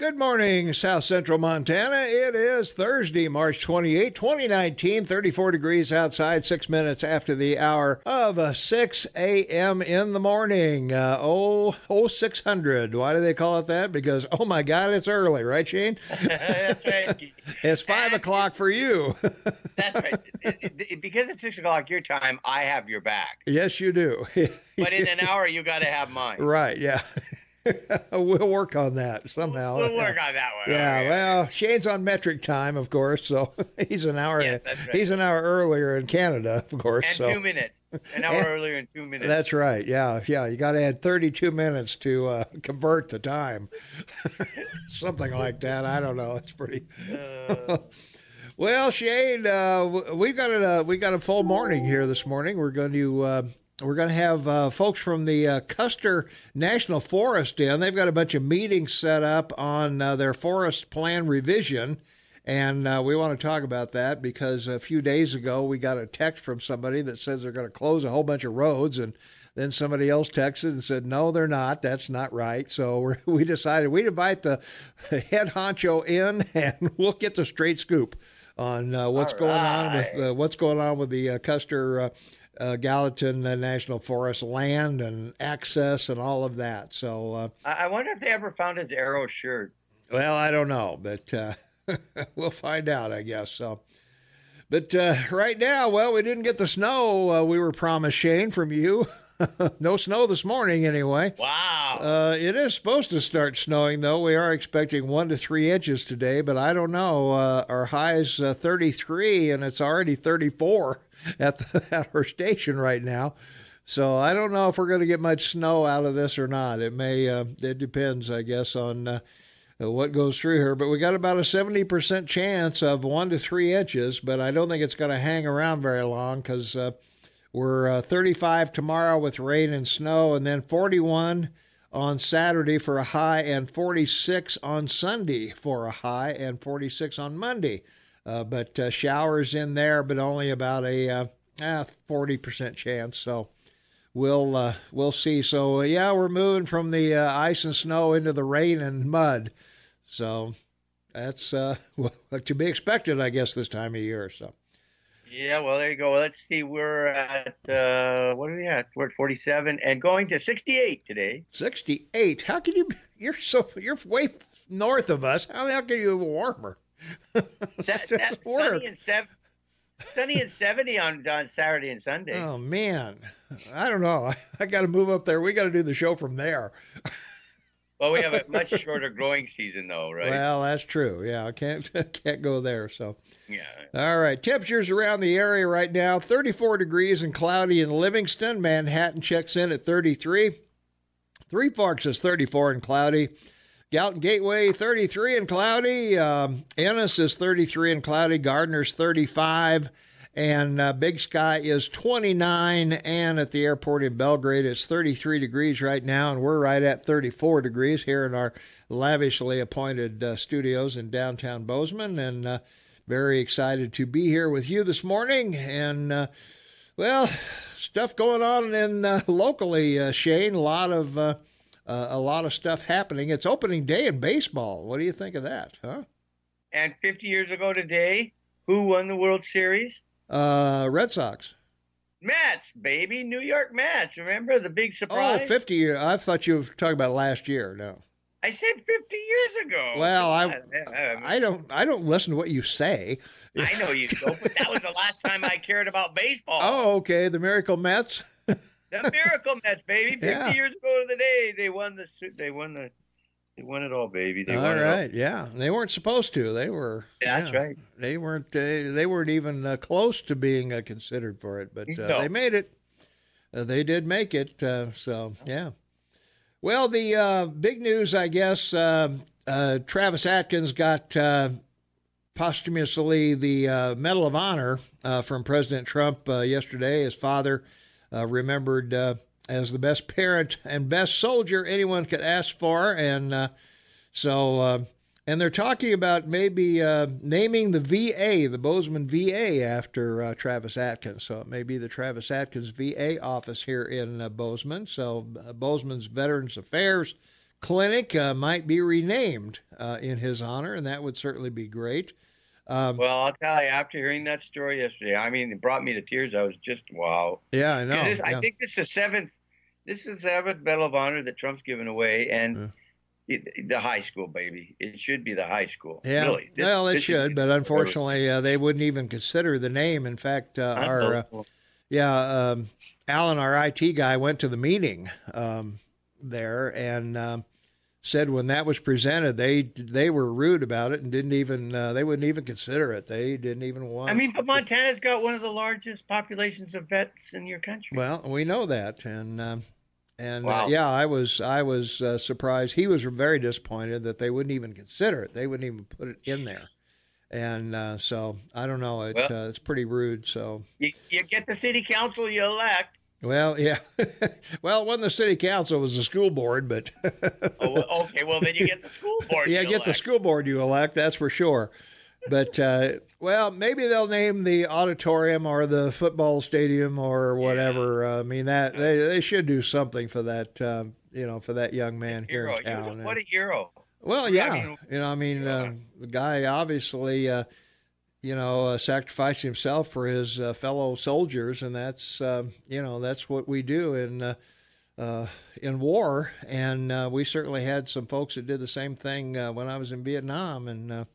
Good morning, South Central Montana. It is Thursday, March 28, 2019, 34 degrees outside, 6 minutes after the hour of 6 a.m. in the morning. 0600. Why do they call it that? Because, oh my God, it's early, right, Shane? That's right. It's 5 o'clock for you. That's right. Because it's 6 o'clock your time, I have your back. Yes, you do. But in an hour, you got to have mine. Right, yeah. We'll work on that somehow. We'll work on that one. Yeah, Okay. well, Shane's on metric time, of course, so he's an hour. Yes, that's right. He's an hour earlier in Canada, of course. And so. 2 minutes. An hour earlier in 2 minutes. That's right. Yeah. You got to add 32 minutes to convert the time. Something like that. I don't know. It's pretty. Well, Shane, we got a full morning here this morning. We're going to have folks from the Custer National Forest in. They've got a bunch of meetings set up on their forest plan revision, and we want to talk about that because a few days ago we got a text from somebody that says they're going to close a whole bunch of roads, and then somebody else texted and said, no, they're not. That's not right. So we decided we'd invite the head honcho in, and we'll get the straight scoop on what's going on with the Custer Gallatin National Forest land and access and all of that. So I wonder if they ever found his arrow shirt. well, I don't know, but we'll find out, I guess. So, but right now, well, we didn't get the snow we were promised, Shane, from you. No snow this morning, anyway. Wow. It is supposed to start snowing, though. We are expecting 1 to 3 inches today, but I don't know. Our high is 33, and it's already 34 at our station right now. So I don't know if we're going to get much snow out of this or not. It may. It depends, I guess, on what goes through here. But we got about a 70% chance of 1 to 3 inches, but I don't think it's going to hang around very long because we're 35 tomorrow with rain and snow, and then 41 on Saturday for a high, and 46 on Sunday for a high, and 46 on Monday. But showers in there, but only about a 40% chance. So we'll see. So yeah, we're moving from the ice and snow into the rain and mud. So that's what to be expected, I guess, this time of year. So. Yeah, well, there you go. Let's see. We're at, what are we at? We're at 47 and going to 68 today. 68? How can you're way north of us. How can you be warmer? Sunny and 70 on Saturday and Sunday. Oh, man. I don't know. I got to move up there. We got to do the show from there. Well, we have a much shorter growing season, though, right? Well, that's true. Yeah, I can't go there. So, yeah. All right. Temperatures around the area right now: 34 degrees and cloudy in Livingston. Manhattan checks in at 33. Three Forks is 34 and cloudy. Gallatin Gateway 33 and cloudy. Ennis is 33 and cloudy. Gardner's 35. And Big Sky is 29, and at the airport in Belgrade, it's 33 degrees right now, and we're right at 34 degrees here in our lavishly appointed studios in downtown Bozeman, and very excited to be here with you this morning. And, well, stuff going on in locally, Shane, a lot of stuff happening. It's opening day in baseball. What do you think of that, huh? And 50 years ago today, who won the World Series? Red Sox. Mets, baby. New York Mets. Remember the big surprise? Oh, 50 years. I thought you were talking about last year. No. I said 50 years ago. Well, I don't listen to what you say. I know you don't, but that was the last time I cared about baseball. Oh, okay. The Miracle Mets. The Miracle Mets, baby. 50 years ago to the day, they won it all, baby. They won it all. Yeah. They weren't supposed to. They were. That's right. They weren't. They weren't even close to being considered for it, but No. they made it. They did make it. So yeah. Well, the big news, I guess. Travis Atkins got posthumously the Medal of Honor from President Trump yesterday. His father remembered as the best parent and best soldier anyone could ask for. And and they're talking about maybe naming the VA, the Bozeman VA, after Travis Atkins. So it may be the Travis Atkins VA office here in Bozeman. So Bozeman's Veterans Affairs clinic might be renamed in his honor, and that would certainly be great. Well, I'll tell you, after hearing that story yesterday, I mean, it brought me to tears. I was just, wow. Yeah, I know. I think this is the seventh Medal of Honor that Trump's given away, and the high school, baby. It should be the high school. Yeah, really. It should, but unfortunately, they wouldn't even consider the name. In fact, Alan, our IT guy, went to the meeting there and said when that was presented, they were rude about it and didn't even they wouldn't even consider it. They didn't even want. I mean, but Montana's got one of the largest populations of vets in your country. Well, we know that, and wow. I was surprised. He was very disappointed that they wouldn't even consider it. They wouldn't even put it in there, and so I don't know. It's pretty rude. So you get the city council you elect. Well, yeah. Well, it wasn't the city council, it was the school board, but. Oh, okay. Well, then you get the school board. Yeah, get the school board you elect, that's for sure. But, well, maybe they'll name the auditorium or the football stadium or whatever. I mean, that they should do something for that, for that young man here in town. What a hero. Well, yeah. The guy obviously. Sacrificed himself for his fellow soldiers, and that's that's what we do in war. And we certainly had some folks that did the same thing when I was in Vietnam. And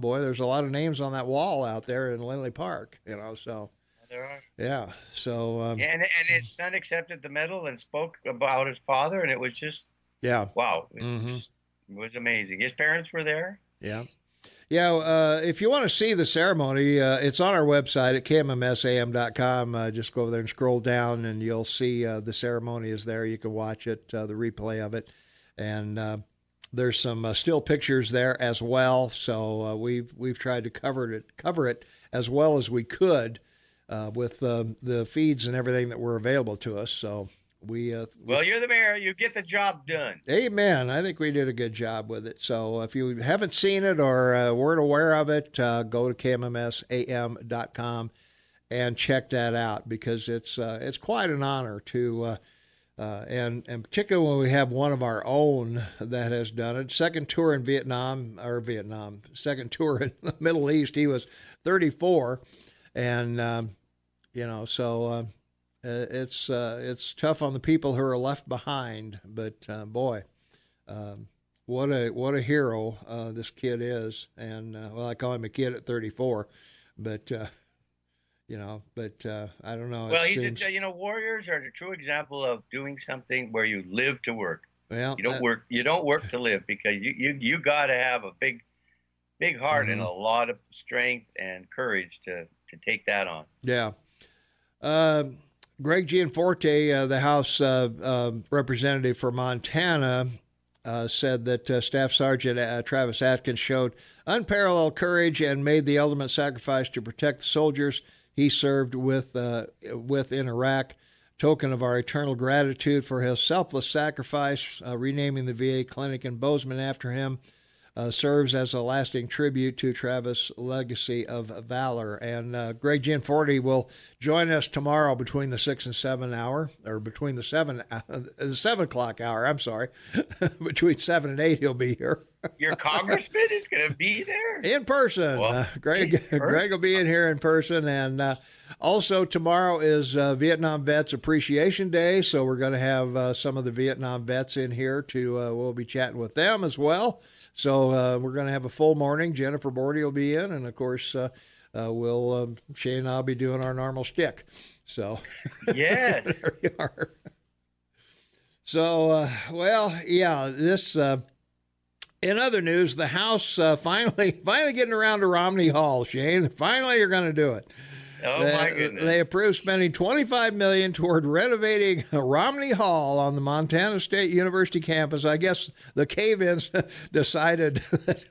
boy, there's a lot of names on that wall out there in Lindley Park. So there are. Yeah. So and his son accepted the medal and spoke about his father, and it was just wow. It was amazing. His parents were there. Yeah. Yeah, if you want to see the ceremony, it's on our website at KMMSAM.com. Just go over there and scroll down, and you'll see the ceremony is there. You can watch it, the replay of it. And there's some still pictures there as well. So we've tried to cover it as well as we could with the feeds and everything that were available to us. So well, you're the mayor. You get the job done. Amen. I think we did a good job with it. So if you haven't seen it or weren't aware of it, go to KMMSAM.com and check that out, because it's quite an honor to, and particularly when we have one of our own that has done it. Second tour in second tour in the Middle East. He was 34, and so. It's tough on the people who are left behind, but boy, what a hero this kid is, and I call him a kid at 34, but I don't know. Well, warriors are the true example of doing something where you live to work. Well, you don't work to live, because you got to have a big heart and a lot of strength and courage to take that on. Yeah. Greg Gianforte, the House representative for Montana, said that Staff Sergeant Travis Atkins showed unparalleled courage and made the ultimate sacrifice to protect the soldiers he served with in Iraq. Token of our eternal gratitude for his selfless sacrifice, renaming the VA clinic in Bozeman after him serves as a lasting tribute to Travis' legacy of valor. And Greg Gianforte will join us tomorrow between the 6 and 7 hour, or between the 7 o'clock hour. I'm sorry, between 7 and 8 he'll be here. Your congressman is going to be there in person. Well, Greg will be in here in person, and also tomorrow is Vietnam Vets Appreciation Day, so we're going to have some of the Vietnam vets in here to. We'll be chatting with them as well. So we're going to have a full morning. Jennifer Bordy will be in, and of course, Shane and I'll be doing our normal shtick. So yes, there we are. So this. In other news, the House finally getting around to Romney Hall. Shane, finally you're going to do it. Oh, my goodness. They approved spending $25 million toward renovating Romney Hall on the Montana State University campus. I guess the cave-ins decided that,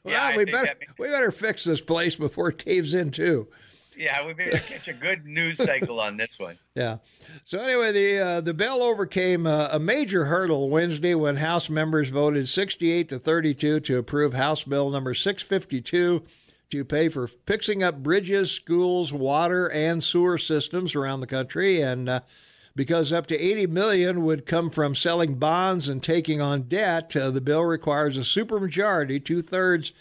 we better fix this place before it caves in, too. Yeah, we better catch a good news cycle on this one. Yeah. So anyway, the bill overcame a major hurdle Wednesday when House members voted 68-32 to approve House Bill number 652 to pay for fixing up bridges, schools, water, and sewer systems around the country. And Because up to $80 million would come from selling bonds and taking on debt, the bill requires a supermajority, 2/3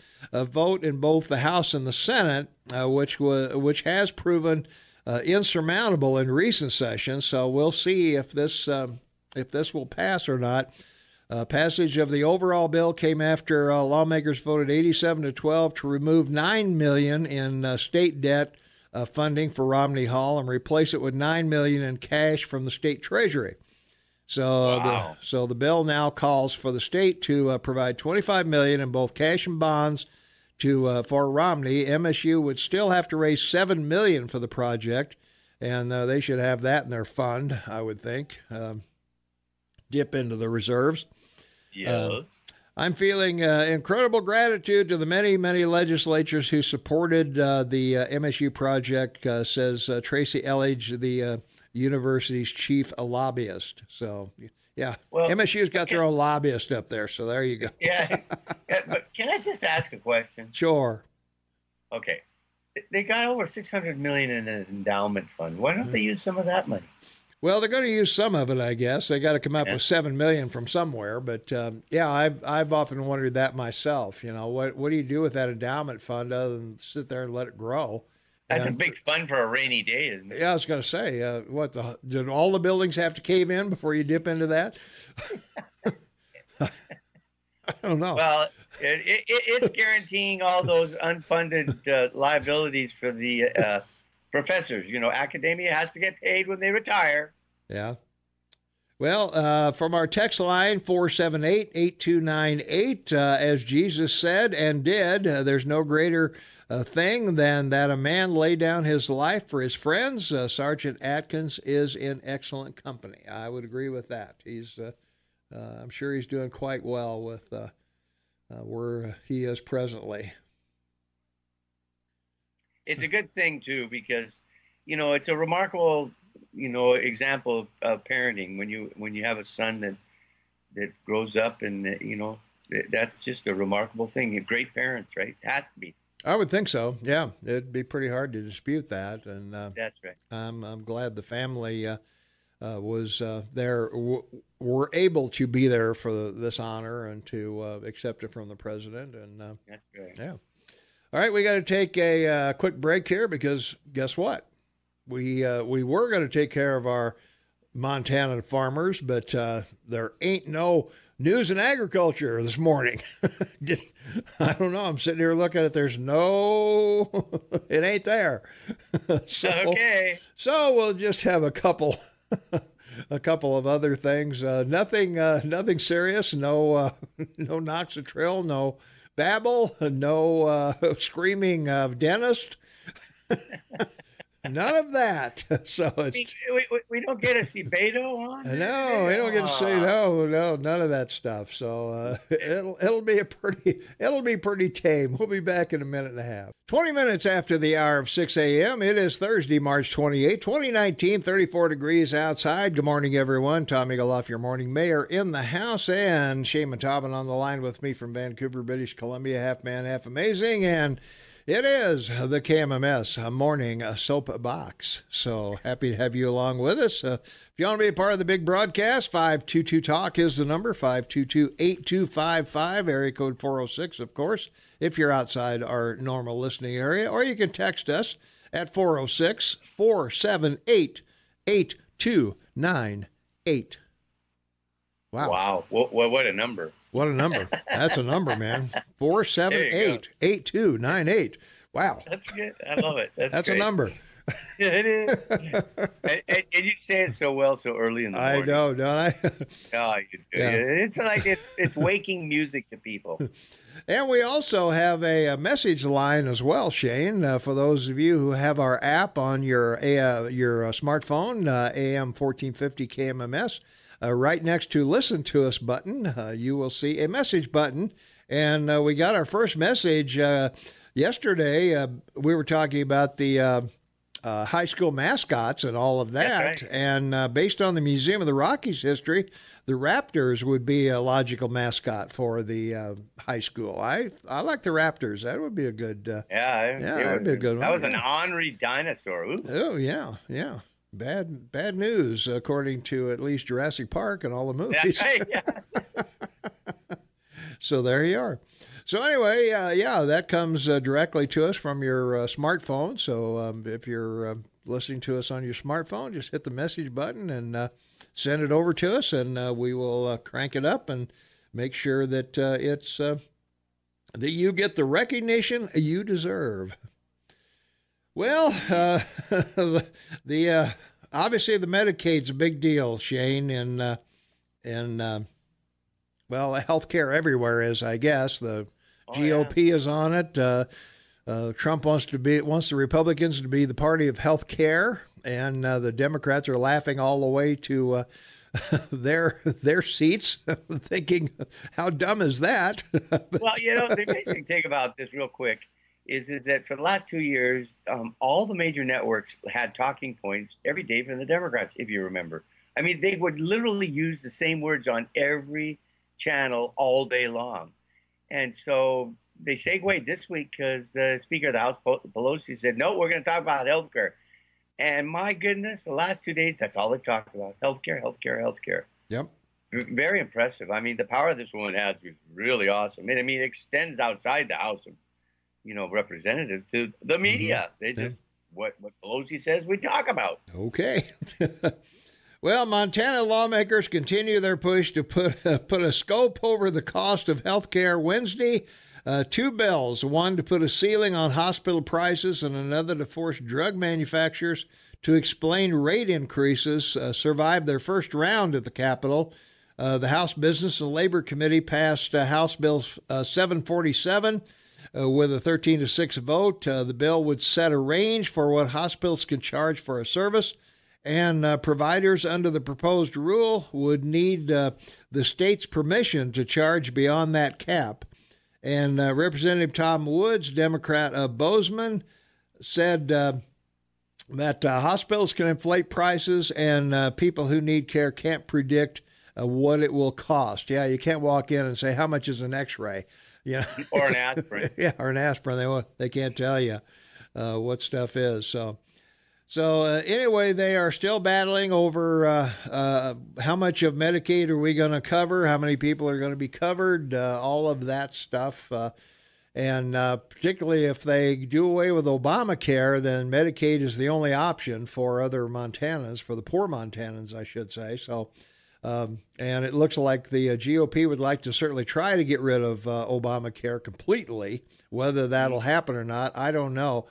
vote in both the House and the Senate, which has proven insurmountable in recent sessions. So we'll see if this will pass or not. Passage of the overall bill came after lawmakers voted 87-12 to remove $9 million in state debt funding for Romney Hall and replace it with $9 million in cash from the state treasury. So, wow. the bill now calls for the state to provide $25 million in both cash and bonds for Romney. MSU would still have to raise $7 million for the project, and they should have that in their fund, I would think. Dip into the reserves. Yeah. I'm feeling incredible gratitude to the many, many legislators who supported the MSU project, says Tracy Elledge, the university's chief lobbyist. So, yeah, well, MSU's got their own lobbyist up there, so there you go. Yeah, but can I just ask a question? Sure. Okay. They got over $600 million in an endowment fund. Why don't they use some of that money? Well, they're going to use some of it, I guess. They got to come up with $7 million from somewhere. But yeah, I've often wondered that myself. You know, what do you do with that endowment fund other than sit there and let it grow? That's a big fund for a rainy day, isn't it? Yeah, I was going to say, did all the buildings have to cave in before you dip into that? I don't know. Well, it's guaranteeing all those unfunded liabilities for the professors. You know, academia has to get paid when they retire. Yeah. Well, from our text line, 478-8298, as Jesus said and did, there's no greater thing than that a man lay down his life for his friends. Sergeant Atkins is in excellent company. I would agree with that. I'm sure he's doing quite well with where he is presently. It's a good thing, too, because, you know, it's a remarkable, you know, example of parenting when you have a son that grows up and, you know, that's just a remarkable thing. Great parents, right? It has to be. I would think so. Yeah, it'd be pretty hard to dispute that. And that's right. I'm glad the family was there, were able to be there for this honor and to accept it from the president. And that's right. Yeah. All right, we got to take a quick break here because guess what? We were going to take care of our Montana farmers, but there ain't no news in agriculture this morning. I don't know. I'm sitting here looking at there's no, it ain't there. Okay. So we'll just have a couple of other things. Nothing serious. No Noxatril. No babble, no screaming of dentist, none of that. So we don't get to see Beto on. No, we don't get to say no, none of that stuff. So it'll be pretty tame. We'll be back in a minute and a half. 20 minutes after the hour of 6 a.m. It is Thursday, March 28, 2019, 34 degrees outside. Good morning, everyone. Tommy Goloff, your morning mayor, in the house, and Shane Matobin on the line with me from Vancouver, British Columbia, half man, half amazing, and it is the KMMS Morning Soapbox. So happy to have you along with us. If you want to be a part of the big broadcast, 522-TALK is the number, 522-8255, area code 406, of course, if you're outside our normal listening area. Or you can text us at 406-478-8298. Wow. What a number. What a number. That's a number, man. 478-8298. Wow. That's good. I love it. That's a number. It is. and you say it so well so early in the morning. I know, don't I? Oh, you do. Yeah. It's like it's waking music to people. And we also have a message line as well, Shane, for those of you who have our app on your smartphone, AM 1450 KMMS. Right next to Listen to Us button, you will see a message button. And we got our first message yesterday. We were talking about the high school mascots and all of that. That's right. And based on the Museum of the Rockies history, the Raptors would be a logical mascot for the high school. I like the Raptors. That would be a good. That would be a good one. That was an ornery dinosaur. Ooh. Oh yeah. Bad news, according to at least Jurassic Park and all the movies. Yeah. So there you are. So anyway, that comes directly to us from your smartphone. So if you're listening to us on your smartphone, just hit the message button and send it over to us, and we will crank it up and make sure that it's that you get the recognition you deserve. Well, the obviously the Medicaid's a big deal, Shane, and well, healthcare everywhere is, I guess. The GOP is on it. Trump wants the Republicans to be the party of health care, and the Democrats are laughing all the way to their seats, thinking, how dumb is that? Well, the amazing thing about this real quick is that for the last 2 years, all the major networks had talking points every day from the Democrats, if you remember. I mean, they would literally use the same words on every channel all day long. And so they segued this week because Speaker of the House, Pelosi, said, no, we're going to talk about health care. And my goodness, the last 2 days, that's all they've talked about. Healthcare, healthcare, healthcare. Yep. Very impressive. I mean, the power this woman has is really awesome. I mean, it extends outside the House of, Representatives to the media. They just, what Pelosi says, we talk about. Okay. Well, Montana lawmakers continue their push to put a scope over the cost of health care Wednesday. 2 bills, one to put a ceiling on hospital prices and another to force drug manufacturers to explain rate increases, survived their first round at the Capitol. The House Business and Labor Committee passed House Bill 747 with a 13-6 vote. The bill would set a range for what hospitals can charge for a service, and providers under the proposed rule would need the state's permission to charge beyond that cap. And Representative Tom Woods, Democrat of Bozeman, said that hospitals can inflate prices and people who need care can't predict what it will cost. Yeah, you can't walk in and say, how much is an x-ray? Yeah. Or an aspirin. Yeah, or an aspirin. They can't tell you what stuff is. So anyway, they are still battling over how much of Medicaid are we going to cover, how many people are going to be covered, all of that stuff. And particularly if they do away with Obamacare, then Medicaid is the only option for other Montanans, for the poor Montanans, I should say. So, and it looks like the GOP would like to certainly try to get rid of Obamacare completely. Whether that'll happen or not, I don't know.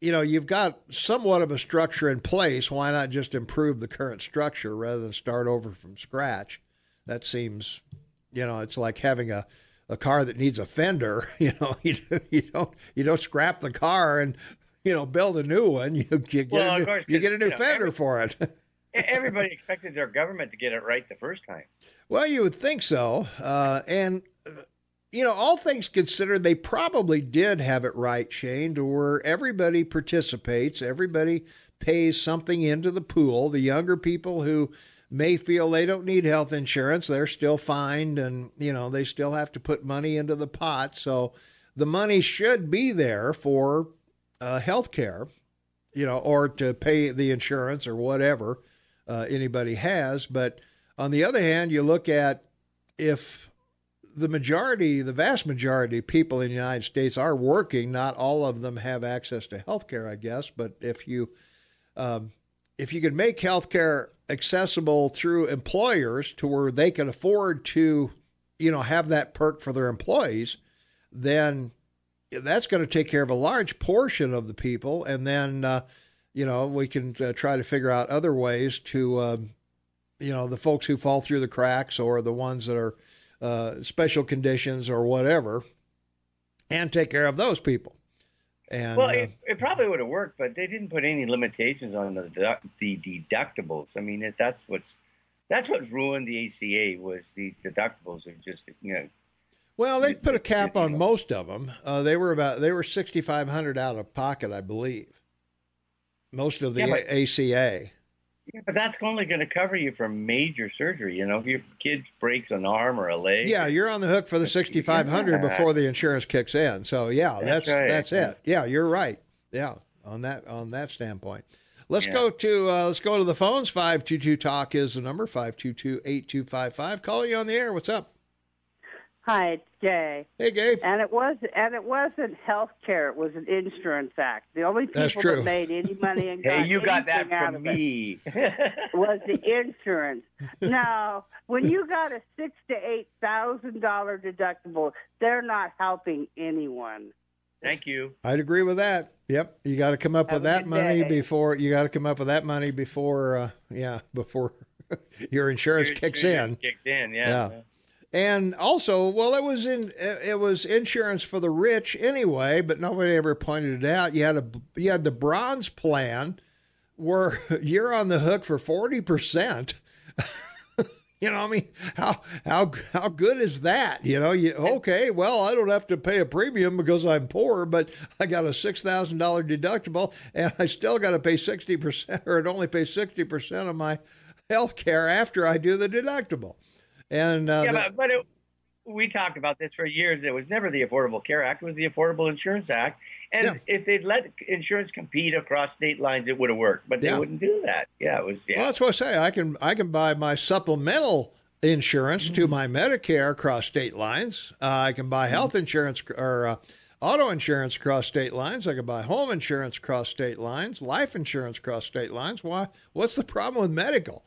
You've got somewhat of a structure in place. Why not just improve the current structure rather than start over from scratch? That seems, it's like having a car that needs a fender. You don't scrap the car and, build a new one. You get a new fender for it. Everybody expected their government to get it right the first time. Well, you would think so. All things considered, they probably did have it right, Shane, to where everybody participates, everybody pays something into the pool. The younger people who may feel they don't need health insurance, they're still fined and, they still have to put money into the pot. So the money should be there for health care, or to pay the insurance or whatever anybody has. But on the other hand, you look at if the vast majority of people in the United States are working, not all of them have access to health care, I guess. But if you could make health care accessible through employers to where they can afford to, have that perk for their employees, then that's going to take care of a large portion of the people. And then, we can try to figure out other ways to, the folks who fall through the cracks or the ones that are special conditions or whatever, and take care of those people. And well, it probably would have worked, but they didn't put any limitations on the deductibles. I mean, that's what's ruined the ACA was these deductibles are just Well, they put a cap on most of them. They were $6,500 out of pocket, I believe. Most of the ACA. Yeah, but that's only going to cover you for major surgery. If your kid breaks an arm or a leg. Yeah, you're on the hook for the $6,500 before the insurance kicks in. So yeah, that's it. Yeah, you're right. Yeah, on that standpoint. Let's go to the phones. 522 Talk is the number. 522-8255. Calling you on the air. What's up? Hi, it's Gay. Hey, Gabe. And it wasn't health care. It was an insurance act. The only people that made any money and got you got that from me. Was the insurance. Now, when you got a $6,000 to $8,000 deductible, they're not helping anyone. Thank you. I'd agree with that. Yep, you got to come up with that money before before your insurance kicks in. Kicked in, yeah. And also, well, it was insurance for the rich anyway, but nobody ever pointed it out. You had the bronze plan where you're on the hook for 40%. You know, I mean, how good is that? You know, okay, well, I don't have to pay a premium because I'm poor, but I got a $6,000 deductible, and I still got to pay 60%, or it only pays 60% of my health care after I do the deductible. And we talked about this for years. It was never the Affordable Care Act. It was the Affordable Insurance Act. And if they'd let insurance compete across state lines, it would have worked. But they wouldn't do that. Yeah, it was. Yeah. Well, that's what I say. I can buy my supplemental insurance to my Medicare across state lines. I can buy health insurance or auto insurance across state lines. I can buy home insurance across state lines, life insurance across state lines. Why? What's the problem with medical?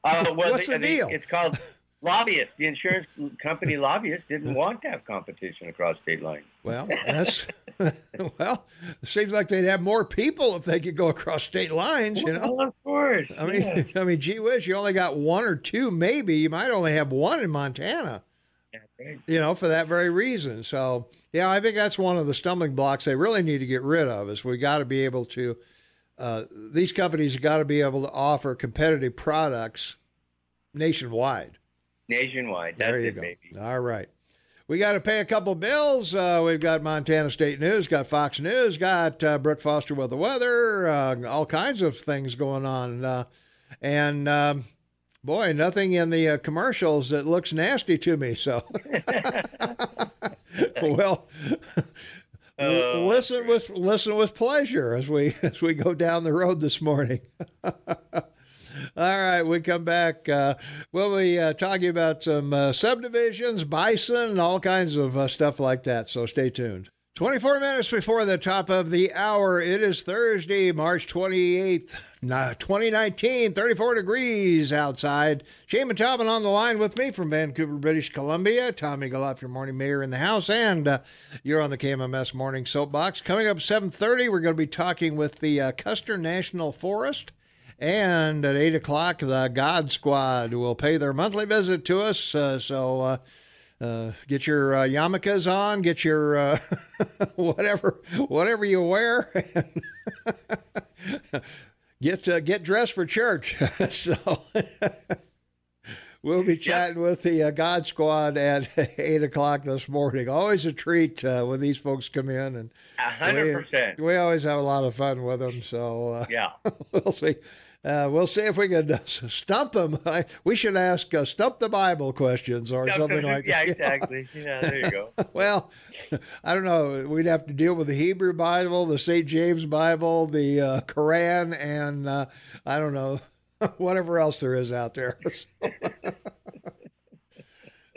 What's the deal? It's called lobbyists. The insurance company lobbyists didn't want to have competition across state lines. Well, it seems like they'd have more people if they could go across state lines, you know. Well, of course. I mean, gee whiz, you only got one or two, maybe. You might only have one in Montana. Yeah, right. You know, for that very reason. So, yeah, I think that's one of the stumbling blocks they really need to get rid of. Is we got to be able to. These companies got to be able to offer competitive products nationwide. Nationwide. That's it, baby. All right. We got to pay a couple bills. We've got Montana State News, got Fox News, got Brooke Foster with the weather, all kinds of things going on. Boy, nothing in the commercials that looks nasty to me. So, well, listen with pleasure as we go down the road this morning. All right, we come back. We'll be talking about some subdivisions, bison, all kinds of stuff like that. So stay tuned. 24 minutes before the top of the hour. It is Thursday, March 28th, 2019, 34 degrees outside. Shane Tobin on the line with me from Vancouver, British Columbia. Tommy Galoff, your morning mayor in the house, and you're on the KMMS Morning Soapbox. Coming up 7:30, we're going to be talking with the Custer National Forest. And at 8 o'clock, the God Squad will pay their monthly visit to us. So get your yarmulkes on, get your whatever you wear, and get dressed for church. So we'll be chatting with the God Squad at 8 o'clock this morning. Always a treat when these folks come in, and 100%. We always have a lot of fun with them. So we'll see. We'll see if we can stump them. We should ask stump the Bible questions or something like that. Yeah, exactly. Yeah, there you go. Well, I don't know. We'd have to deal with the Hebrew Bible, the St. James Bible, the Quran, and I don't know, whatever else there is out there.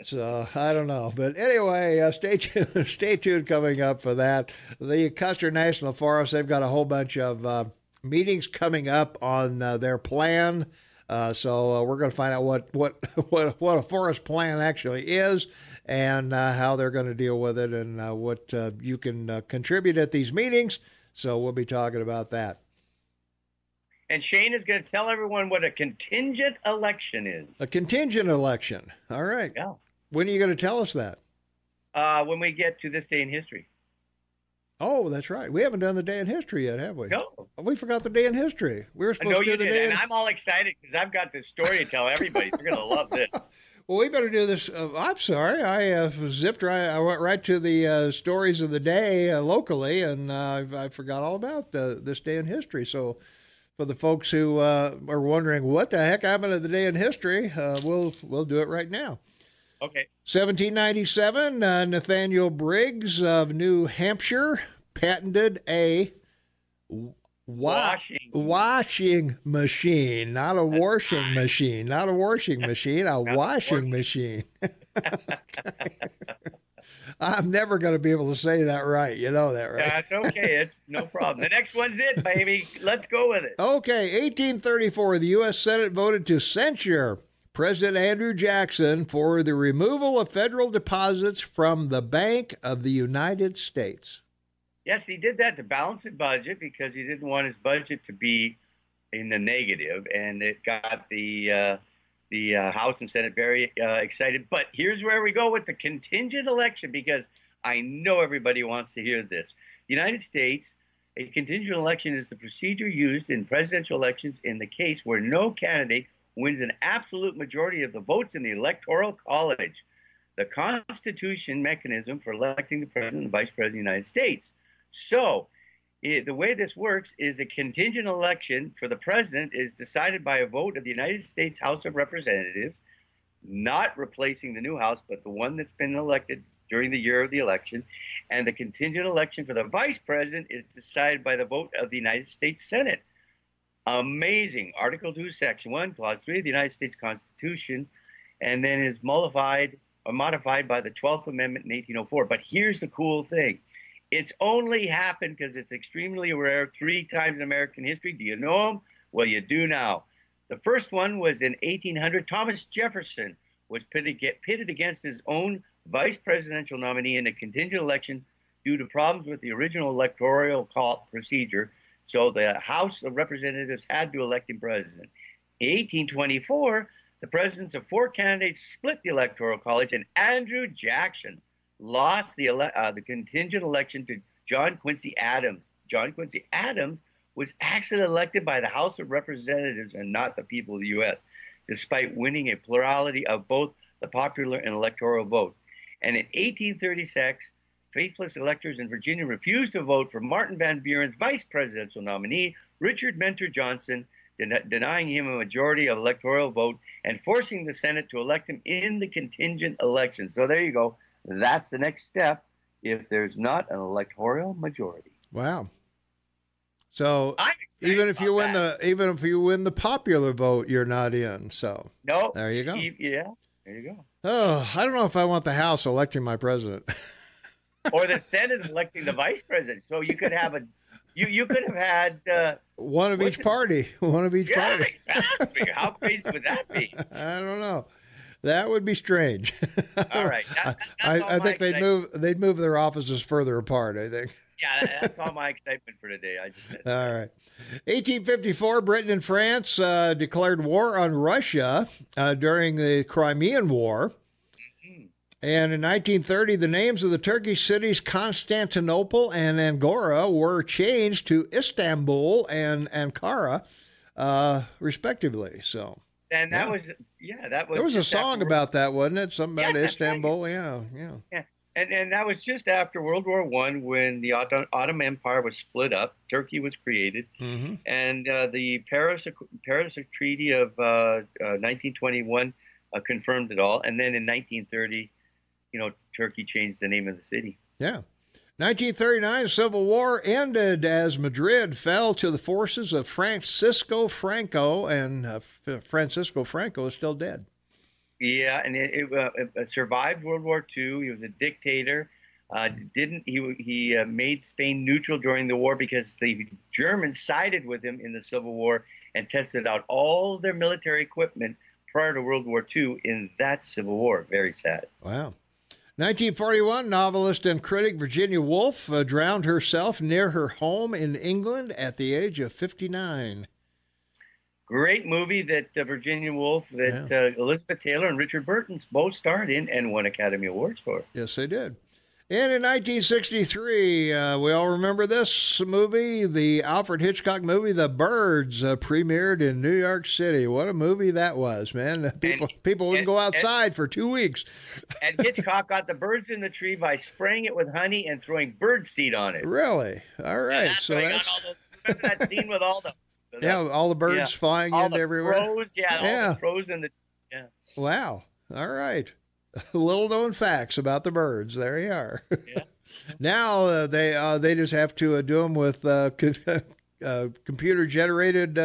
So I don't know. But anyway, stay tuned. Stay tuned coming up for that. The Custer National Forest, they've got a whole bunch of meetings coming up on their plan. So we're going to find out what a forest plan actually is, and how they're going to deal with it, and what you can contribute at these meetings. So we'll be talking about that. And Shane is going to tell everyone what a contingent election is. A contingent election. All right. Yeah. When are you going to tell us that? When we get to this day in history. Oh, that's right. We haven't done the day in history yet, have we? No. We forgot the day in history. We were supposed to do the day. And I'm all excited because I've got this story to tell everybody. They're going to love this. Well, we better do this. I'm sorry. I zipped right. I went right to the stories of the day locally, and I forgot all about this day in history. So for the folks who are wondering what the heck happened to the day in history, we'll do it right now. Okay. 1797, Nathaniel Briggs of New Hampshire patented a Washing machine, not a washing machine, not a washing machine, a washing machine. I'm never going to be able to say that right. You know that, right? That's okay. It's no problem. The next one's it, baby. Let's go with it. Okay, 1834, the U.S. Senate voted to censure President Andrew Jackson for the removal of federal deposits from the Bank of the United States. Yes, he did that to balance the budget because he didn't want his budget to be in the negative, and it got the House and Senate very excited. But here's where we go with the contingent election, because I know everybody wants to hear this. The United States, a contingent election is the procedure used in presidential elections in the case where no candidate wins an absolute majority of the votes in the Electoral College, the Constitution mechanism for electing the President and Vice President of the United States. So the way this works is a contingent election for the president is decided by a vote of the United States House of Representatives, not replacing the new House, but the one that's been elected during the year of the election. And the contingent election for the vice president is decided by the vote of the United States Senate. Amazing. Article 2, Section 1, Clause 3 of the United States Constitution, and then is modified by the 12th Amendment in 1804. But here's the cool thing. It's only happened because it's extremely rare 3 times in American history. Do you know them? Well, you do now. The first one was in 1800. Thomas Jefferson was pitted against his own vice presidential nominee in a contingent election due to problems with the original electoral procedure. So the House of Representatives had to elect him president. In 1824, the presidents of 4 candidates split the Electoral College, and Andrew Jackson lost the contingent election to John Quincy Adams. John Quincy Adams was actually elected by the House of Representatives and not the people of the U.S., despite winning a plurality of both the popular and electoral vote. And in 1836, faithless electors in Virginia refused to vote for Martin Van Buren's vice presidential nominee, Richard Mentor Johnson, denying him a majority of electoral vote and forcing the Senate to elect him in the contingent election. So there you go. That's the next step if there's not an electoral majority. Wow. So even if you win the popular vote, you're not in. So no, there you go. Yeah, there you go. Oh, I don't know if I want the House electing my president. Or the Senate electing the vice president. So you could have you could have had one of each party. One of each party. Exactly. How crazy would that be? I don't know. That would be strange. All right. I think they'd move their offices further apart, I think. Yeah, that's all my excitement for today. All right. 1854, Britain and France declared war on Russia during the Crimean War. Mm-hmm. And in 1930, the names of the Turkish cities Constantinople and Angora were changed to Istanbul and Ankara, respectively. So. And that was. There was a song about that, wasn't it? Something about Istanbul. Right. Yeah. And that was just after World War I, when the Ottoman Empire was split up. Turkey was created, mm-hmm. and the Paris Treaty of 1921 confirmed it all. And then in 1930, Turkey changed the name of the city. Yeah. 1939, Civil War ended as Madrid fell to the forces of Francisco Franco, and Francisco Franco is still dead. Yeah, and it survived World War II. He was a dictator. He made Spain neutral during the war because the Germans sided with him in the Civil War and tested out all their military equipment prior to World War II in that Civil War. Very sad. Wow. 1941, novelist and critic Virginia Woolf drowned herself near her home in England at the age of 59. Great movie that Virginia Woolf, Elizabeth Taylor and Richard Burton both starred in and won Academy Awards for. Yes, they did. And in 1963, we all remember this movie, the Alfred Hitchcock movie, The Birds, premiered in New York City. What a movie that was, man. People wouldn't go outside for 2 weeks. And Hitchcock got the birds in the tree by spraying it with honey and throwing bird seed on it. Really? All right. Remember that scene with all the... all the birds flying in everywhere. All the crows in the... Yeah. Wow. All right. Little known facts about the birds. There you are. Yeah. Now they just have to do them with computer generated.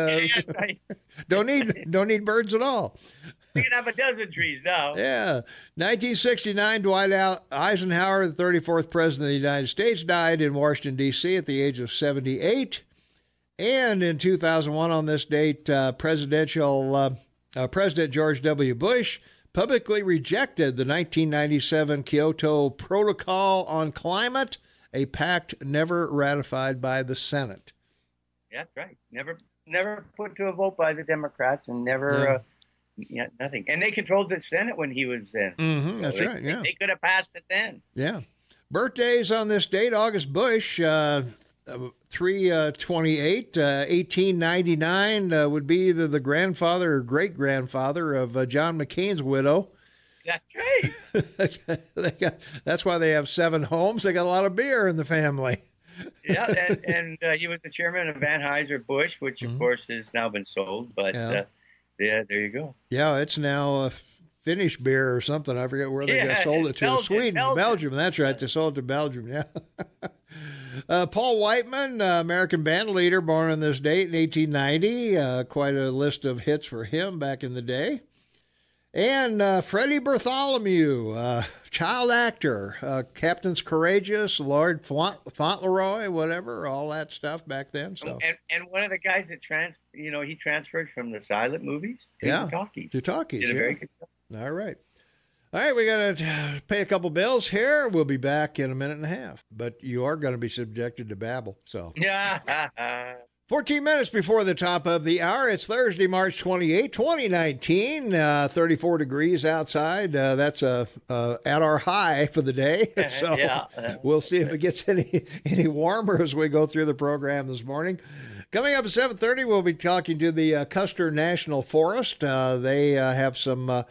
Don't need birds at all. We can have a dozen trees now. Yeah. 1969, Dwight Eisenhower, the 34th President of the United States, died in Washington, D.C. at the age of 78. And in 2001, on this date, President George W. Bush publicly rejected the 1997 Kyoto Protocol on Climate, a pact never ratified by the Senate. Yeah, that's right. Never put to a vote by the Democrats, and never... nothing. And they controlled the Senate when he was in. Mm-hmm, that's right, yeah. They could have passed it then. Yeah. Birthdays on this date, August Bush, 3/28, 1899 would be either the grandfather or great-grandfather of John McCain's widow. That's right. That's why they have 7 homes. They got a lot of beer in the family. Yeah, and he was the chairman of Anheuser-Busch, which, of course, has now been sold, but... Yeah, there you go. Yeah, it's now Finnish beer or something. I forget where they sold it to. Belgium. That's right. They sold it to Belgium, yeah. Paul Whiteman, American band leader, born on this date in 1890. Quite a list of hits for him back in the day. And Freddie Bartholomew, child actor, Captain's Courageous, Lord Fauntleroy, whatever, all that stuff back then. So and one of the guys that he transferred from the silent movies to the talkies. To talkies, Did a very good job. All right, we got to pay a couple bills here. We'll be back in a minute and a half, but you are going to be subjected to babble. So yeah. 14 minutes before the top of the hour. It's Thursday, March 28, 2019, 34 degrees outside. That's at our high for the day. So we'll see if it gets any warmer as we go through the program this morning. Coming up at 7:30, we'll be talking to the Custer National Forest. They have some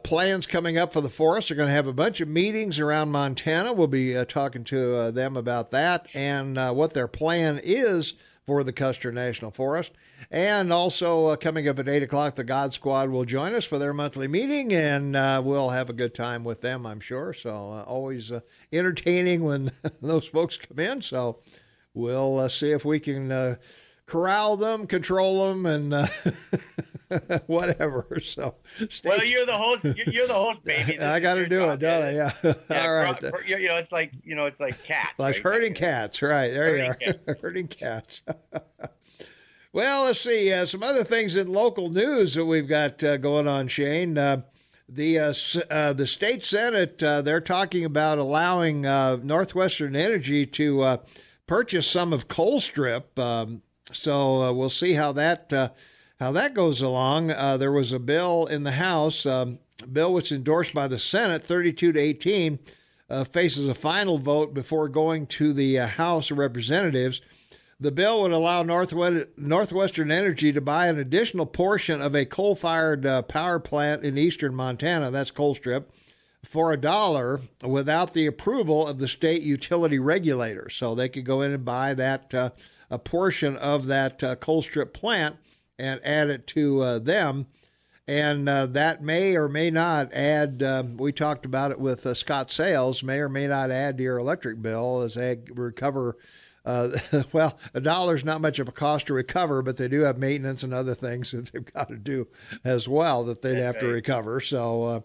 plans coming up for the forest. They're going to have a bunch of meetings around Montana. We'll be talking to them about that and what their plan is for the Custer National Forest. And also coming up at 8 o'clock, the God Squad will join us for their monthly meeting, and we'll have a good time with them, I'm sure. So always entertaining when those folks come in. So we'll see if we can corral them, control them, and whatever. So you're the host. You're the host, baby. I got to do it, don't I? Yeah. All right. It's like cats. Like herding cats, right? There you are. Herding cats. Well, let's see. Some other things in local news that we've got going on, Shane. The state Senate, they're talking about allowing Northwestern Energy to purchase some of Colstrip. So we'll see how that goes along. There was a bill in the House, bill which endorsed by the Senate, 32-18, faces a final vote before going to the House of Representatives. The bill would allow Northwestern Energy to buy an additional portion of a coal-fired power plant in eastern Montana, that's Colstrip, for $1 without the approval of the state utility regulator. So they could go in and buy that a portion of that Colstrip plant and add it to them. And that may or may not add, we talked about it with Scott Sales, may or may not add to your electric bill as they recover. Well, $1 is not much of a cost to recover, but they do have maintenance and other things that they've got to do as well that they'd have to recover. So,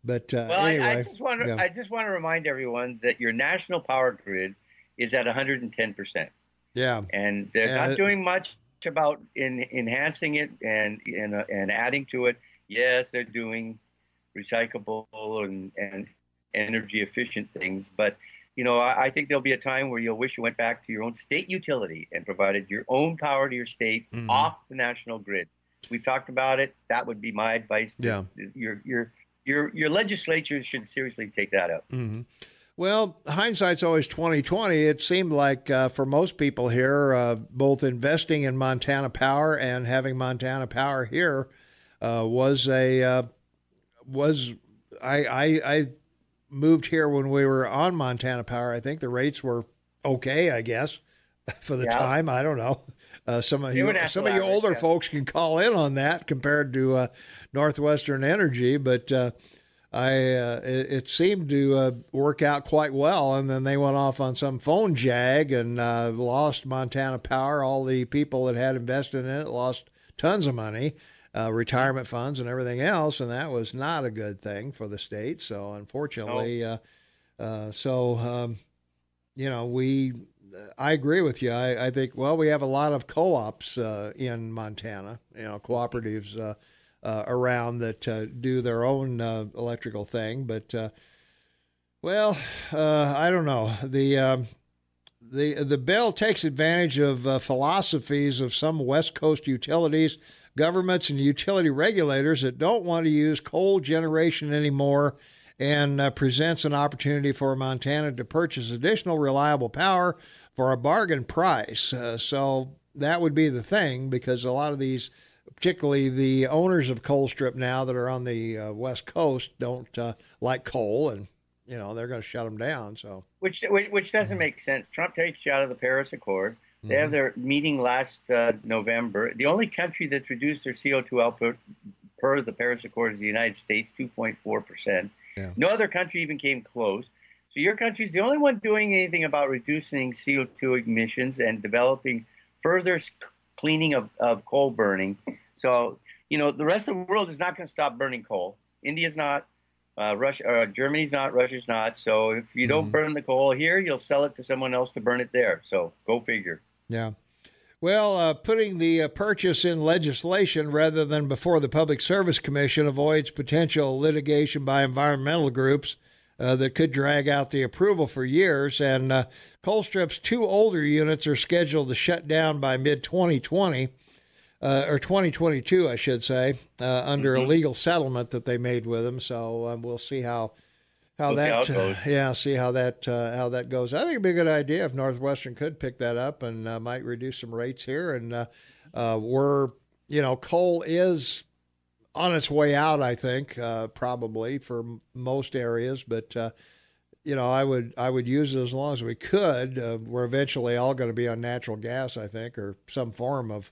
anyway. I just want to remind everyone that your national power grid is at 110%. Yeah. And they're not doing much about enhancing it and adding to it. Yes, they're doing recyclable and energy efficient things, but I think there'll be a time where you'll wish you went back to your own state utility and provided your own power to your state off the national grid. We've talked about it. That would be my advice. Your legislature should seriously take that up. Mm-hmm. Well, hindsight's always 20/20. It seemed like for most people here, both investing in Montana Power and having Montana Power here I moved here when we were on Montana Power. I think the rates were okay, I guess, for the time. I don't know. Some of you older folks can call in on that compared to Northwestern Energy, but it seemed to work out quite well, and then they went off on some phone jag and lost Montana Power. All the people that had invested in it lost tons of money, retirement funds and everything else, and that was not a good thing for the state. So unfortunately, I agree with you. I think, we have a lot of co-ops in Montana, cooperatives around that do their own electrical thing. But, I don't know. The bill takes advantage of philosophies of some West Coast utilities, governments, and utility regulators that don't want to use coal generation anymore, and presents an opportunity for Montana to purchase additional reliable power for a bargain price. So that would be the thing, because a lot of these, particularly the owners of coal strip now that are on the West Coast, don't like coal, and they're going to shut them down. So which doesn't make sense. Trump takes you out of the Paris Accord. They have their meeting last November. The only country that's reduced their CO2 output per the Paris Accord is the United States, 2.4%. Yeah. No other country even came close. So your country's the only one doing anything about reducing CO2 emissions and developing further cleaning of coal burning. So, the rest of the world is not going to stop burning coal. India's not, Germany's not, Russia's not. So if you don't burn the coal here, you'll sell it to someone else to burn it there. So go figure. Yeah. Well, putting the purchase in legislation rather than before the Public Service Commission avoids potential litigation by environmental groups that could drag out the approval for years. And Colstrip's 2 older units are scheduled to shut down by mid-2020, or 2022, I should say, under a legal settlement that they made with them. So we'll see how that goes. See how that goes. I think it'd be a good idea if Northwestern could pick that up and might reduce some rates here. And coal is on its way out, I think, probably for most areas. But I would use it as long as we could. We're eventually all going to be on natural gas, I think, or some form of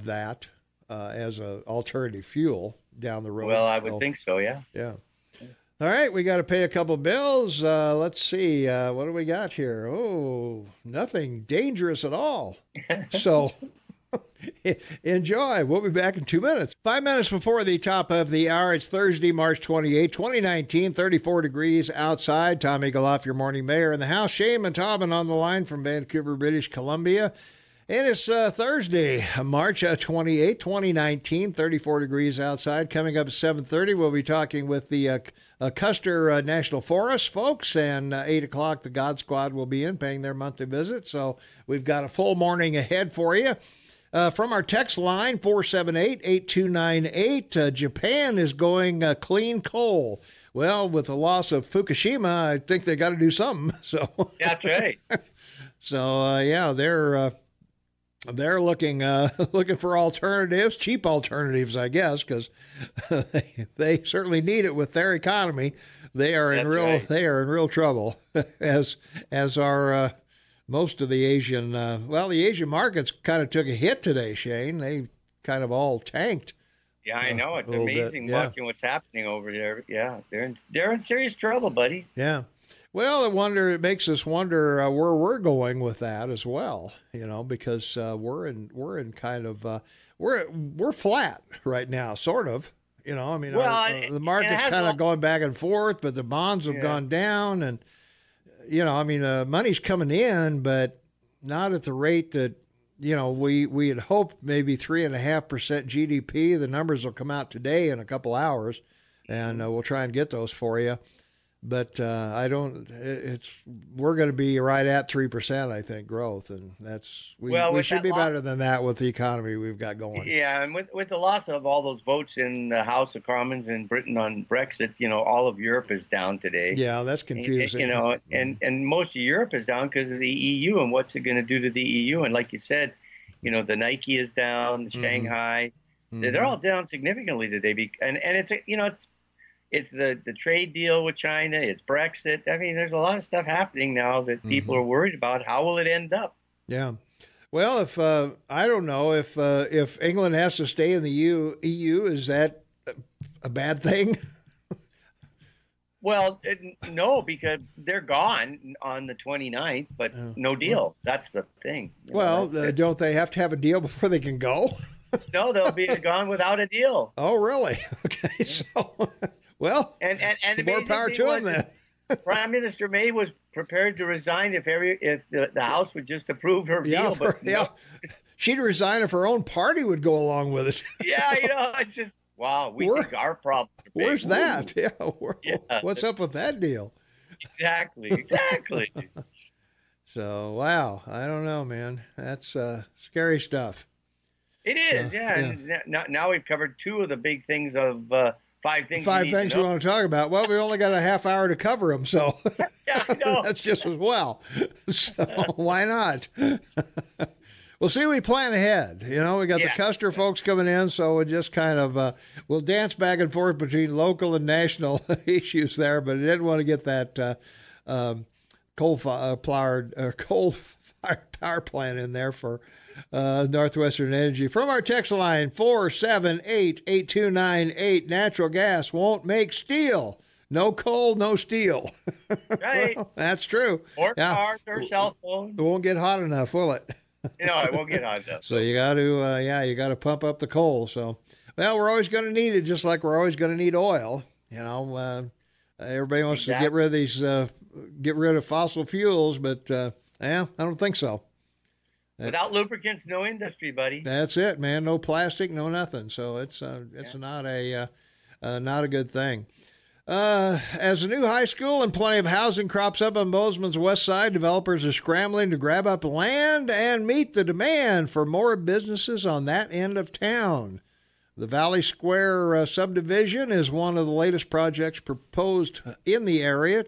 that as an alternative fuel down the road. Well, I would think so. Yeah. Yeah. All right, we got to pay a couple bills. Let's see. What do we got here? Oh, nothing dangerous at all. So enjoy. We'll be back in 2 minutes. 5 minutes before the top of the hour. It's Thursday, March 28, 2019, 34 degrees outside. Tom Eagleoff, your morning mayor in the house. Shane and Tobin on the line from Vancouver, British Columbia. And it's Thursday, March 28, 2019, 34 degrees outside. Coming up at 7:30, we'll be talking with the Custer National Forest folks, and 8 o'clock, the God Squad will be in paying their monthly visit. So we've got a full morning ahead for you. From our text line, 478-8298, Japan is going clean coal. Well, with the loss of Fukushima, I think they got to do something. So that's right. So, they're looking for alternatives, cheap alternatives, I guess, because they certainly need it with their economy. They are in real trouble, as are most of the Asian. The Asian markets kind of took a hit today, Shane. They kind of all tanked. Yeah, I know. It's amazing watching what's happening over there. Yeah, they're in serious trouble, buddy. Yeah. Well, it makes us wonder where we're going with that as well, because we're in kind of we're flat right now, sort of. The market's kind of going back and forth, but the bonds have gone down, and money's coming in, but not at the rate that we had hoped. Maybe 3.5% GDP. The numbers will come out today in a couple hours, and we'll try and get those for you. But we're going to be right at 3%, I think, growth, and we should be better than that with the economy we've got going. Yeah, and with the loss of all those votes in the House of Commons in Britain on Brexit, all of Europe is down today. Yeah, that's confusing. And most of Europe is down because of the EU, and what's it going to do to the EU? And like you said, the Nike is down, the Shanghai, they're all down significantly today. And it's the trade deal with China. It's Brexit. I mean, there's a lot of stuff happening now that people are worried about. How will it end up? Yeah. Well, if I don't know if England has to stay in the EU, is that a bad thing? Well, no, because they're gone on the 29th, but no deal. That's the thing. Well, don't they have to have a deal before they can go? No, they'll be gone without a deal. Oh, really? Okay, so, well, and more power to them then. Prime Minister May was prepared to resign if the House would just approve her deal. But no. She'd resign if her own party would go along with it. Yeah, it's just, wow, we think our problem. Where's that? Yeah, what's up with that deal? Exactly. So, wow, I don't know, man. That's scary stuff. It is, And now we've covered two of the big things of 5 things. We want to talk about. Well, we only got a half hour to cover them, so yeah, I know. That's just as well. So why not? Well, see, we plan ahead. We got the Custer folks coming in, so we'll just kind of we'll dance back and forth between local and national issues there. But I didn't want to get that coal-fired power plant in there for Northwestern Energy. From our text line 478-8298, natural gas won't make steel. No coal, no steel. Right. Well, that's true. Or cars or cell phones. It won't get hot enough, will it? No, it won't get hot enough. So you got to, you got to pump up the coal. So, well, we're always going to need it, just like we're always going to need oil. Everybody wants to get rid of these, get rid of fossil fuels, but I don't think so. Without lubricants, no industry, buddy. That's it, man. No plastic, no nothing. So it's not a good thing. As a new high school and plenty of housing crops up on Bozeman's west side, developers are scrambling to grab up land and meet the demand for more businesses on that end of town. The Valley Square subdivision is one of the latest projects proposed in the area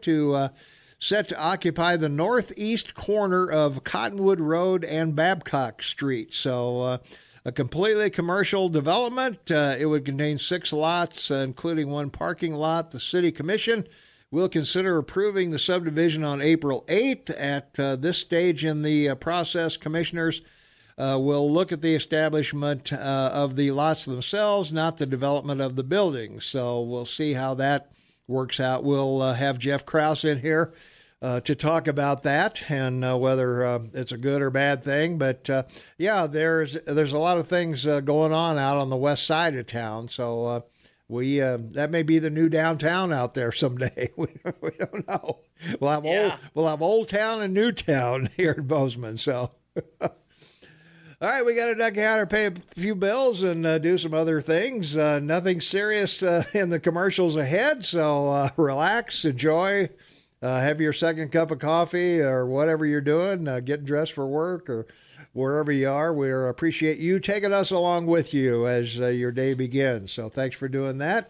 set to occupy the northeast corner of Cottonwood Road and Babcock Street. So a completely commercial development. It would contain 6 lots, including 1 parking lot. The City Commission will consider approving the subdivision on April 8th. At this stage in the process, commissioners will look at the establishment of the lots themselves, not the development of the buildings. So we'll see how that works out. We'll have Jeff Krause in here to talk about that and whether it's a good or bad thing. But there's a lot of things going on out on the west side of town. So that may be the new downtown out there someday. We don't know. We'll have old town and new town here in Bozeman. So. All right, we got to duck out or pay a few bills and do some other things. Nothing serious in the commercials ahead, so relax, enjoy, have your second cup of coffee or whatever you're doing, getting dressed for work or wherever you are. We appreciate you taking us along with you as your day begins. So thanks for doing that.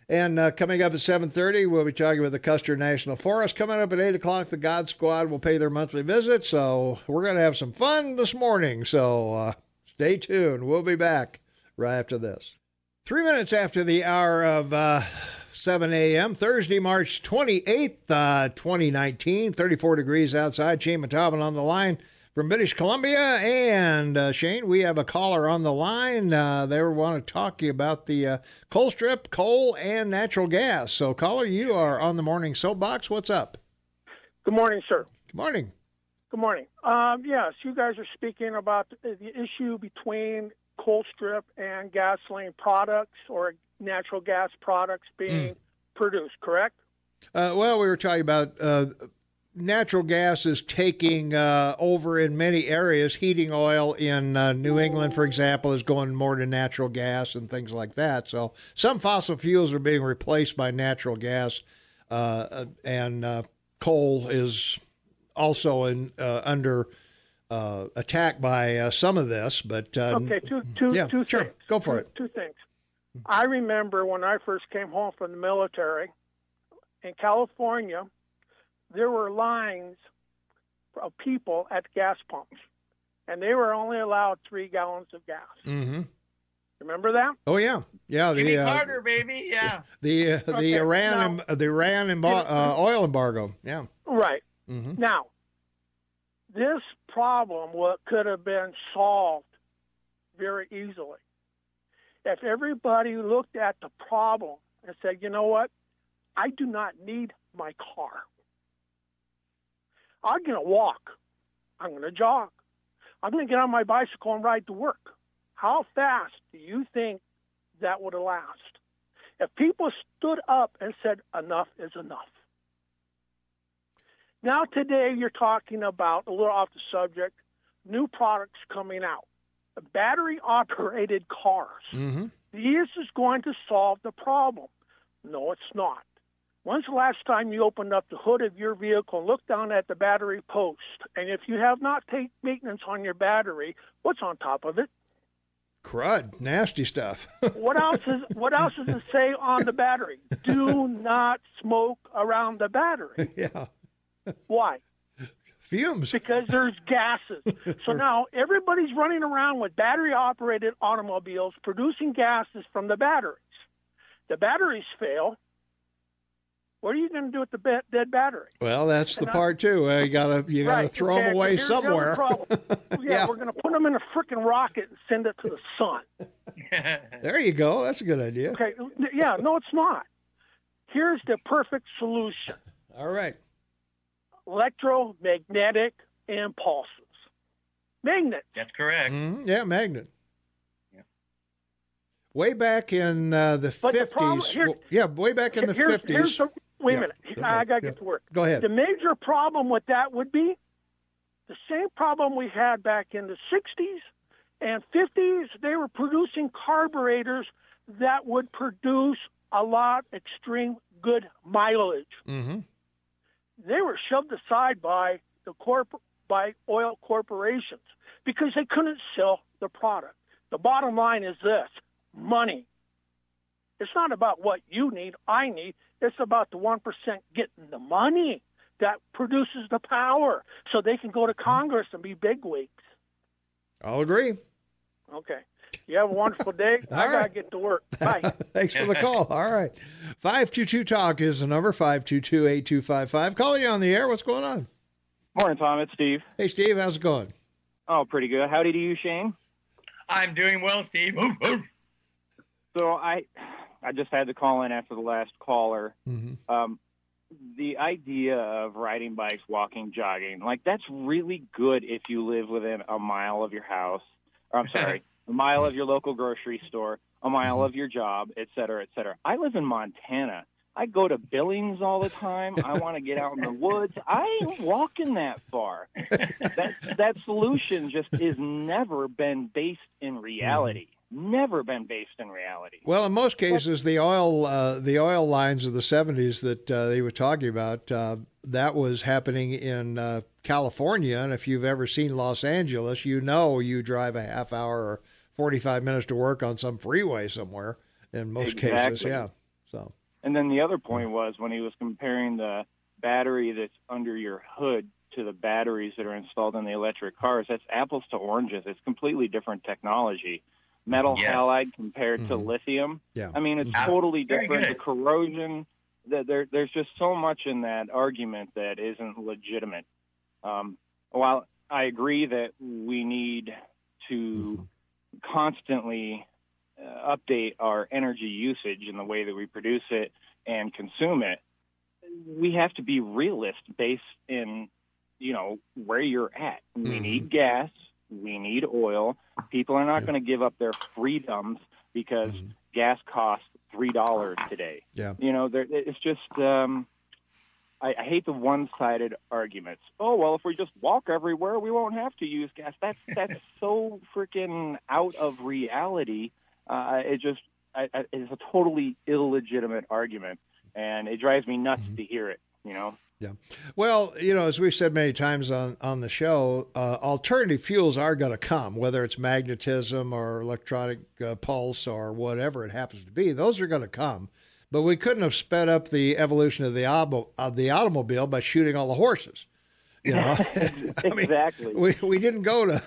And coming up at 7:30, we'll be talking with the Custer National Forest. Coming up at 8 o'clock, the God Squad will pay their monthly visit. So we're going to have some fun this morning. So stay tuned. We'll be back right after this. 3 minutes after the hour of 7 a.m., Thursday, March 28th, 2019, 34 degrees outside. Shane Matavin on the line from British Columbia. And Shane, we have a caller on the line. They want to talk to you about the coal strip, coal, and natural gas. So, caller, you are on the Morning Soapbox. What's up? Good morning, sir. Good morning. Good morning. Yes, you guys are speaking about the issue between coal strip and gasoline products or natural gas products being produced, correct? Well, we were talking about natural gas is taking over in many areas. Heating oil in New England, for example, is going more to natural gas and things like that. So some fossil fuels are being replaced by natural gas, and coal is also under attack by some of this. But okay, two sure. things. Go for it. Two things. I remember when I first came home from the military in California, there were lines of people at gas pumps, and they were only allowed 3 gallons of gas. Mm-hmm. Remember that? Oh yeah. Jimmy Carter, baby. Yeah. The Iran oil embargo. Yeah. Right. Mm-hmm. Now, this problem could have been solved very easily if everybody looked at the problem and said, you know what, I do not need my car. I'm going to walk. I'm going to jog. I'm going to get on my bicycle and ride to work. How fast do you think that would last? If people stood up and said, enough is enough. Now today you're talking about, a little off the subject, new products coming out. Battery-operated cars. Mm-hmm. This is going to solve the problem. No, it's not. When's the last time you opened up the hood of your vehicle and looked down at the battery post? And if you have not taken maintenance on your battery, what's on top of it? Crud, nasty stuff. What else does it say on the battery? Do not smoke around the battery. Yeah. Why? Fumes. Because there's gases. So now everybody's running around with battery-operated automobiles producing gases from the batteries. The batteries fail. What are you going to do with the dead battery? Well, that's the part too. You gotta throw them away somewhere. Yeah, we're going to put them in a freaking rocket and send it to the sun. There you go. That's a good idea. Okay. Yeah. No, it's not. Here's the perfect solution. All right. Electromagnetic impulses. Magnet. That's correct. Mm-hmm. Yeah, magnet. Way back in the 50s. Way back in the 50s. Wait a minute. I got to get to work. Go ahead. The major problem with that would be the same problem we had back in the 60s and 50s. They were producing carburetors that would produce a lot extreme good mileage. Mm-hmm. They were shoved aside by by oil corporations because they couldn't sell the product. The bottom line is this: money. It's not about what you need, I need. It's about the 1% getting the money that produces the power so they can go to Congress and be bigwigs. I'll agree. Okay. You have a wonderful day. I got to get to work. Bye. Thanks for the call. All right. 522-TALK is the number, 522-8255. Calling you on the air. What's going on? Morning, Tom. It's Steve. Hey, Steve. How's it going? Oh, pretty good. Howdy to you, Shane. I'm doing well, Steve. So I just had to call in after the last caller. Mm-hmm. The idea of riding bikes, walking, jogging, like that's really good if you live within a mile of your house. Or, I'm sorry, a mile of your local grocery store, a mile of your job, et cetera, et cetera. I live in Montana. I go to Billings all the time. I want to get out in the woods. I ain't walking that far. That solution just has never been based in reality. Never been based in reality. Well, in most cases, the oil lines of the 70s that they were talking about, that was happening in California. And if you've ever seen Los Angeles, you know you drive a half hour or 45 minutes to work on some freeway somewhere in most cases. Yeah. So. And then the other point was when he was comparing the battery that's under your hood to the batteries that are installed in the electric cars, that's apples to oranges. It's completely different technology. Metal halide compared to lithium. Yeah. I mean, it's totally different. The corrosion, there's just so much in that argument that isn't legitimate. While I agree that we need to constantly update our energy usage in the way that we produce it and consume it, we have to be realist based in, where you're at. We need gas. We need oil. People are not going to give up their freedoms because gas costs $3 today. Yeah. It's just, I hate the one-sided arguments. Oh, well, if we just walk everywhere, we won't have to use gas. That's so freaking out of reality. It's a totally illegitimate argument, and it drives me nuts to hear it, Yeah. Well, as we've said many times on the show, alternative fuels are going to come, whether it's magnetism or electronic pulse or whatever it happens to be. Those are going to come. But we couldn't have sped up the evolution of the automobile by shooting all the horses. Exactly. I mean, we didn't go to,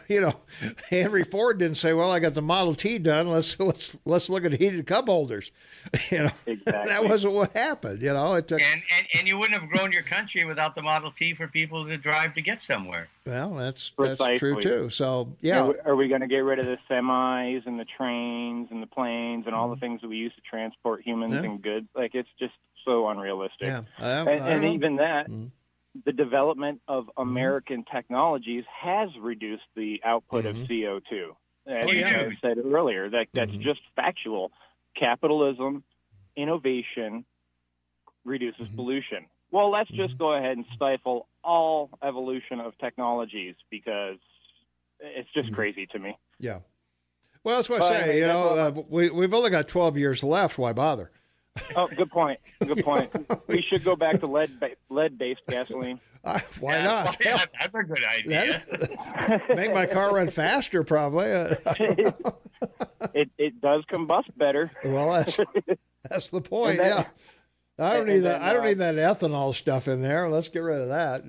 Henry Ford didn't say, well, I got the Model T done. Let's look at heated cup holders. Exactly. That wasn't what happened. It took... and you wouldn't have grown your country without the Model T for people to drive to get somewhere. Well, that's true too. So yeah. Are we going to get rid of the semis and the trains and the planes and all the things that we use to transport humans and goods? Like, it's just so unrealistic. Yeah. And even that, the development of American technologies has reduced the output of CO2. As I said earlier, that's just factual. Capitalism, innovation reduces pollution. Well, let's just go ahead and stifle all evolution of technologies because it's just crazy to me. Yeah. Well, that's what I say. We've only got 12 years left. Why bother? Oh, good point. Good point. We should go back to lead-based gasoline. Why not? Yeah, that's a good idea. Make my car run faster, probably. It does combust better. Well, that's the point. I don't need that. I don't need that ethanol stuff in there. Let's get rid of that.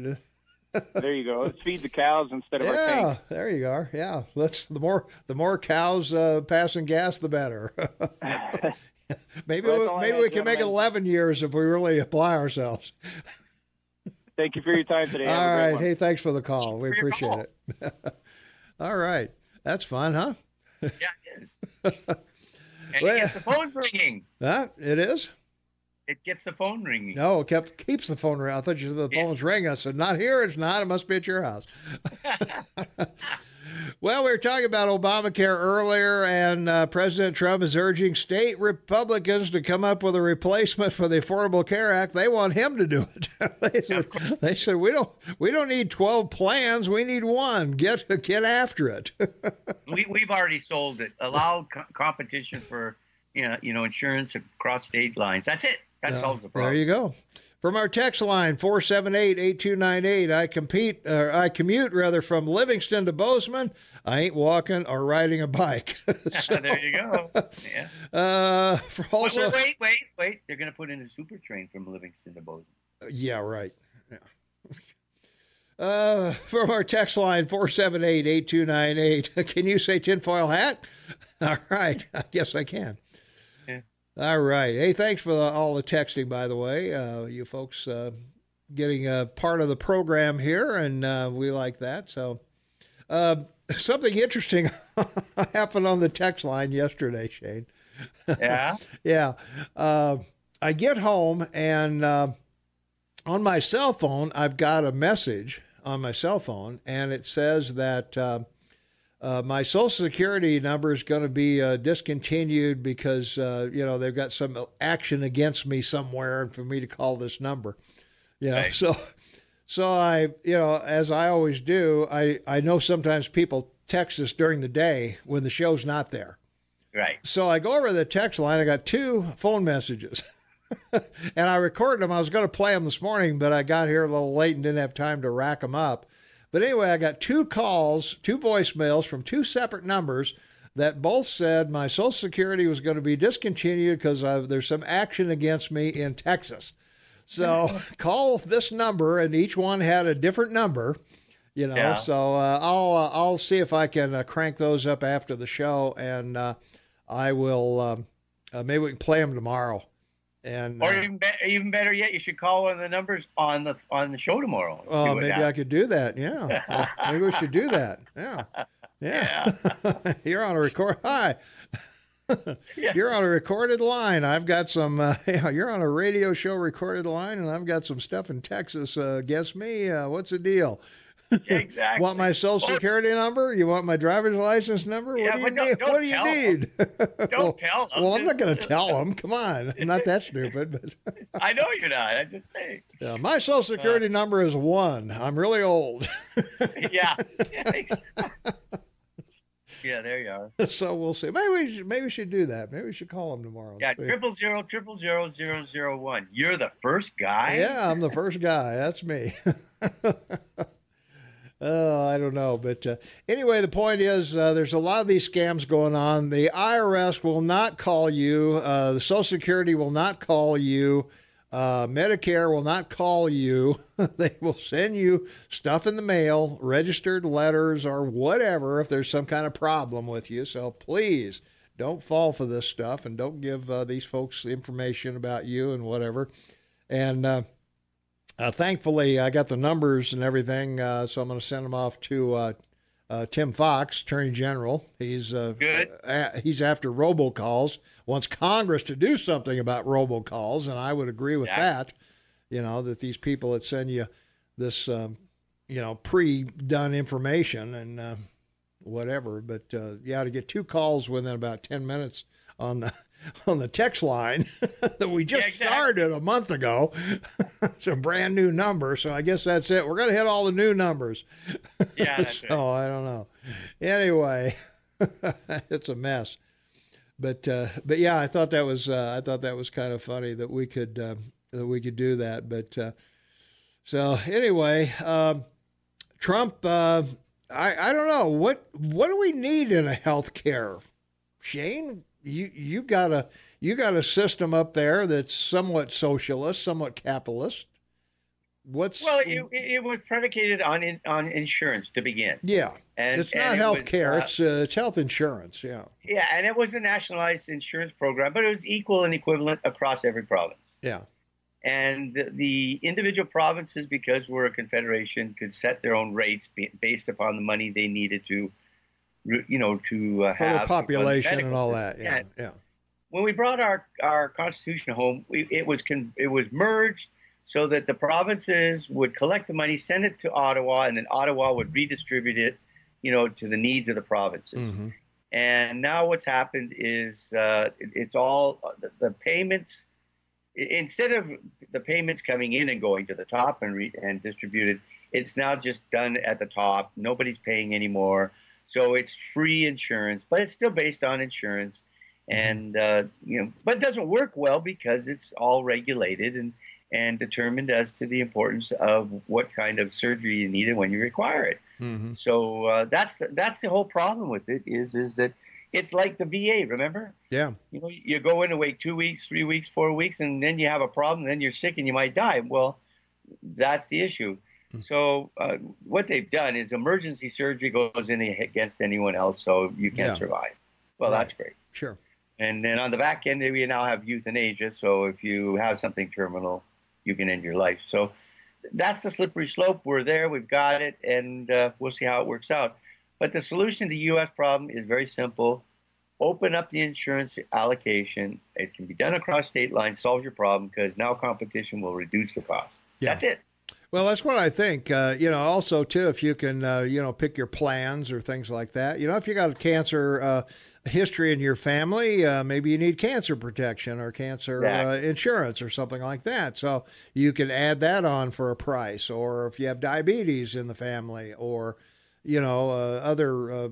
There you go. Let's feed the cows instead of our tank. Yeah, there you go. Yeah, the more cows passing gas, the better. Maybe we can make it 11 years if we really apply ourselves. Thank you for your time today. All right. Hey, thanks for the call. We appreciate it. All right. That's fun, huh? Yeah, it is. And it gets the phone ringing. It is? It gets the phone ringing. No, it keeps the phone ringing. I thought you said the phone was ringing. I said, not here. It's not. It must be at your house. Well, we were talking about Obamacare earlier, and President Trump is urging state Republicans to come up with a replacement for the Affordable Care Act. They want him to do it. They said we don't need 12 plans. We need one. Get after it. We've already sold it. Allow competition for insurance across state lines. That's it. That solves the problem. There you go. From our text line, 478-8298, I commute from Livingston to Bozeman. I ain't walking or riding a bike. There you go. Yeah. Wait. They're going to put in a super train from Livingston to Bozeman. Yeah, right. Yeah. From our text line, 478-8298, can you say tinfoil hat? All right. I guess I can. All right. Hey, thanks for all the texting, by the way. You folks getting a part of the program here, and we like that. So something interesting happened on the text line yesterday, Shane. Yeah? Yeah. I get home, and on my cell phone, I've got a message on my cell phone, and it says that my Social Security number is going to be discontinued because, they've got some action against me somewhere and for me to call this number. Right. So I, as I always do, I know sometimes people text us during the day when the show's not there. Right. So I go over to the text line. I got 2 phone messages. And I recorded them. I was going to play them this morning, but I got here a little late and didn't have time to rack them up. But anyway, I got 2 calls, 2 voicemails from 2 separate numbers that both said my Social Security was going to be discontinued because there's some action against me in Texas. So call this number, and each one had a different number, Yeah. So I'll see if I can crank those up after the show, and I will maybe we can play them tomorrow. And or even better yet, you should call one of the numbers on the show tomorrow. Oh, maybe I could do that. Yeah, maybe we should do that. Yeah. You're on a record. Hi. You're on a recorded line. I've got some. You're on a radio show recorded line, and I've got some stuff in Texas. Guess me. What's the deal? Exactly. Want my Social Security number? You want my driver's license number? What do you need? What do you need? Don't tell them. Well, I'm not going to tell them. Come on. I'm not that stupid. But I know you're not. I'm just saying. Yeah, my Social Security number is 1. I'm really old. Yeah. Yeah, there you are. So we'll see. Maybe we should do that. Maybe we should call them tomorrow. Yeah, 000000001. You're the first guy? Yeah, I'm the first guy. That's me. I don't know. But anyway, the point is there's a lot of these scams going on. The IRS will not call you. The Social Security will not call you. Medicare will not call you. They will send you stuff in the mail, registered letters or whatever if there's some kind of problem with you. So please don't fall for this stuff and don't give these folks information about you and whatever. And thankfully, I got the numbers and everything, so I'm going to send them off to Tim Fox, Attorney General. He's good. He's after robocalls. Wants Congress to do something about robocalls, and I would agree with that. You know, that these people that send you this, pre-done information and whatever. But to get 2 calls within about 10 minutes on the text line that we just started a month ago. It's a brand new number, so I guess that's it. We're going to hit all the new numbers. Yeah, that's right. I don't know. Anyway, it's a mess. But yeah, I thought that was kind of funny that we could do that. But so anyway, Trump. I don't know what do we need in a health care, Shane. You got a system up there that's somewhat socialist, somewhat capitalist. It was predicated on insurance to begin. Yeah, and it's not health care; it's health insurance. Yeah. Yeah, and it was a nationalized insurance program, but it was equal and equivalent across every province. Yeah. And the individual provinces, because we're a confederation, could set their own rates based upon the money they needed to have for the population and all that. Yeah. When we brought our Constitution home, it was merged so that the provinces would collect the money, send it to Ottawa, and then Ottawa would redistribute it, to the needs of the provinces. Mm-hmm. And now what's happened is it's all the payments. Instead of the payments coming in and going to the top and distributed, it's now just done at the top. Nobody's paying anymore. So it's free insurance, but it's still based on insurance. And, but it doesn't work well because it's all regulated and determined as to the importance of what kind of surgery you need and when you require it. Mm-hmm. So that's the whole problem with it is that it's like the VA, remember? Yeah. You go in and wait 2 weeks, 3 weeks, 4 weeks, and then you have a problem, then you're sick and you might die. Well, that's the issue. Mm-hmm. So what they've done is emergency surgery goes in against anyone else, so you can't survive. Well, that's great. Sure. And then on the back end, we now have euthanasia, so if you have something terminal, you can end your life. So that's the slippery slope. We're there. We've got it, and we'll see how it works out. But the solution to the U.S. problem is very simple. Open up the insurance allocation. It can be done across state lines, solve your problem, because now competition will reduce the cost. Yeah. That's it. Well, that's what I think. Also, too, if you can, pick your plans or things like that. If you got a cancer history in your family, maybe you need cancer protection or cancer insurance or something like that. So you can add that on for a price. Or if you have diabetes in the family or other,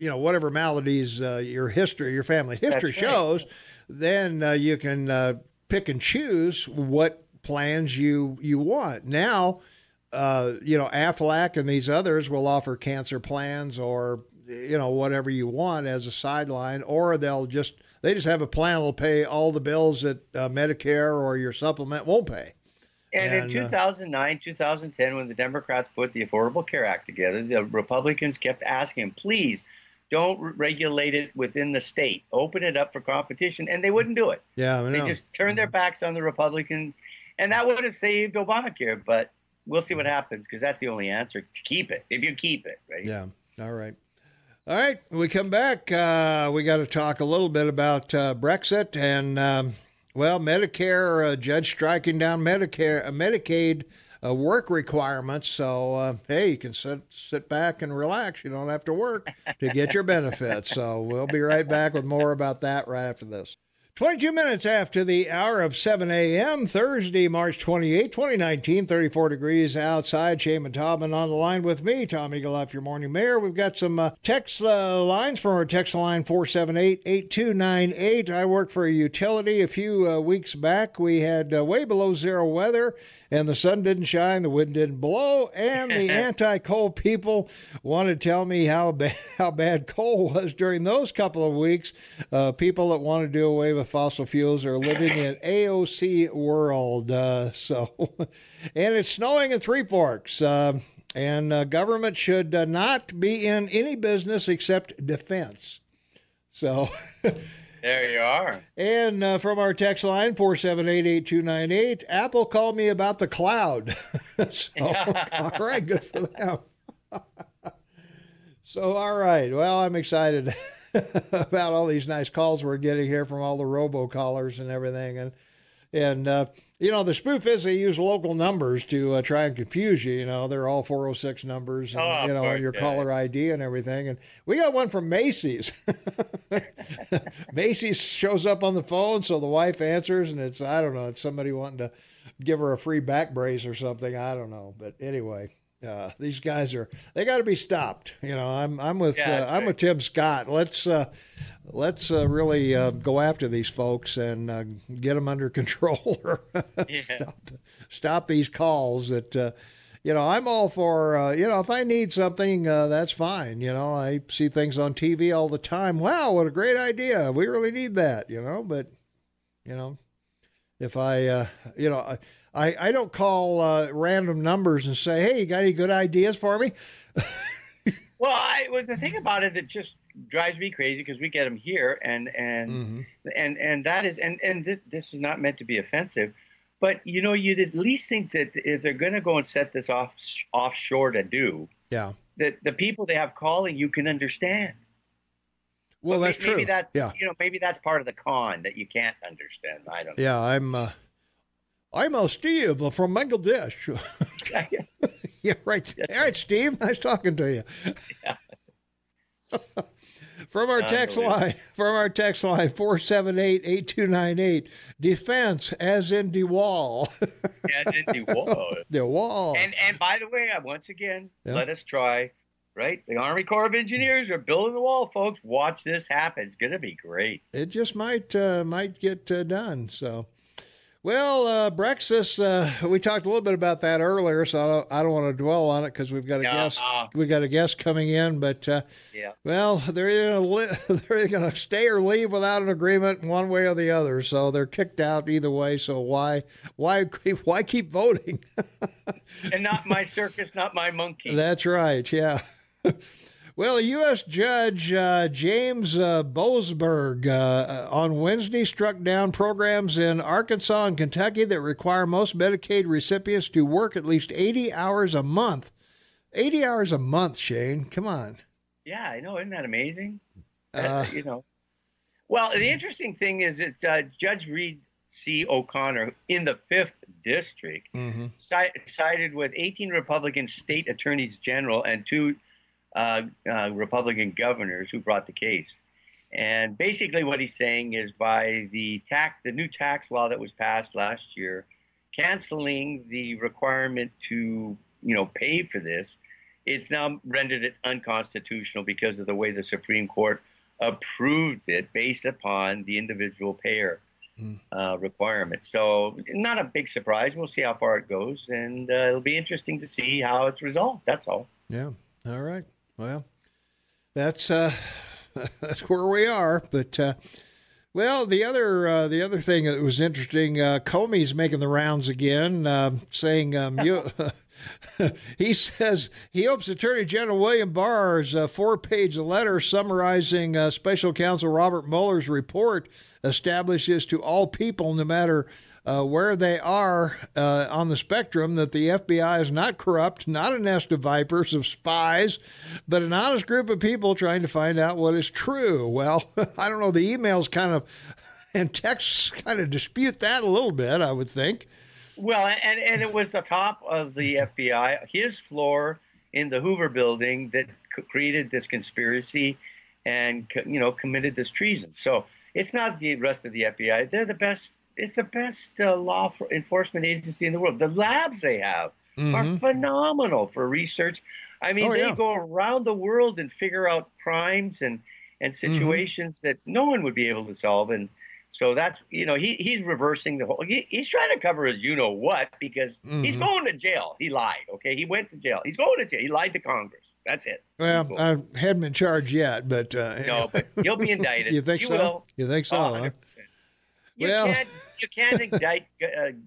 whatever maladies your family history shows, then you can pick and choose what plans you want. Now, Aflac and these others will offer cancer plans or, whatever you want as a sideline, or they just have a plan that'll pay all the bills that Medicare or your supplement won't pay. And in 2009, 2010, when the Democrats put the Affordable Care Act together, the Republicans kept asking, please don't regulate it within the state. Open it up for competition. And they wouldn't do it. Yeah, They just turned their backs on the Republican. And that would have saved Obamacare. But we'll see what happens because that's the only answer to keep it, if you keep it. Right? Yeah. All right. All right. When we come back, we got to talk a little bit about Brexit and Medicare, judge striking down Medicaid work requirements. So, hey, you can sit back and relax. You don't have to work to get your benefits. So we'll be right back with more about that right after this. 22 minutes after the hour of 7 a.m., Thursday, March 28, 2019, 34 degrees outside. Shane and Taubman on the line with me, Tom Eagle, your morning mayor. We've got some text lines from our text line 478-8298. I work for a utility. A few weeks back, we had way below zero weather, and the sun didn't shine, the wind didn't blow, and the anti-coal people want to tell me how bad coal was during those couple of weeks. People that want to do away with fossil fuels are living in AOC world. And it's snowing in Three Forks, and government should not be in any business except defense. So... There you are. And from our text line, 478-8298, Apple called me about the cloud. So, all right, good for them. So, all right. Well, I'm excited about all these nice calls we're getting here from all the robocallers and everything. And the spoof is they use local numbers to try and confuse you. They're all 406 numbers, and, and your caller ID and everything. And we got one from Macy's. Macy's shows up on the phone, so the wife answers, and it's somebody wanting to give her a free back brace or something. I don't know. But anyway. These guys they got to be stopped. I'm with Tim Scott. Let's really go after these folks and get them under control or stop these calls that, I'm all for, if I need something, that's fine. I see things on TV all the time. Wow, what a great idea. We really need that, but, if I don't call random numbers and say, hey, you got any good ideas for me? Well, the thing about it that just drives me crazy, because we get them here, and that is, and this is not meant to be offensive, but you'd at least think that if they're going to go and set this offshore to do, that the people they have calling you can understand. Well, that's maybe true. Maybe that's part of the con that you can't understand. I don't know. Yeah, I'm Steve from Bangladesh. Yeah, right. All right, Steve. Nice talking to you. Yeah. From our text line, 478-8298, defense as in the wall. As in the wall. The wall. And by the way, once again, let us try, right? The Army Corps of Engineers are building the wall, folks. Watch this happen. It's going to be great. It just might get done, so... Well, Brexit, we talked a little bit about that earlier, so I don't want to dwell on it because we've got a guest. We got a guest coming in, but well, they're either going to stay or leave without an agreement one way or the other. So they're kicked out either way. So why keep voting? And not my circus, not my monkey. That's right. Yeah. Well, a U.S. Judge James Boasberg on Wednesday struck down programs in Arkansas and Kentucky that require most Medicaid recipients to work at least 80 hours a month. 80 hours a month, Shane. Come on. Yeah, I know. Isn't that amazing? Well, the interesting thing is that Judge Reed C. O'Connor in the 5th District sided with 18 Republican state attorneys general and 2 Republican governors who brought the case. And basically what he's saying is by the new tax law that was passed last year, canceling the requirement to, pay for this, it's now rendered it unconstitutional because of the way the Supreme Court approved it based upon the individual payer requirement. So not a big surprise. We'll see how far it goes, and it'll be interesting to see how it's resolved. That's all. Yeah. All right. Well, that's where we are. But well, the other thing that was interesting, Comey's making the rounds again, saying he says he hopes Attorney General William Barr's 4-page letter summarizing Special Counsel Robert Mueller's report establishes to all people, no matter where they are on the spectrum, that the FBI is not corrupt, not a nest of vipers, of spies, but an honest group of people trying to find out what is true. Well, I don't know. The emails and texts kind of dispute that a little bit, I would think. Well, and it was the top of the FBI, his floor in the Hoover building, that created this conspiracy and, committed this treason. So it's not the rest of the FBI. They're the best. It's the best law enforcement agency in the world. The labs they have are phenomenal for research. I mean, they go around the world and figure out crimes and situations that no one would be able to solve. And so that's, he's reversing the whole, he's trying to cover his what, because he's going to jail. He lied. Okay. He went to jail. He's going to jail. He lied to Congress. That's it. Well, I haven't been charged yet, but. No, but he'll be indicted. You think so? Will. You think so? Huh? You can't indict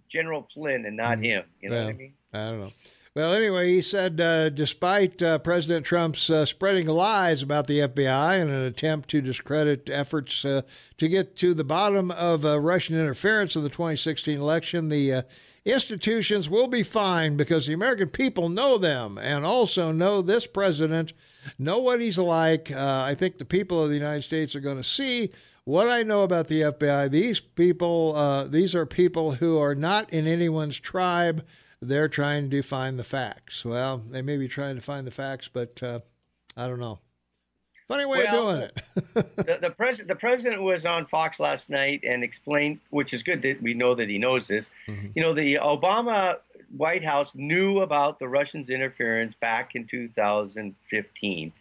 General Flynn and not him. You know what I mean? I don't know. Well, anyway, he said despite President Trump's spreading lies about the FBI in an attempt to discredit efforts to get to the bottom of Russian interference in the 2016 election, the institutions will be fine because the American people know them and also know this president, know what he's like. I think the people of the United States are going to see what I know about the FBI. These people, these are people who are not in anyone's tribe. They're trying to find the facts. Well, they may be trying to find the facts, but I don't know. Funny way of doing it. the president was on Fox last night and explained, which is good that we know that he knows this. You know, the Obama White House knew about the Russians' interference back in 2015,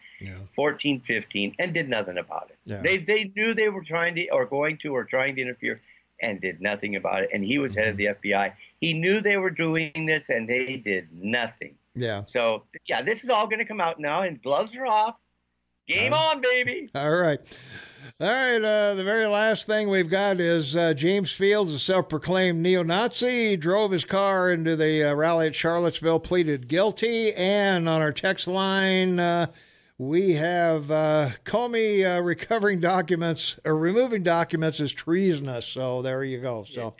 14, 15, and did nothing about it. Yeah. They knew they were trying to interfere and did nothing about it. And he was head of the FBI. He knew they were doing this and they did nothing. Yeah. So, yeah, this is all going to come out now and gloves are off. Game on, baby. All right. The very last thing we've got is James Fields, a self-proclaimed neo-Nazi, drove his car into the rally at Charlottesville, pleaded guilty. And on our text line, we have Comey recovering documents or removing documents as treasonous. So there you go. So.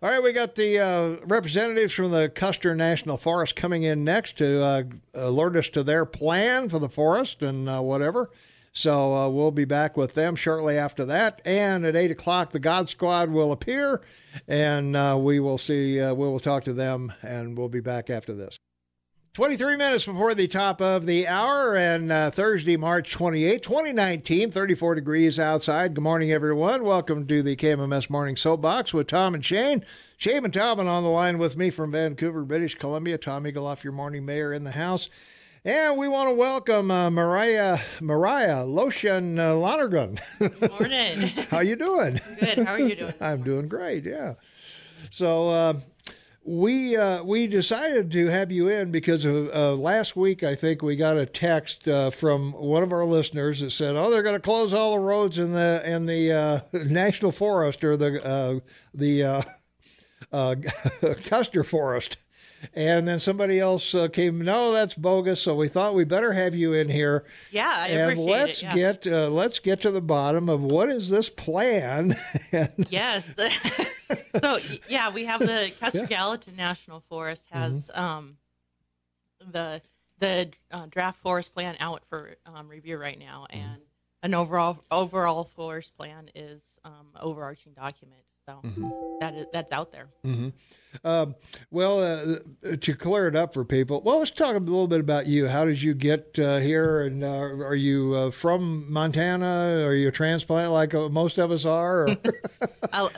All right, we got the representatives from the Custer National Forest coming in next to alert us to their plan for the forest and whatever. So we'll be back with them shortly after that. And at 8 o'clock, the God Squad will appear, and we will talk to them, and we'll be back after this. 23 minutes before the top of the hour, and Thursday, March 28, 2019, 34 degrees outside. Good morning, everyone. Welcome to the KMMS Morning Soapbox with Tom and Shane. Shane and Talbot on the line with me from Vancouver, British Columbia. Tom Eagleoff, your morning mayor, in the house. And we want to welcome Mariah Leuschen-Lonergan. Good morning. How you doing? Good. How are you doing? I'm doing great, yeah. So, we decided to have you in because last week, I think we got a text from one of our listeners that said, "Oh, they're going to close all the roads in the National Forest or the Custer Forest." And then somebody else came, "No, that's bogus." So we thought we better have you in here. Yeah, I appreciate it. Yeah. Let's get to the bottom of what is this plan. Yes. So, yeah, we have the Custer Gallatin National Forest has the draft forest plan out for review right now, and an overall forest plan is overarching document. So that's out there. To clear it up for people, let's talk a little bit about you. How did you get here? And are you from Montana? Are you a transplant like most of us are? Or?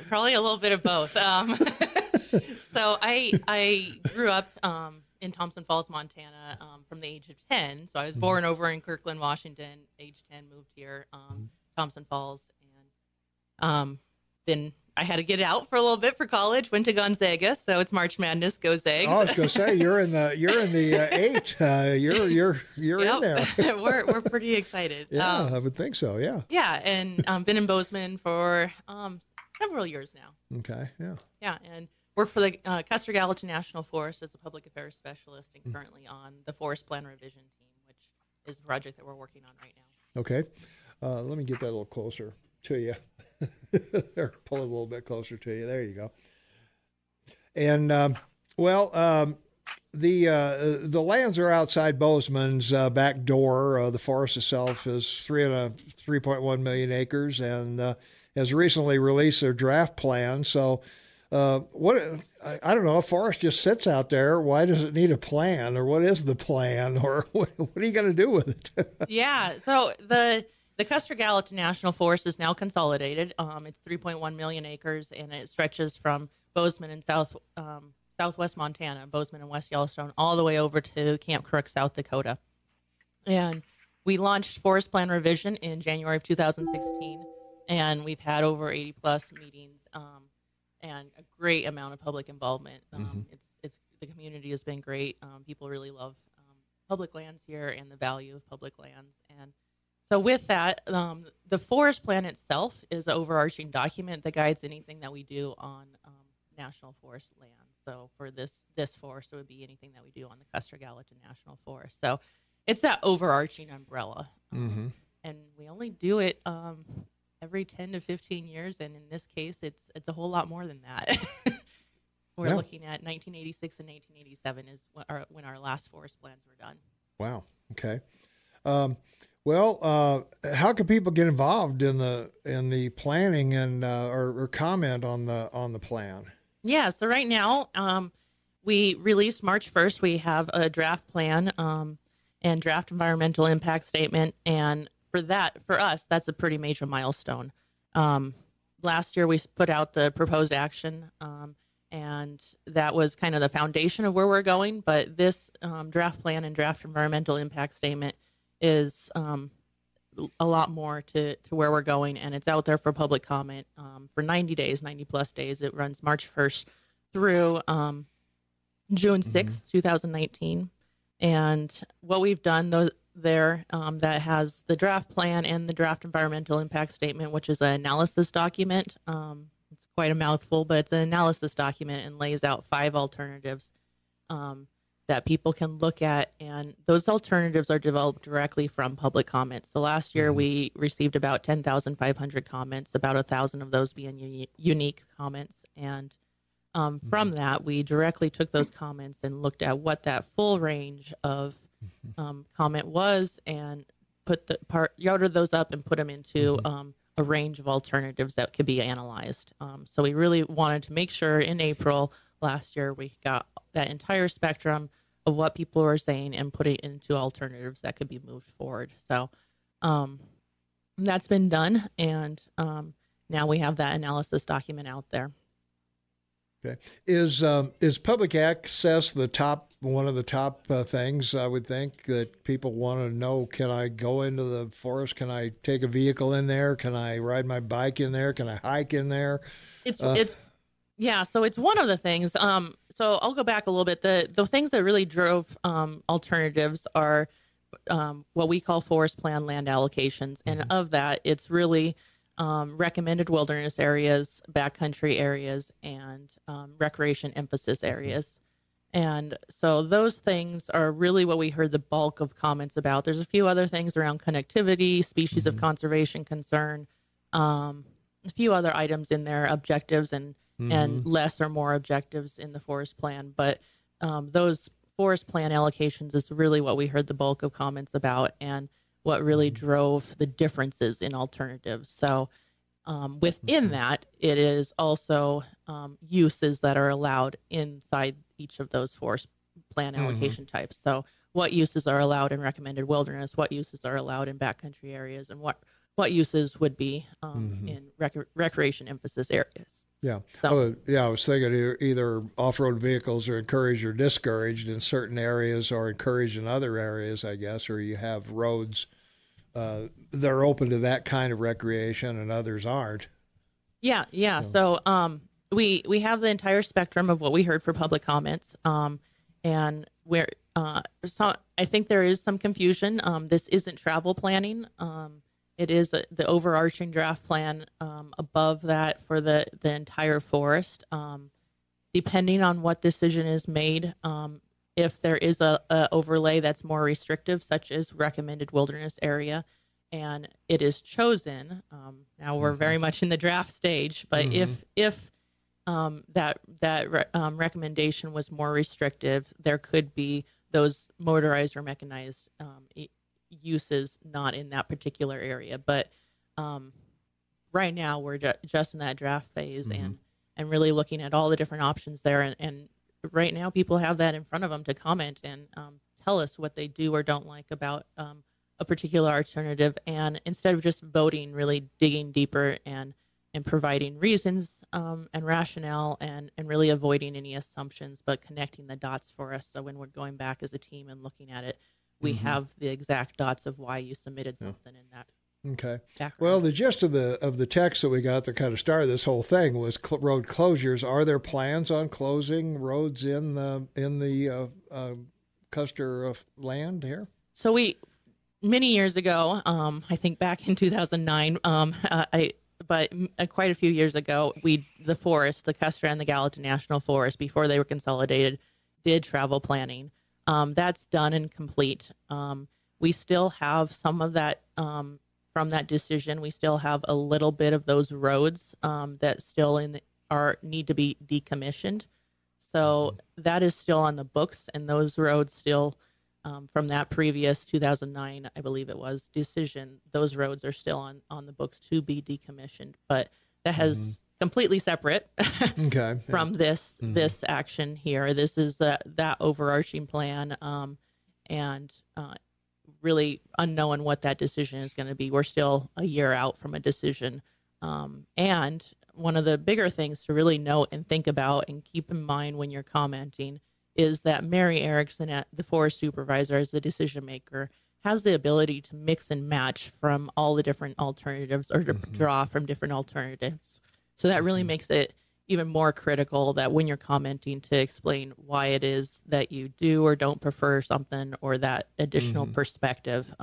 Probably a little bit of both. So I grew up in Thompson Falls, Montana, from the age of 10. So I was born over in Kirkland, Washington. Age 10, moved here, Thompson Falls, and then I had to get out for a little bit for college. Went to Gonzaga, so it's March Madness. Go Zags! Oh, I was going to say you're in the 8. You're in there. we're pretty excited. Yeah, I would think so. Yeah. Yeah, and been in Bozeman for several years now. Okay. Yeah. Yeah, and work for the Custer Gallatin National Forest as a public affairs specialist, and currently on the forest plan revision team, which is the project that we're working on right now. Okay. Let me get that a little closer to you. Or pull it a little bit closer to you. There you go. And the lands are outside Bozeman's back door. The forest itself is 3.1 million acres, and has recently released their draft plan. So, I don't know. A forest just sits out there. Why does it need a plan, or what is the plan, or what are you going to do with it? Yeah. So the Custer Gallatin National Forest is now consolidated. It's 3.1 million acres, and it stretches from Bozeman in southwest Montana, Bozeman and West Yellowstone, all the way over to Camp Crook, South Dakota. And we launched Forest Plan Revision in January of 2016, and we've had over 80-plus meetings and a great amount of public involvement. The community has been great. People really love public lands here and the value of public lands. And so with that, the forest plan itself is an overarching document that guides anything that we do on national forest land. So for this forest, it would be anything that we do on the Custer Gallatin National Forest. So it's that overarching umbrella. And we only do it every 10 to 15 years. And in this case, it's a whole lot more than that. we're looking at 1986 and 1987 is when our last forest plans were done. Wow. Okay. How can people get involved in the planning and or comment on the plan? Yeah. So right now, we released March 1st. We have a draft plan and draft environmental impact statement, and for us, that's a pretty major milestone. Last year, we put out the proposed action, and that was kind of the foundation of where we're going. But this draft plan and draft environmental impact statement is a lot more to where we're going, and it's out there for public comment for 90 days, 90 plus days. It runs March 1st through June 6th, 2019. And what we've done that has the draft plan and the draft environmental impact statement, which is an analysis document. It's quite a mouthful, but it's an analysis document and lays out 5 alternatives that people can look at. And those alternatives are developed directly from public comments. So last year we received about 10,500 comments, about 1,000 of those being unique comments. And from that, we directly took those comments and looked at what that full range of comment was and yarded those up and put them into a range of alternatives that could be analyzed. So we really wanted to make sure in April last year we got that entire spectrum of what people were saying and put it into alternatives that could be moved forward. So that's been done, and now we have that analysis document out there. Okay. Is public access one of the top things, I would think, that people want to know? Can I go into the forest? Can I take a vehicle in there? Can I ride my bike in there? Can I hike in there? So it's one of the things. So I'll go back a little bit. The things that really drove alternatives are what we call forest plan land allocations. And of that, it's really recommended wilderness areas, backcountry areas, and recreation emphasis areas. And so those things are really what we heard the bulk of comments about. There's a few other things around connectivity, species of conservation concern, a few other items in there, objectives and less or more objectives in the forest plan. But those forest plan allocations is really what we heard the bulk of comments about, and what really drove the differences in alternatives. So within that, it is also uses that are allowed inside each of those forest plan allocation types. So what uses are allowed in recommended wilderness, what uses are allowed in backcountry areas, and what uses would be in recreation emphasis areas. Yeah. So, I was thinking either off-road vehicles are encouraged or discouraged in certain areas, or encouraged in other areas, I guess, or you have roads that are open to that kind of recreation and others aren't. Yeah. So we have the entire spectrum of what we heard for public comments, and where so I think there is some confusion. This isn't travel planning. It is the overarching draft plan above that for the entire forest. Depending on what decision is made, if there is a overlay that's more restrictive, such as recommended wilderness area, and it is chosen, now we're very much in the draft stage, but if that recommendation was more restrictive, there could be those motorized or mechanized uses not in that particular area. But right now we're just in that draft phase and really looking at all the different options there. And right now people have that in front of them to comment and tell us what they do or don't like about a particular alternative. And instead of just voting, really digging deeper and providing reasons and rationale and really avoiding any assumptions, but connecting the dots for us. So when we're going back as a team and looking at it, we have the exact dots of why you submitted something in that. Okay. Background. Well, the gist of the text that we got that kind of started this whole thing was road closures. Are there plans on closing roads in the Custer land here? So many years ago, I think back in 2009, but quite a few years ago, the Custer and the Gallatin National Forest, before they were consolidated, did travel planning. That's done and complete. We still have some of that from that decision. We still have a little bit of those roads that still need to be decommissioned. So that is still on the books, and those roads still, from that previous 2009, I believe it was, decision, those roads are still on the books to be decommissioned. But that has completely separate from this action here. This is that overarching plan, and really unknown what that decision is going to be. We're still a year out from a decision. And one of the bigger things to really note and think about and keep in mind when you're commenting is that Mary Erickson, the forest supervisor, as the decision maker, has the ability to mix and match from all the different alternatives, or to draw from different alternatives. So that really makes it even more critical that when you're commenting, to explain why it is that you do or don't prefer something, or that additional perspective,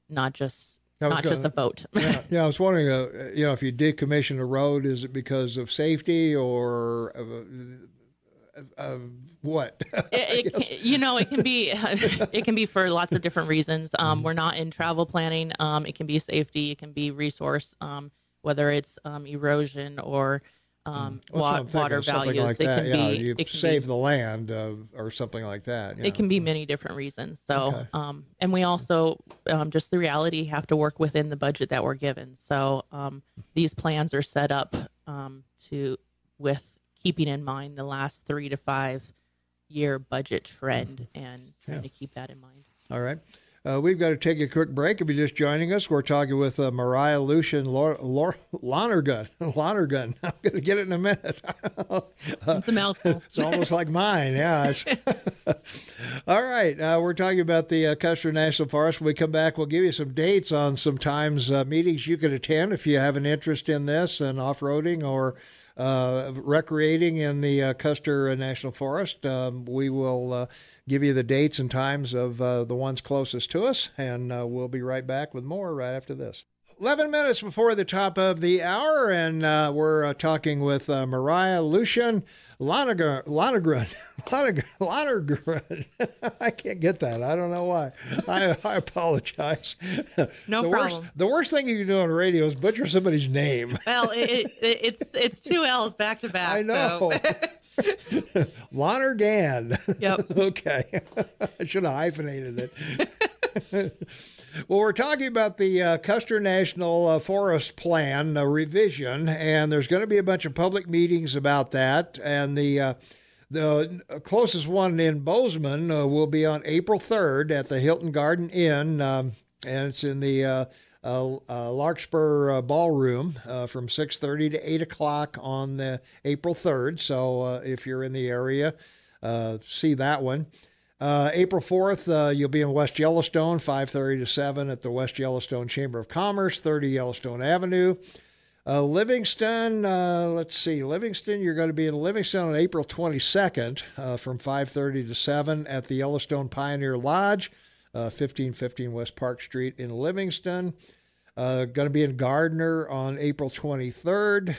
not just a vote. I was wondering, if you decommission a road, is it because of safety or what? It can be for lots of different reasons. We're not in travel planning. It can be safety. It can be resource, whether it's erosion or water values. Like it can save the land or something like that. It can be many different reasons. So, and we also, just the reality, have to work within the budget that we're given. So these plans are set up with keeping in mind the last 3 to 5 year budget trend, and trying to keep that in mind. All right. We've got to take a quick break. If you're just joining us, we're talking with Mariah Leuschen-Lonergan. Lonergan. I'm going to get it in a minute. It's a mouthful. It's almost like mine. Yeah. All right. We're talking about the Custer National Forest. When we come back, we'll give you some dates on some times meetings you can attend if you have an interest in this and off-roading or recreating in the Custer National Forest. We will give you the dates and times of the ones closest to us, and we'll be right back with more right after this. 11 minutes before the top of the hour, and we're talking with Mariah Leuschen-Lonergan. I can't get that. I don't know why. I apologize. No problem. The worst thing you can do on the radio is butcher somebody's name. Well, it's 2 L's back to back. I know. So. Lonergan. Yep. Okay. I should have hyphenated it. Well, we're talking about the Custer National Forest Plan revision, and there's going to be a bunch of public meetings about that. And the closest one in Bozeman will be on April 3rd at the Hilton Garden Inn, and it's in the Larkspur Ballroom from 6:30 to 8 o'clock on the April 3rd. So if you're in the area, see that one. April 4th, you'll be in West Yellowstone, 5:30 to 7 at the West Yellowstone Chamber of Commerce, 30 Yellowstone Avenue. Livingston, Livingston, you're going to be in Livingston on April 22nd from 5:30 to 7 at the Yellowstone Pioneer Lodge, 1515 West Park Street in Livingston. Going to be in Gardner on April 23rd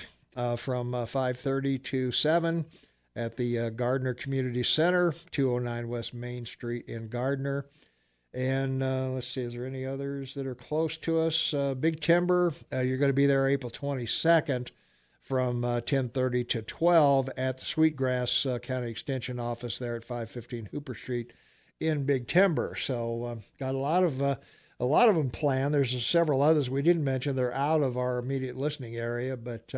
from 5:30 to 7 at the Gardner Community Center, 209 West Main Street in Gardner. And let's see, is there any others that are close to us? Big Timber, you're going to be there April 22nd from 10:30 to 12 at the Sweetgrass County Extension Office there at 515 Hooper Street in Big Timber. So got a lot of them planned. There's several others we didn't mention. They're out of our immediate listening area, but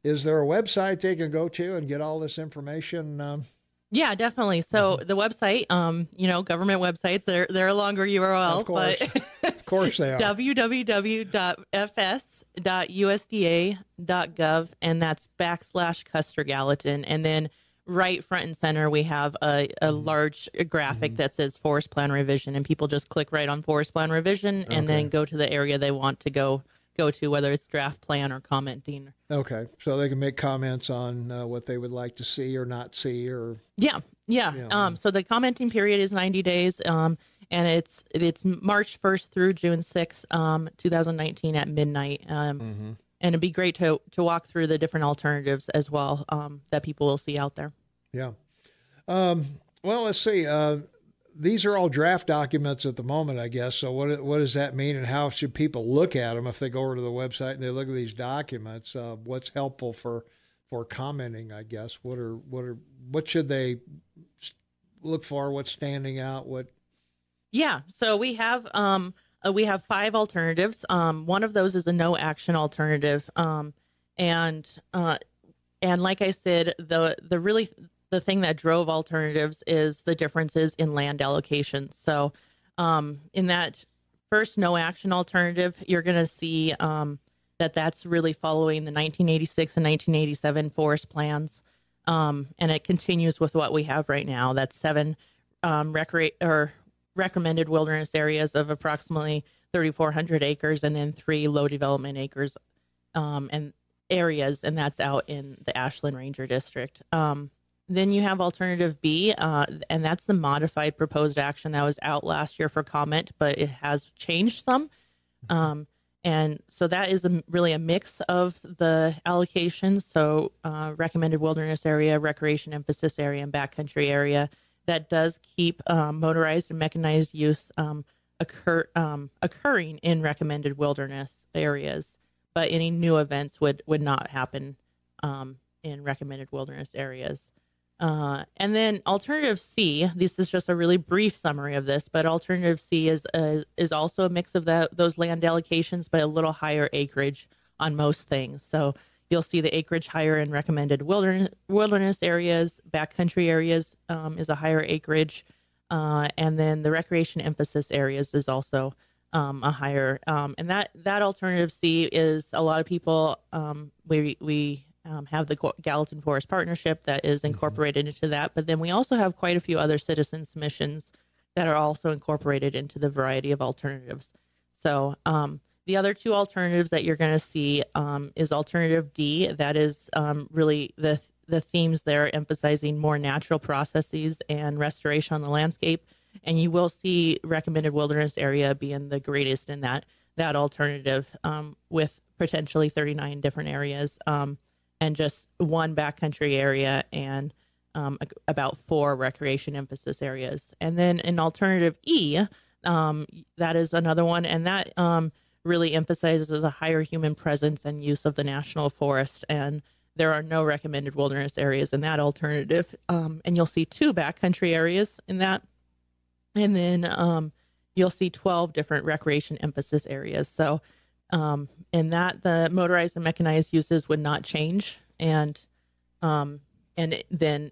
is there a website they can go to and get all this information? Yeah, definitely. So the website, government websites, they're a longer URL, of course. But of course they are. www.fs.usda.gov, and that's /Custer Gallatin. And then right front and center, we have a large graphic that says Forest Plan Revision, and people just click right on Forest Plan Revision and then go to the area they want to go to, whether it's draft plan or commenting. Okay, so they can make comments on what they would like to see or not see, or yeah. So the commenting period is 90 days, and it's March 1st through June 6th, 2019 at midnight. And it'd be great to walk through the different alternatives as well that people will see out there. Yeah. Well, let's see. These are all draft documents at the moment, I guess. So what does that mean, and how should people look at them if they go over to the website and they look at these documents? What's helpful for commenting, I guess? What what should they look for? What's standing out? What? Yeah, so we have 5 alternatives. One of those is a no action alternative, and like I said, the thing that drove alternatives is the differences in land allocation. So, in that first no action alternative, you're going to see that's really following the 1986 and 1987 forest plans, and it continues with what we have right now. That's 7 recommended wilderness areas of approximately 3,400 acres, and then 3 low development acres and areas, and that's out in the Ashland Ranger District. Then you have alternative B, and that's the modified proposed action that was out last year for comment, but it has changed some. And so that is really a mix of the allocations. So recommended wilderness area, recreation emphasis area, and backcountry area. That does keep motorized and mechanized use occurring in recommended wilderness areas, but any new events would not happen in recommended wilderness areas. And then alternative C, this is just a really brief summary of this, but alternative C is also a mix of those land allocations, but a little higher acreage on most things. So you'll see the acreage higher in recommended wilderness areas, backcountry areas is a higher acreage, and then the recreation emphasis areas is also a higher. And that alternative C is a lot of people. We have the Gallatin Forest Partnership that is incorporated into that, but then we also have quite a few other citizen submissions that are also incorporated into the variety of alternatives. So the other 2 alternatives that you're going to see is alternative D. That is really the themes there, emphasizing more natural processes and restoration on the landscape. And you will see recommended wilderness area being the greatest in that alternative, with potentially 39 different areas. And just 1 backcountry area and about 4 recreation emphasis areas. And then in alternative E, that is another one, and that really emphasizes a higher human presence and use of the national forest. And there are no recommended wilderness areas in that alternative. And you'll see 2 backcountry areas in that. And then you'll see 12 different recreation emphasis areas. So in that, the motorized and mechanized uses would not change. And then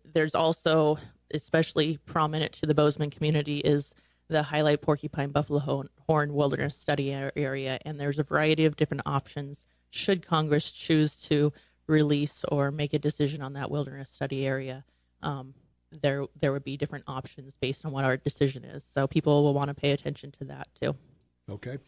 there's also, especially prominent to the Bozeman community, is the highlight porcupine buffalo horn wilderness study area. And there's a variety of different options should Congress choose to release or make a decision on that wilderness study area. There would be different options based on what our decision is. So people will want to pay attention to that too. Okay.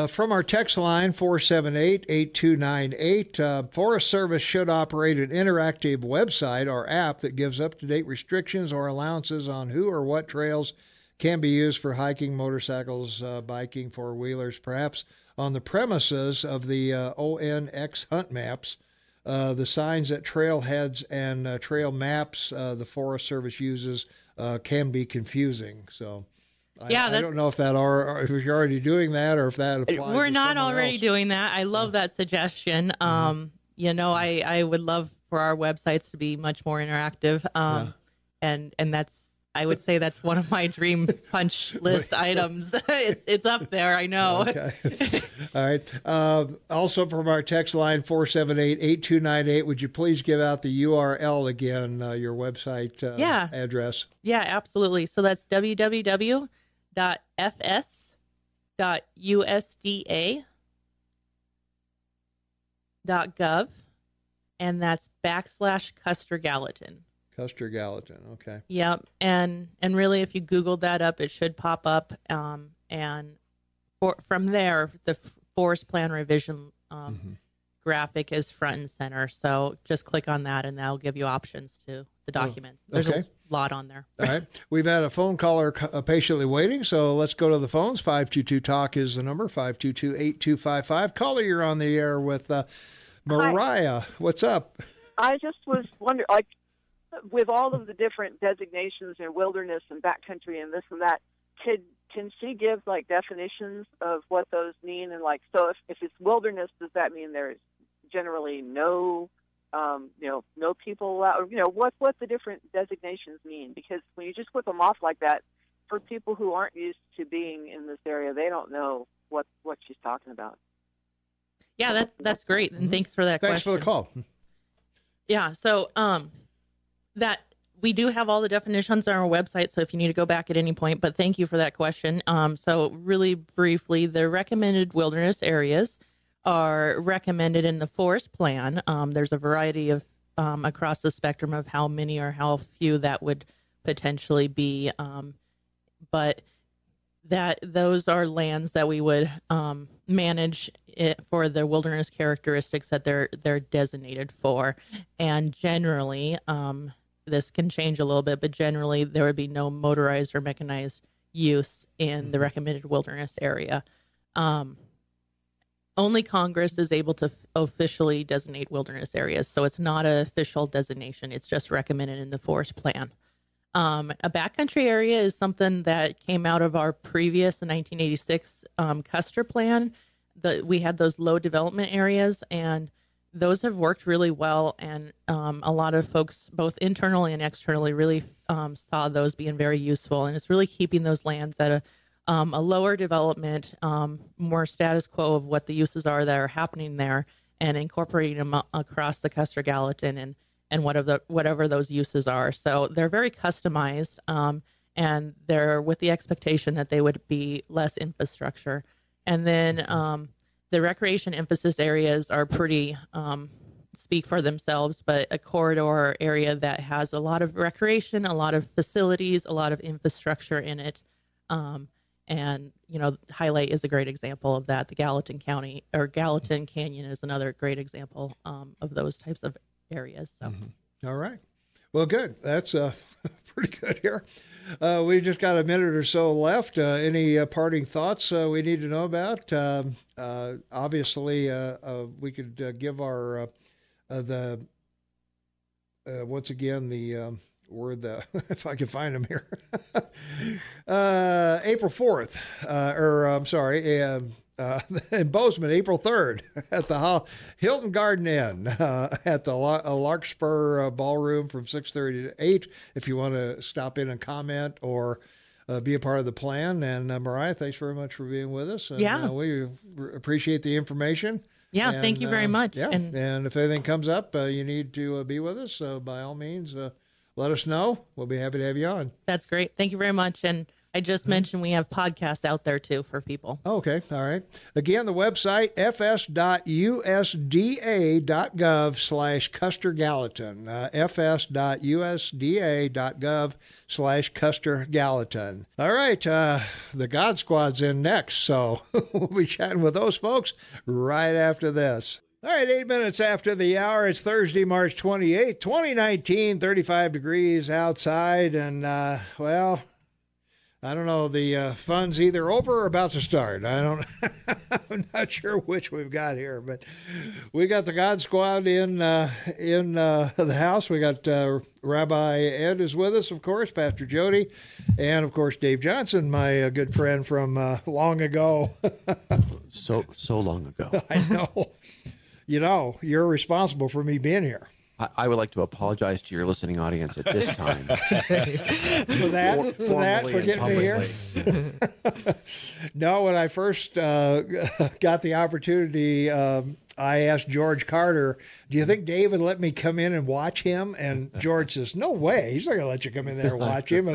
From our text line, 478-8298, Forest Service should operate an interactive website or app that gives up-to-date restrictions or allowances on who or what trails can be used for hiking, motorcycles, biking, four-wheelers, perhaps on the premises of the ONX hunt maps. The signs at trailheads and trail maps the Forest Service uses can be confusing. So I don't know if if you're already doing that or if that applies. We're to not someone already else. doing that. I love that suggestion. I would love for our websites to be much more interactive. And that's, I would say that's one of my dream punch list items. It's up there, I know. Okay. All right. Also from our text line, 478-8298, would you please give out the URL again, your website address? Yeah, absolutely. So that's www.fs.usda.gov, and that's /Custer Gallatin. Custer Gallatin, okay. Yep, and really, if you Googled that up, it should pop up. And from there, the forest plan revision graphic is front and center. So just click on that, and that'll give you options to the documents. There's a lot on there. All right. We've had a phone caller patiently waiting, so let's go to the phones. 522-TALK is the number, 522-8255. Caller, you're on the air with Mariah. Hi. What's up? I just was wondering, with all of the different designations in wilderness and backcountry and this and that, can she give definitions of what those mean? And so if it's wilderness, does that mean there's generally no no people allowed, what the different designations mean. Because when you just whip them off like that, for people who aren't used to being in this area, they don't know what she's talking about. Yeah, that's great, and thanks for that question. Thanks for the call. Yeah, so that we do have all the definitions on our website, so if you need to go back at any point, but thank you for that question. So really briefly, the recommended wilderness areas are recommended in the forest plan. There's a variety of across the spectrum of how many or how few that would potentially be, but that those are lands that we would manage it for the wilderness characteristics that they're designated for. And generally, this can change a little bit, but generally there would be no motorized or mechanized use in the recommended wilderness area. Only Congress is able to officially designate wilderness areas, so it's not an official designation. It's just recommended in the forest plan. A backcountry area is something that came out of our previous 1986 Custer plan. We had those low development areas, and those have worked really well. And a lot of folks, both internally and externally, really saw those being very useful. And it's really keeping those lands at a lower development, more status quo of what the uses are that are happening there, and incorporating them across the Custer Gallatin and whatever those uses are. So they're very customized, and they're with the expectation that they would be less infrastructure. And then the recreation emphasis areas are pretty speak for themselves, but a corridor area that has a lot of recreation, a lot of facilities, a lot of infrastructure in it. And, Highlight is a great example of that. The Gallatin Canyon is another great example of those types of areas. So. Mm-hmm. All right. Well, good. That's pretty good here. We've just got a minute or so left. Any parting thoughts we need to know about? Obviously, we could give our once again if I can find them here, April 4th, in Bozeman, April 3rd, at the Hilton Garden Inn, at the Larkspur Ballroom from 6:30 to 8, if you want to stop in and comment or be a part of the plan. And Mariah, thanks very much for being with us. And, we appreciate the information. Yeah, and, thank you very much. Yeah, and if anything comes up, you need to be with us, by all means, let us know. We'll be happy to have you on. That's great. Thank you very much. And I just mentioned we have podcasts out there, too, for people. Okay. All right. Again, the website, fs.usda.gov/Custer Gallatin. fs.usda.gov/Custer Gallatin. All right. The God Squad's in next, so we'll be chatting with those folks right after this. All right, 8 minutes after the hour. It's Thursday, March 28th, 2019, 35 degrees outside. And, I don't know, the fun's either over or about to start. I'm not sure which we've got here, but we got the God Squad in the house. We got Rabi Ed is with us, of course, Pastor Jody, and, of course, Dave Johnson, my good friend from long ago. So long ago. I know. You're responsible for me being here. I would like to apologize to your listening audience at this time. for getting me here. No, when I first got the opportunity, I asked George Carter, do you think Dave would let me come in and watch him? And George says, no way. He's not going to let you come in there and watch him.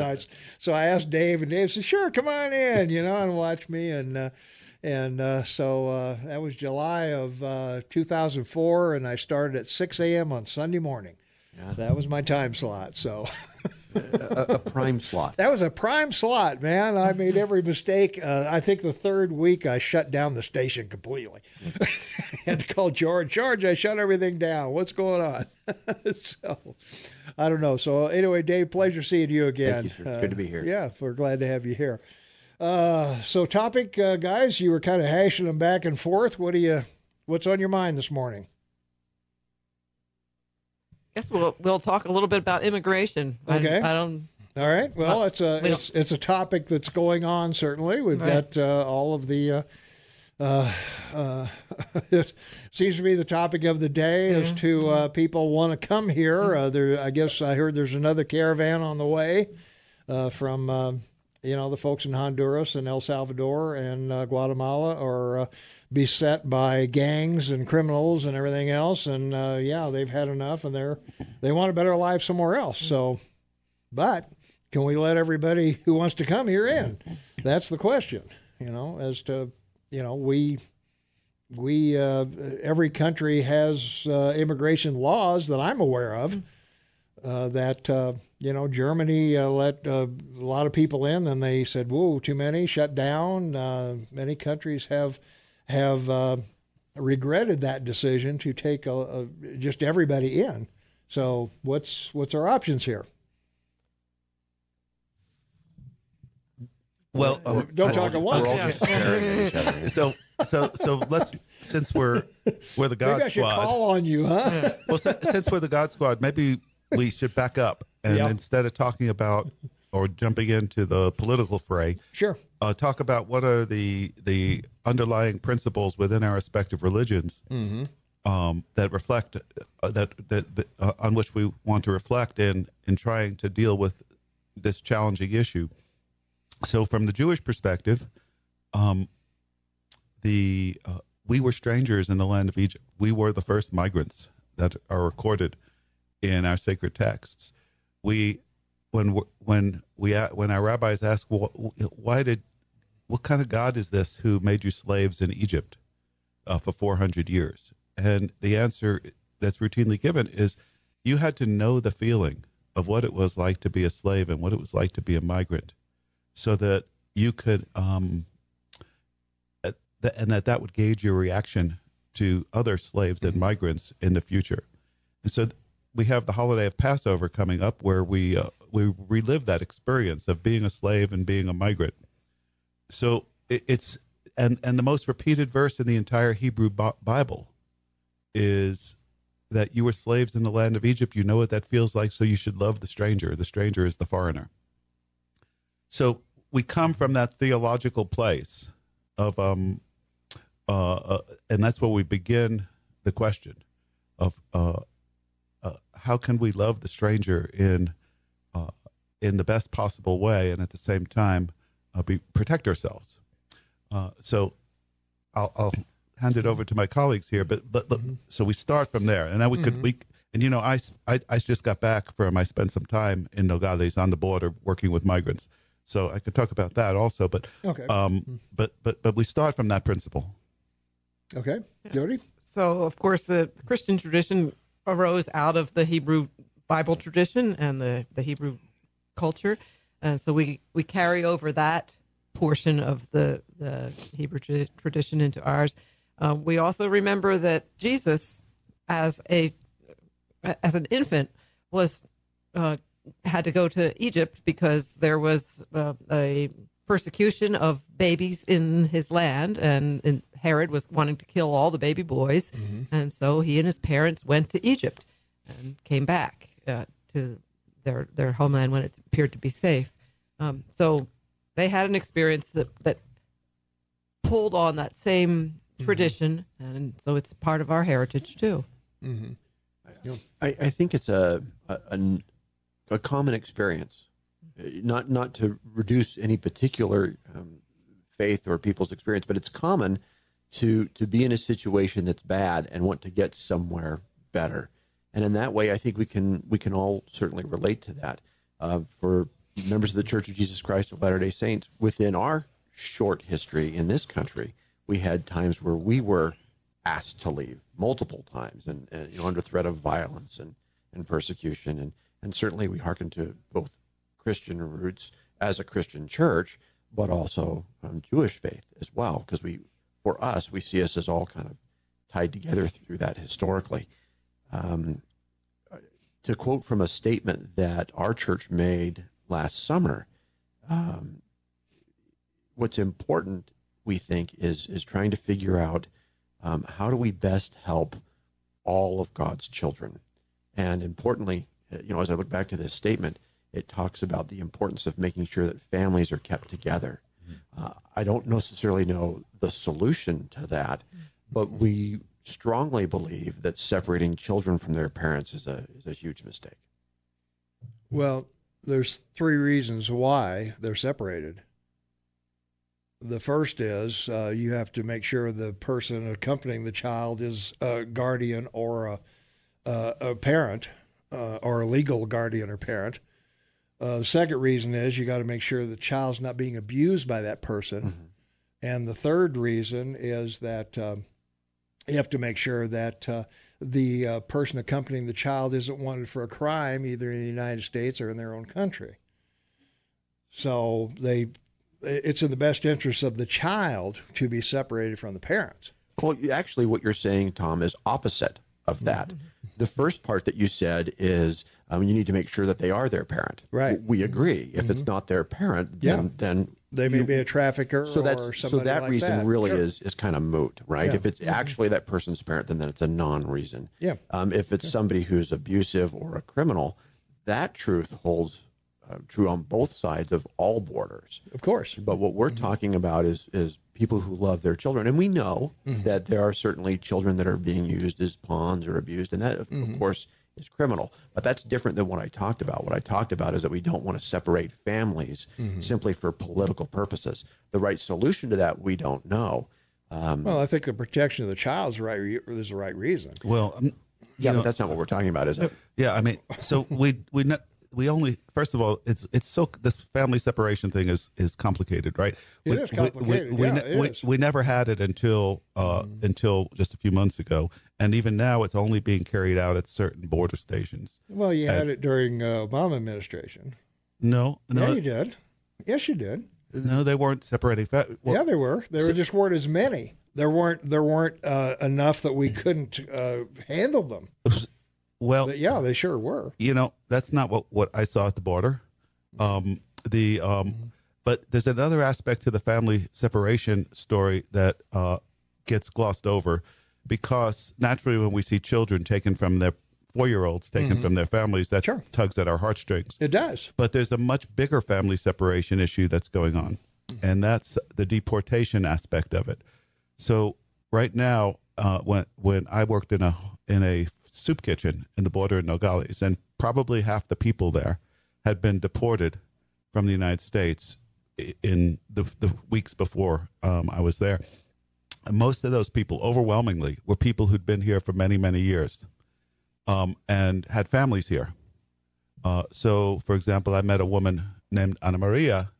So I asked Dave, and Dave said, sure, come on in, and watch me. So that was July of 2004, and I started at 6 a.m. on Sunday morning. Yeah. That was my time slot. So a prime slot. That was a prime slot, man. I made every mistake. I think the third week I shut down the station completely. Had to call George. George, I shut everything down. What's going on? So I don't know. So anyway, Dave, pleasure seeing you again. Thank you, sir. Good to be here. Yeah, we're glad to have you here. So topic, guys, you were kind of hashing them back and forth. What's on your mind this morning? Guess we'll talk a little bit about immigration. Okay. I don't. All right. Well, it's a topic that's going on. Certainly, we've got all of the it seems to be the topic of the day as to people want to come here. I guess I heard there's another caravan on the way from the folks in Honduras and El Salvador and Guatemala are beset by gangs and criminals and everything else. And they've had enough, and they want a better life somewhere else. So, but can we let everybody who wants to come here in? That's the question. As to we every country has immigration laws that I'm aware of. Germany let a lot of people in, and they said, "Whoa, too many, shut down." Many countries have regretted that decision to take just everybody in. So what's our options here? Well, don't talk at once. We're all just staring at each other. So let's, since we're the God maybe I should Squad. call on you, huh? Well, since we're the God Squad, maybe we should back up and instead of talking about or jumping into the political fray, sure, talk about what are the underlying principles within our respective religions that reflect on which we want to reflect in trying to deal with this challenging issue. So, from the Jewish perspective, we were strangers in the land of Egypt. We were the first migrants that are recorded in our sacred texts. When our rabbis ask, what kind of God is this who made you slaves in Egypt for 400 years? And the answer that's routinely given is, you had to know the feeling of what it was like to be a slave and what it was like to be a migrant, so that you could, and that would gauge your reaction to other slaves and migrants in the future. And so we have the holiday of Passover coming up, where we relive that experience of being a slave and being a migrant. So it's the most repeated verse in the entire Hebrew Bible is that you were slaves in the land of Egypt. You know what that feels like, so you should love the stranger. The stranger is the foreigner. So we come from that theological place of, and that's where we begin the question of how can we love the stranger in the best possible way, and at the same time protect ourselves. So I'll hand it over to my colleagues here, but so we start from there, and then I just got back I spent some time in Nogales on the border working with migrants. So I could talk about that also, but okay. But we start from that principle. Okay, Jody. So of course the Christian tradition arose out of the Hebrew Bible tradition and the Hebrew culture, and so we carry over that portion of the Hebrew tradition into ours. We also remember that Jesus, as an infant, was had to go to Egypt because there was a persecution of babies in his land, and Herod was wanting to kill all the baby boys, and so he and his parents went to Egypt and came back to their homeland when it appeared to be safe. So they had an experience that pulled on that same tradition, and so it's part of our heritage too. I think it's a common experience, not to reduce any particular faith or people's experience, but it's common to be in a situation that's bad and want to get somewhere better. And in that way, I think we can all certainly relate to that. For members of the Church of Jesus Christ of Latter-day Saints, within our short history in this country, we had times where we were asked to leave multiple times, and under threat of violence and persecution, and certainly we hearken to both Christian roots as a Christian church, but also Jewish faith as well, because for us, we see us as all kind of tied together through that historically. To quote from a statement that our church made last summer, what's important, we think, is trying to figure out how do we best help all of God's children. And importantly, as I look back to this statement, it talks about the importance of making sure that families are kept together. I don't necessarily know the solution to that, but we strongly believe that separating children from their parents is a huge mistake. Well, there's 3 reasons why they're separated. The first is you have to make sure the person accompanying the child is a guardian or a parent, or a legal guardian or parent. The second reason is you got to make sure the child's not being abused by that person. And the third reason is that you have to make sure that the person accompanying the child isn't wanted for a crime either in the United States or in their own country. So it's in the best interest of the child to be separated from the parents. Well, actually, what you're saying, Tom, is opposite of that. The first part that you said is you need to make sure that they are their parent. Right. We agree. If it's not their parent, then they may be a trafficker or somebody so that like reason that. really Sure. is kind of moot, right? Yeah. If it's actually that person's parent, then it's a non-reason. Yeah. If it's somebody who's abusive or a criminal, that truth holds true on both sides of all borders. Of course. But what we're talking about is people who love their children. And we know that there are certainly children that are being used as pawns or abused, and that, of course, is criminal. But that's different than what I talked about. What I talked about is that we don't want to separate families simply for political purposes. The right solution to that, we don't know. Well, I think the protection of the child is the right reason. Well, but that's not what we're talking about, is it? Yeah, I mean, so we only, first of all, it's so, this family separation thing is complicated, right? It is complicated. We never had it until just a few months ago, and even now it's only being carried out at certain border stations. Well, you had it during Obama administration. No, Yeah, you did. Yes, you did. No, they weren't separating. Yeah, they were. There just weren't as many. There weren't enough that we couldn't handle them. Well, but yeah, they sure were. That's not what I saw at the border. But there's another aspect to the family separation story that gets glossed over, because naturally when we see children taken from their 4-year-olds taken from their families, that tugs at our heartstrings. It does. But there's a much bigger family separation issue that's going on, and that's the deportation aspect of it. So right now, when I worked in a soup kitchen in the border in Nogales, and probably half the people there had been deported from the United States in the weeks before I was there. And most of those people, overwhelmingly, were people who'd been here for many, many years and had families here. So, for example, I met a woman named Ana Maria,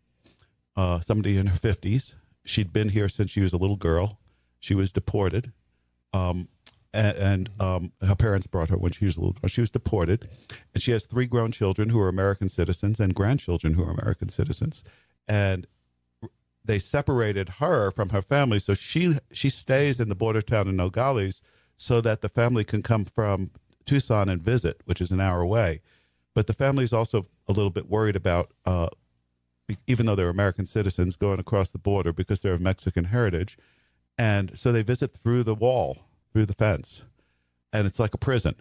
somebody in her 50s. She'd been here since she was a little girl. She was deported. And her parents brought her when she was a little girl. She was deported, and she has 3 grown children who are American citizens and grandchildren who are American citizens. And they separated her from her family, so she stays in the border town in Nogales so that the family can come from Tucson and visit, which is an hour away. But the family is also a little bit worried about, even though they're American citizens, going across the border because they're of Mexican heritage. And so they visit through the wall, through the fence, and it's like a prison.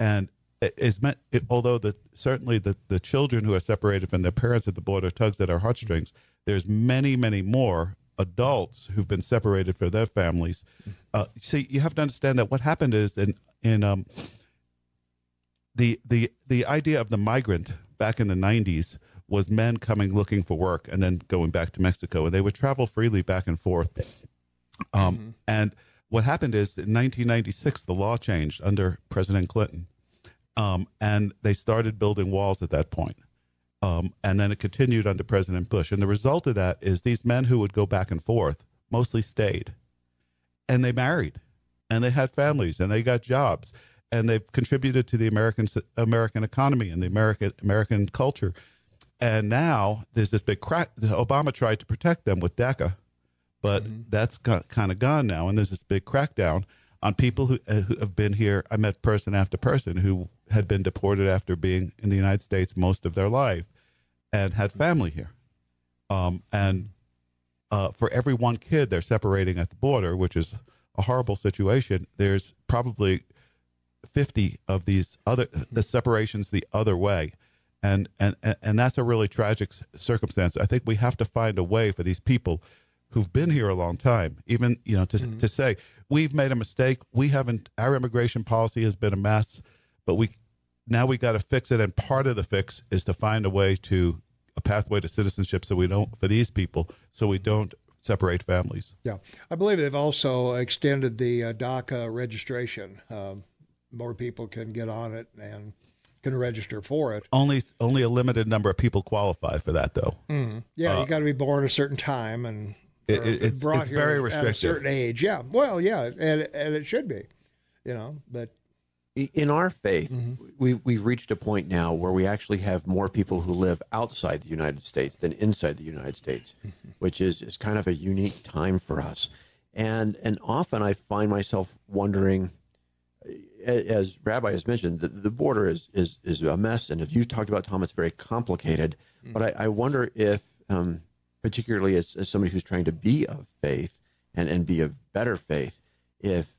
And it is meant, although certainly the children who are separated from their parents at the border tugs at our heartstrings, there's many, many more adults who've been separated from their families. See, you have to understand that what happened is in the idea of the migrant back in the 90s was men coming looking for work and then going back to Mexico, and they would travel freely back and forth. And what happened is in 1996, the law changed under President Clinton, and they started building walls at that point. And then it continued under President Bush. And the result of that is these men who would go back and forth mostly stayed, and they married, and they had families, and they got jobs, and they've contributed to the American economy and the American culture. And now there's this big crack. Obama tried to protect them with DACA, but that's kind of gone now. And there's this big crackdown on people who have been here. I met person after person who had been deported after being in the United States most of their life and had family here. And for every one kid they're separating at the border, which is a horrible situation, there's probably 50 of these the separations the other way. And that's a really tragic circumstance. I think we have to find a way for these people who've been here a long time, even, to say, we've made a mistake. Our immigration policy has been a mess, but we got to fix it. And part of the fix is to find a pathway to citizenship for these people, so we don't separate families. Yeah. I believe they've also extended the DACA registration. More people can get on it and can register for it. Only a limited number of people qualify for that, though. Mm-hmm. Yeah, you got to be born a certain time and it's very restrictive. At a certain age. Yeah, well, yeah, and it should be, but in our faith, we've reached a point now where we actually have more people who live outside the United States than inside the United States, which is kind of a unique time for us. And often I find myself wondering, as Rabbi has mentioned, the border is a mess. And as you talked about, Tom, it's very complicated. But I wonder if, particularly as somebody who's trying to be of faith and be of better faith, if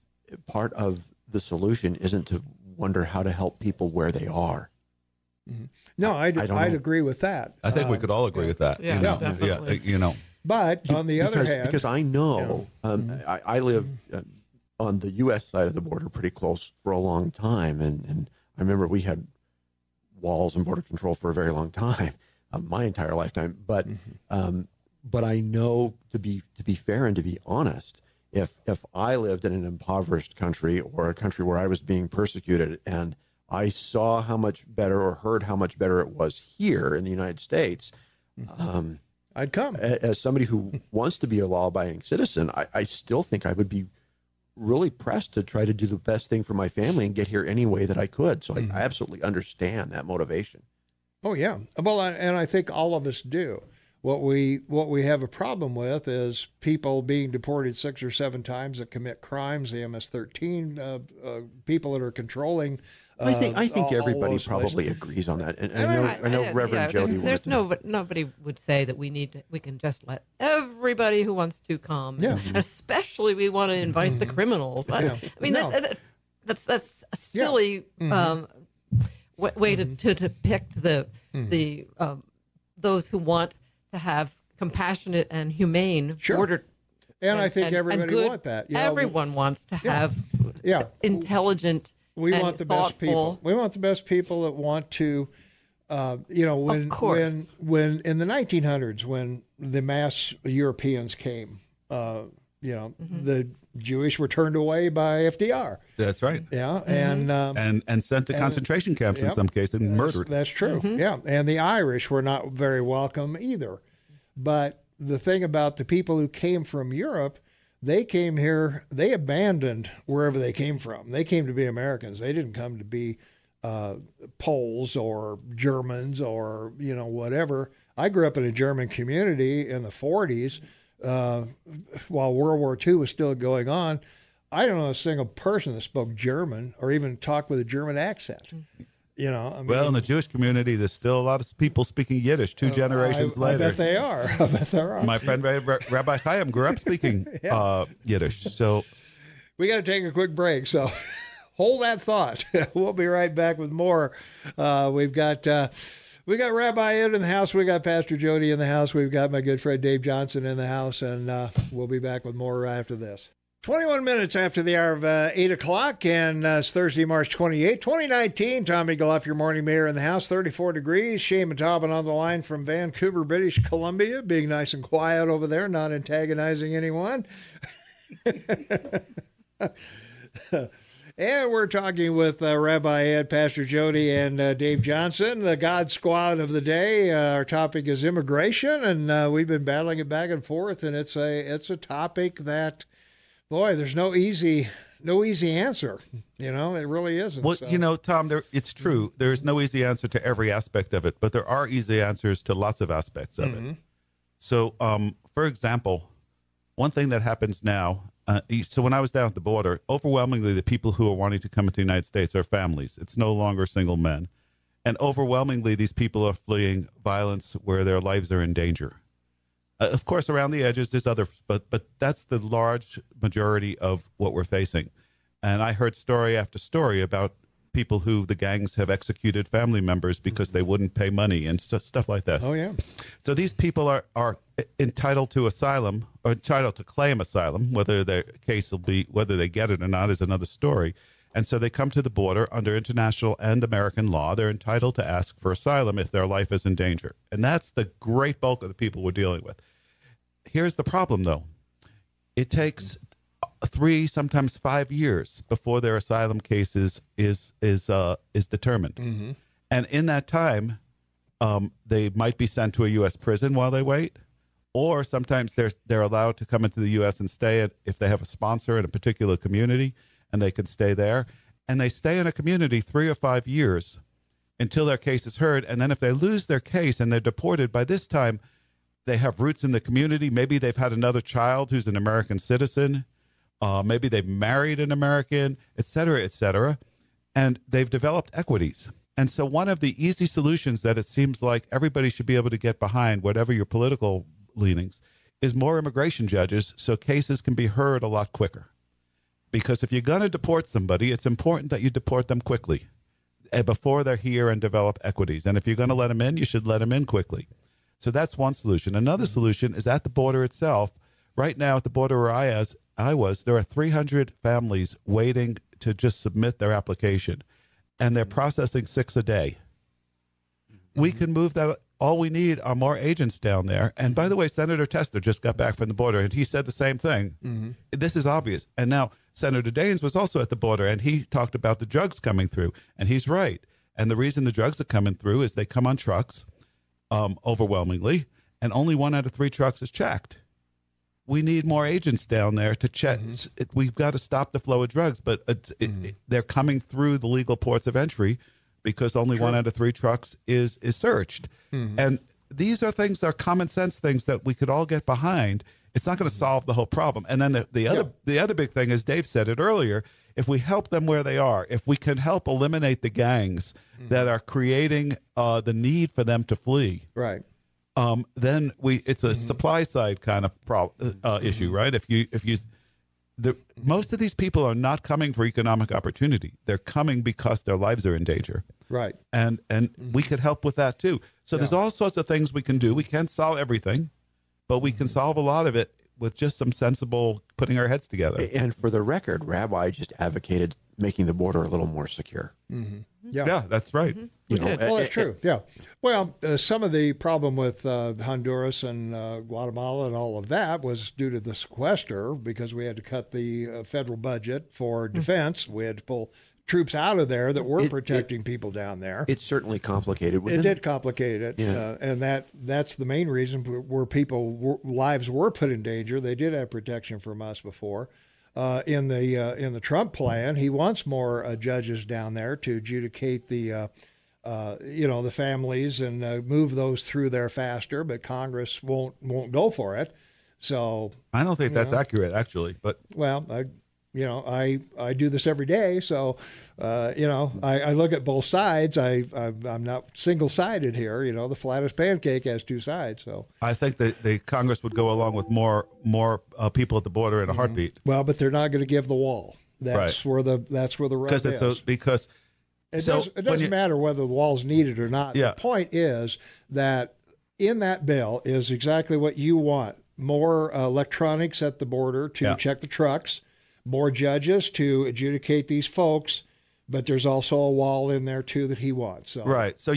part of the solution isn't to wonder how to help people where they are. No, I'd agree with that. I think we could all agree with that. Yeah, definitely. Yeah, But on the other hand, because I know, I live on the U.S. side of the border pretty close for a long time, and I remember we had walls and border control for a very long time, my entire lifetime. But I know, to be fair and to be honest, if I lived in an impoverished country or a country where I was being persecuted and I saw how much better or heard how much better it was here in the United States, I'd come. As somebody who wants to be a law-abiding citizen, I still think I would be really pressed to try to do the best thing for my family and get here any way that I could. So I absolutely understand that motivation. Oh, yeah. Well, and I think all of us do. What we have a problem with is people being deported 6 or 7 times that commit crimes, the MS-13, people that are controlling. I think everybody probably agrees on that, and I know Reverend Jody. Nobody would say that we can just let everybody who wants to come. Yeah. Especially we want to invite the criminals. Yeah. I mean, that's a silly way to depict the those who want to have compassionate and humane border. And I think everybody wants that. Everyone wants to have intelligent. We want the best people. We want the best people that want to, when in the 1900s, when the mass Europeans came, the Jewish were turned away by FDR. That's right. Yeah, and sent to concentration camps in some cases and murdered. That's true. Yeah, and the Irish were not very welcome either. But the thing about the people who came from Europe, they came here, they abandoned wherever they came from. They came to be Americans. They didn't come to be Poles or Germans or, whatever. I grew up in a German community in the 40s while World War II was still going on. I don't know a single person that spoke German or even talked with a German accent. Well, in the Jewish community, there's still a lot of people speaking Yiddish 2 generations later. I bet they are. I bet there are. My friend Rabbi Chaim grew up speaking Yiddish. So we got to take a quick break. So hold that thought. We'll be right back with more. We've got Rabbi Ed in the house. We got Pastor Jody in the house. We've got my good friend Dave Johnson in the house, and we'll be back with more after this. 21 minutes after the hour of 8 o'clock, and it's Thursday, March 28, 2019. Tommy Goloff, your morning mayor in the house, 34 degrees. Shane Matobin on the line from Vancouver, British Columbia, being nice and quiet over there, not antagonizing anyone. And we're talking with Rabbi Ed, Pastor Jody, and Dave Johnson, the God Squad of the day. Our topic is immigration, and we've been battling it back and forth, and it's a topic that, boy, there's no easy answer. It really isn't. Well, Tom, it's true. There's no easy answer to every aspect of it, but there are easy answers to lots of aspects of it. So, for example, one thing that happens now, so when I was down at the border, overwhelmingly the people who are wanting to come into the United States are families. It's no longer single men. And overwhelmingly, these people are fleeing violence where their lives are in danger. Of course, around the edges, there's others, but that's the large majority of what we're facing. And I heard story after story about people who the gangs have executed family members because they wouldn't pay money and stuff like this. Oh, yeah. So these people are entitled to asylum, or entitled to claim asylum. Whether their case will be, whether they get it or not is another story. And so they come to the border under international and American law. They're entitled to ask for asylum if their life is in danger. And that's the great bulk of the people we're dealing with. Here's the problem, though. It takes 3, sometimes 5 years before their asylum case is determined. Mm-hmm. And in that time, they might be sent to a U.S. prison while they wait, or sometimes they're allowed to come into the U.S. and stay if they have a sponsor in a particular community, and they can stay there. And they stay in a community 3 or 5 years until their case is heard. And then if they lose their case and they're deported, by this time, they have roots in the community. Maybe they've had another child who's an American citizen. Maybe they've married an American, et cetera, and they've developed equities. And so one of the easy solutions that it seems like everybody should be able to get behind, whatever your political leanings, is more immigration judges so cases can be heard a lot quicker. Because if you're going to deport somebody, it's important that you deport them quickly before they're here and develop equities. And if you're going to let them in, you should let them in quickly. So that's one solution. Another solution is at the border itself. Right now at the border where I was, there are 300 families waiting to just submit their application, and they're processing 6 a day. We can move that. All we need are more agents down there. And by the way, Senator Tester just got back from the border, and he said the same thing. Mm-hmm. This is obvious. And now Senator Daines was also at the border, and he talked about the drugs coming through, and he's right. And the reason the drugs are coming through is they come on trucks, overwhelmingly, and only 1 out of 3 trucks is checked. We need more agents down there to check. Mm-hmm. We've got to stop the flow of drugs, but they're coming through the legal ports of entry because only 1 out of 3 trucks is searched. Mm-hmm. And these are things that are common sense things that we could all get behind. It's not going to solve the whole problem. And then the other big thing, as Dave said it earlier, if we help them where they are, if we can help eliminate the gangs that are creating the need for them to flee, right? Then it's a supply side kind of issue, right? Most of these people are not coming for economic opportunity; they're coming because their lives are in danger, right? And we could help with that too. So there's all sorts of things we can do. We can't solve everything, but we can solve a lot of it with just some sensible putting our heads together. And for the record, Rabbi just advocated making the border a little more secure. Mm-hmm. Yeah, that's right. Mm-hmm. Well, that's true. Yeah. Well, some of the problem with Honduras and Guatemala and all of that was due to the sequester, because we had to cut the federal budget for defense. We had to pull troops out of there that were protecting people down there. It's certainly complicated. It did complicate it, and that's the main reason where lives were put in danger. They did have protection from us before. In the Trump plan, he wants more judges down there to adjudicate the families and move those through there faster. But Congress won't go for it. So I don't think that's accurate, actually. But I do this every day, so I look at both sides. I'm not single-sided here. The flattest pancake has 2 sides. So I think that the Congress would go along with more people at the border in a heartbeat. Well, but they're not going to give the wall. That's where the rub is. Because it doesn't matter whether the wall's needed or not. Yeah. The point is that in that bill is exactly what you want: more electronics at the border to check the trucks. More judges to adjudicate these folks, but there's also a wall in there too that he wants. So. Right. So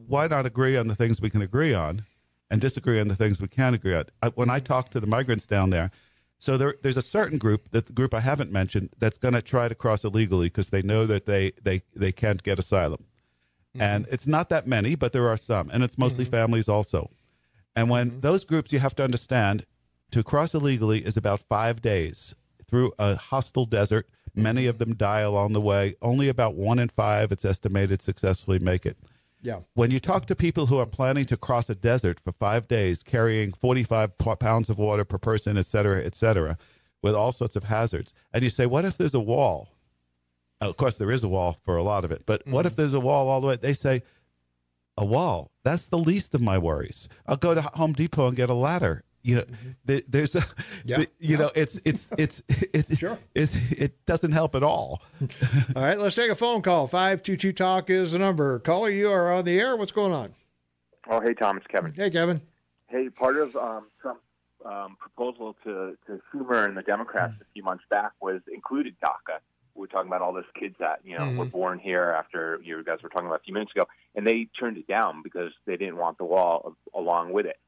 why not agree on the things we can agree on, and disagree on the things we can't agree on? When I talk to the migrants down there, so there's a certain group, the group I haven't mentioned, that's going to try to cross illegally because they know that they can't get asylum, and it's not that many, but there are some, and it's mostly families also. And when those groups, you have to understand, to cross illegally is about 5 days. Through a hostile desert. Many of them die along the way. Only about 1 in 5, it's estimated, successfully make it. Yeah. When you talk to people who are planning to cross a desert for 5 days, carrying 45 pounds of water per person, et cetera, with all sorts of hazards, and you say, what if there's a wall? Of course, there is a wall for a lot of it, but what if there's a wall all the way? They say, a wall, that's the least of my worries. I'll go to Home Depot and get a ladder. there's a, it doesn't help at all. All right, let's take a phone call. 522 Talk is the number. Caller, you are on the air. What's going on? Oh, hey, Tom, it's Kevin. Hey, Kevin. Hey, part of Trump's proposal to Schumer and the Democrats a few months back was included DACA. We were talking about all those kids that were born here after you guys were talking about a few minutes ago, and they turned it down because they didn't want the wall along with it.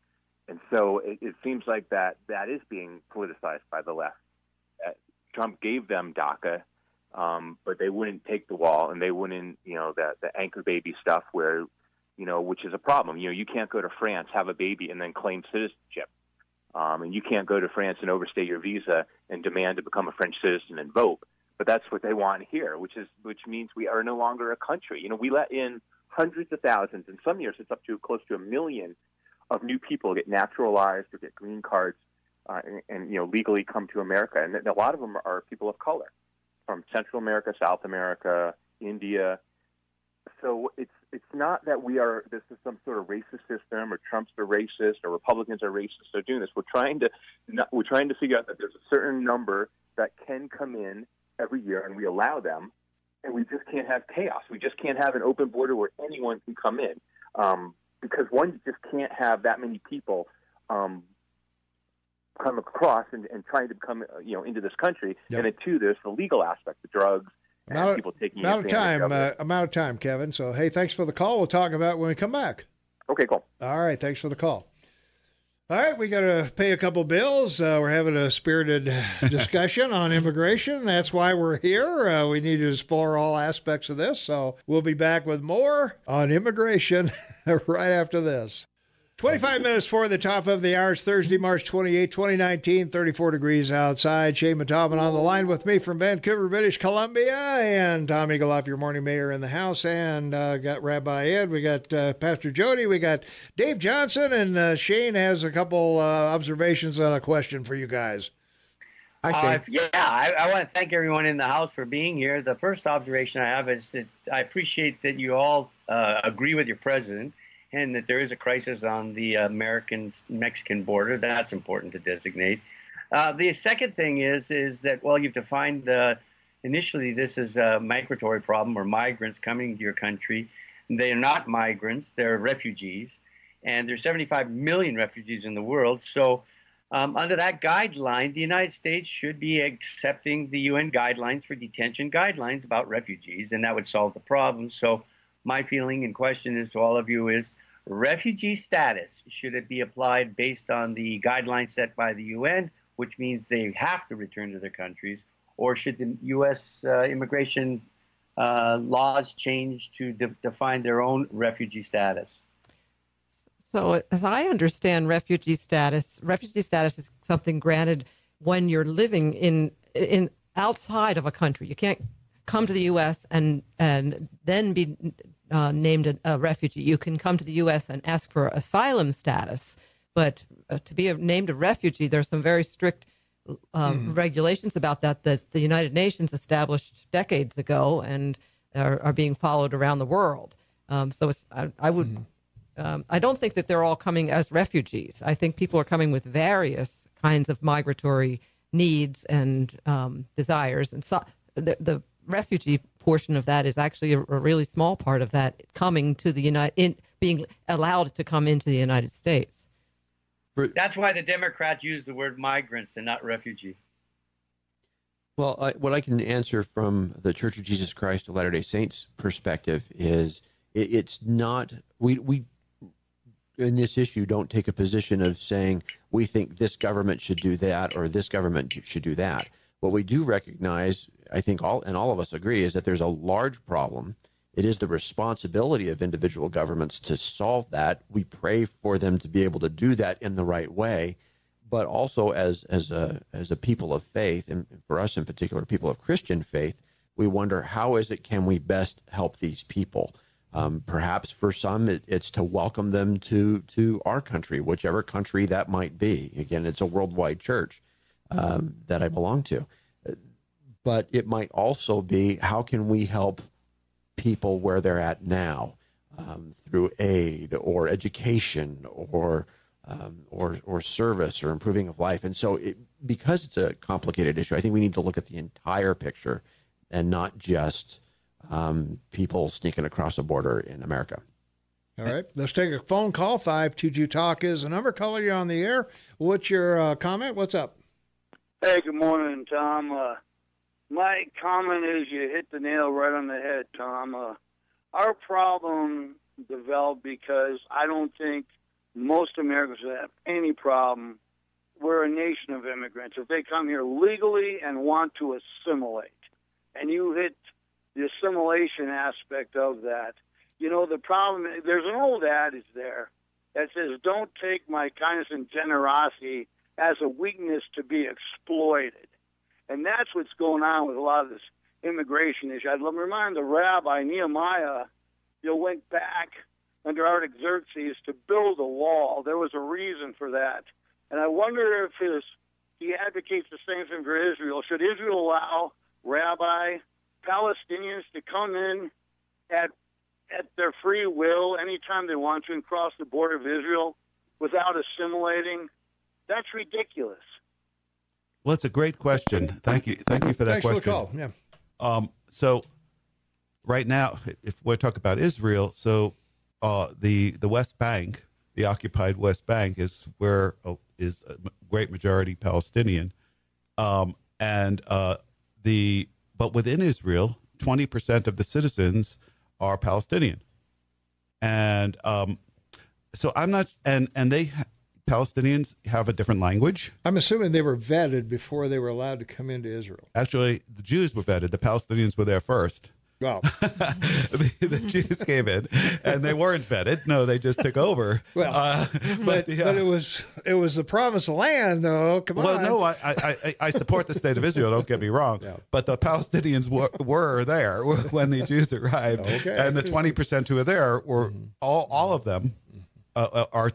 And so it seems like that is being politicized by the left. Trump gave them DACA, but they wouldn't take the wall, and they wouldn't, the anchor baby stuff where, which is a problem. You can't go to France, have a baby, and then claim citizenship. And you can't go to France and overstay your visa and demand to become a French citizen and vote. But that's what they want here, which means we are no longer a country. We let in hundreds of thousands, and some years it's up to close to 1 million of new people get naturalized or get green cards and legally come to America. And a lot of them are people of color from Central America, South America, India. So it's not that this is some sort of racist system or Trump's a racist or Republicans are racist. They're doing this. We're trying to figure out that there's a certain number that can come in every year, and we allow them, and we just can't have chaos. We just can't have an open border where anyone can come in. Because one, you just can't have that many people come across and trying to come into this country. Yep. And then two, there's the legal aspect, the drugs, and people taking advantage of it. I'm out of time, Kevin. So, hey, thanks for the call. We'll talk about it when we come back. Okay, cool. All right, thanks for the call. All right, we got to pay a couple bills. We're having a spirited discussion on immigration. That's why we're here. We need to explore all aspects of this. So we'll be back with more on immigration right after this. 25 minutes for the top of the hour. It's Thursday, March 28, 2019, 34 degrees outside. Shane Matavin on the line with me from Vancouver, British Columbia, and Tom Eagleoff, your morning mayor in the house, and got Rabi Ed. We got Pastor Jody. We got Dave Johnson, and Shane has a couple observations and a question for you guys. I want to thank everyone in the house for being here. The first observation I have is that I appreciate that you all agree with your president and that there is a crisis on the American-Mexican border. That's important to designate. The second thing is that, you've defined initially this is a migratory problem or migrants coming to your country. They are not migrants, they're refugees. And there's 75 million refugees in the world. So under that guideline, the United States should be accepting the UN guidelines for detention guidelines about refugees, and that would solve the problem. So my feeling and question is to all of you is refugee status, should it be applied based on the guidelines set by the UN, which means they have to return to their countries, or should the U.S. Immigration laws change to define their own refugee status? So as I understand refugee status is something granted when you're living in outside of a country. You can't come to the U.S. and then be named a refugee. You can come to the U.S. and ask for asylum status, but to be named a refugee, there's some very strict regulations about that the United Nations established decades ago and are being followed around the world. I don't think that they're all coming as refugees. I think people are coming with various kinds of migratory needs and desires, and so the refugee portion of that is actually a really small part of that coming to the being allowed to come into the United States. That's why the Democrats use the word migrants and not refugee. Well, what I can answer from the Church of Jesus Christ of Latter-day Saints perspective is it's not, we in this issue don't take a position of saying we think this government should do that or this government should do that. What we do recognize, I think all of us agree, is that there's a large problem. It is the responsibility of individual governments to solve that. We pray for them to be able to do that in the right way, but also as a people of faith, and for us in particular, people of Christian faith, we wonder can we best help these people? Perhaps for some, it's to welcome them to our country, whichever country that might be. Again, it's a worldwide church that I belong to. But it might also be, how can we help people where they're at now through aid or education or or service or improving of life. And so because it's a complicated issue, I think we need to look at the entire picture and not just people sneaking across the border in America. All right, let's take a phone call. 522-TALK is the number. Caller, you're on the air. What's your comment? What's up? Hey, good morning, Tom. My comment is you hit the nail right on the head, Tom. Our problem developed because I don't think most Americans have any problem. We're a nation of immigrants. If they come here legally and want to assimilate, and you hit the assimilation aspect of that, you know, the problem, there's an old adage there that says, don't take my kindness and generosity as a weakness to be exploited. And that's what's going on with a lot of this immigration issue. I'd remind the rabbi, Nehemiah, went back under Artaxerxes to build a wall. There was a reason for that. And I wonder if he advocates the same thing for Israel. Should Israel allow rabbi Palestinians to come in at their free will anytime they want to and cross the border of Israel without assimilating? That's ridiculous. Well, it's a great question. Thank you for that Thanks question. For the call. Yeah. So right now, if we're talking about Israel, so the West Bank, the occupied West Bank, is where is a great majority Palestinian, but within Israel, 20% of the citizens are Palestinian, and so I'm not, and Palestinians have a different language. I'm assuming they were vetted before they were allowed to come into Israel. Actually, the Jews were vetted. The Palestinians were there first. Wow. the Jews came in, and they weren't vetted. No, they just took over. Well, but it was the promised land, though. Come on. Well, no, I support the state of Israel. Don't get me wrong. Yeah. But the Palestinians were there when the Jews arrived, and the 20% who were there were all of them are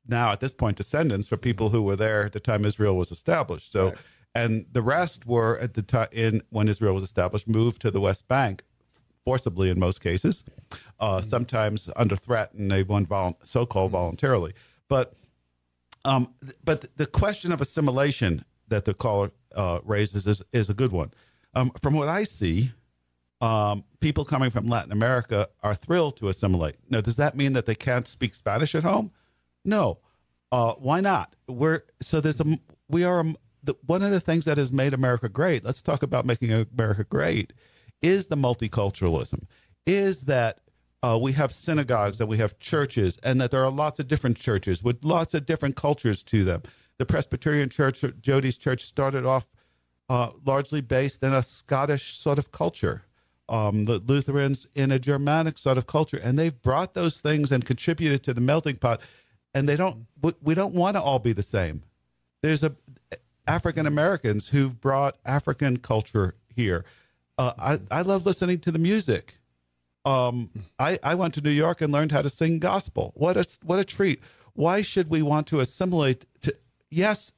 now at this point descendants for people who were there at the time Israel was established. So, and the rest were at the time when Israel was established, moved to the West Bank. Forcibly in most cases, sometimes under threat, and they won so-called voluntarily. But the question of assimilation that the caller raises is a good one. From what I see, people coming from Latin America are thrilled to assimilate. Now, does that mean that they can't speak Spanish at home? No. Why not? One of the things that has made America great. Let's talk about making America great. Is the multiculturalism, is that we have synagogues and we have churches, and that there are lots of different churches with lots of different cultures to them. The Presbyterian Church, Jody's church, started off largely based in a Scottish sort of culture, the Lutherans in a Germanic sort of culture, and they've brought those things and contributed to the melting pot, and we don't want to all be the same. There's African Americans who've brought African culture here. I love listening to the music. I went to New York and learned how to sing gospel. What a treat. Why should we want to assimilate? Yes,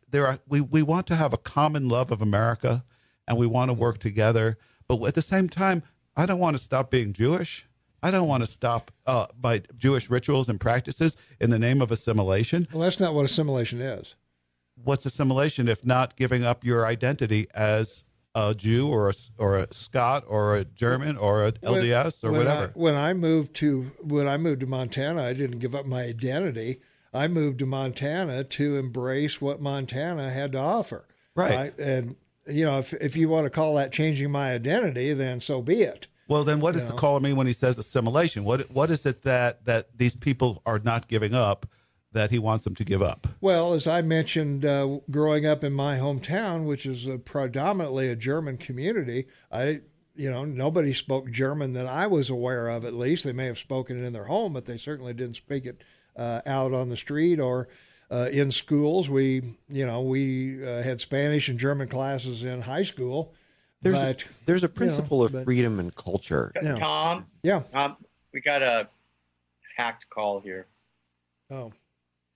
we want to have a common love of America, and we want to work together. But at the same time, I don't want to stop being Jewish. I don't want to stop by Jewish rituals and practices in the name of assimilation. Well, that's not what assimilation is. What's assimilation if not giving up your identity as a Jew or a Scot or a German or a LDS or whatever? When I moved to Montana, I didn't give up my identity. I moved to Montana to embrace what Montana had to offer. Right. And if you want to call that changing my identity, then so be it. Well, then what does the caller mean when he says assimilation? What is it that these people are not giving up that he wants them to give up? Well, as I mentioned, growing up in my hometown, which is predominantly a German community, nobody spoke German that I was aware of. At least they may have spoken it in their home, but they certainly didn't speak it out on the street or in schools. We had Spanish and German classes in high school. There's a principle of freedom and culture. Tom. Yeah. We got a hacked call here. Oh.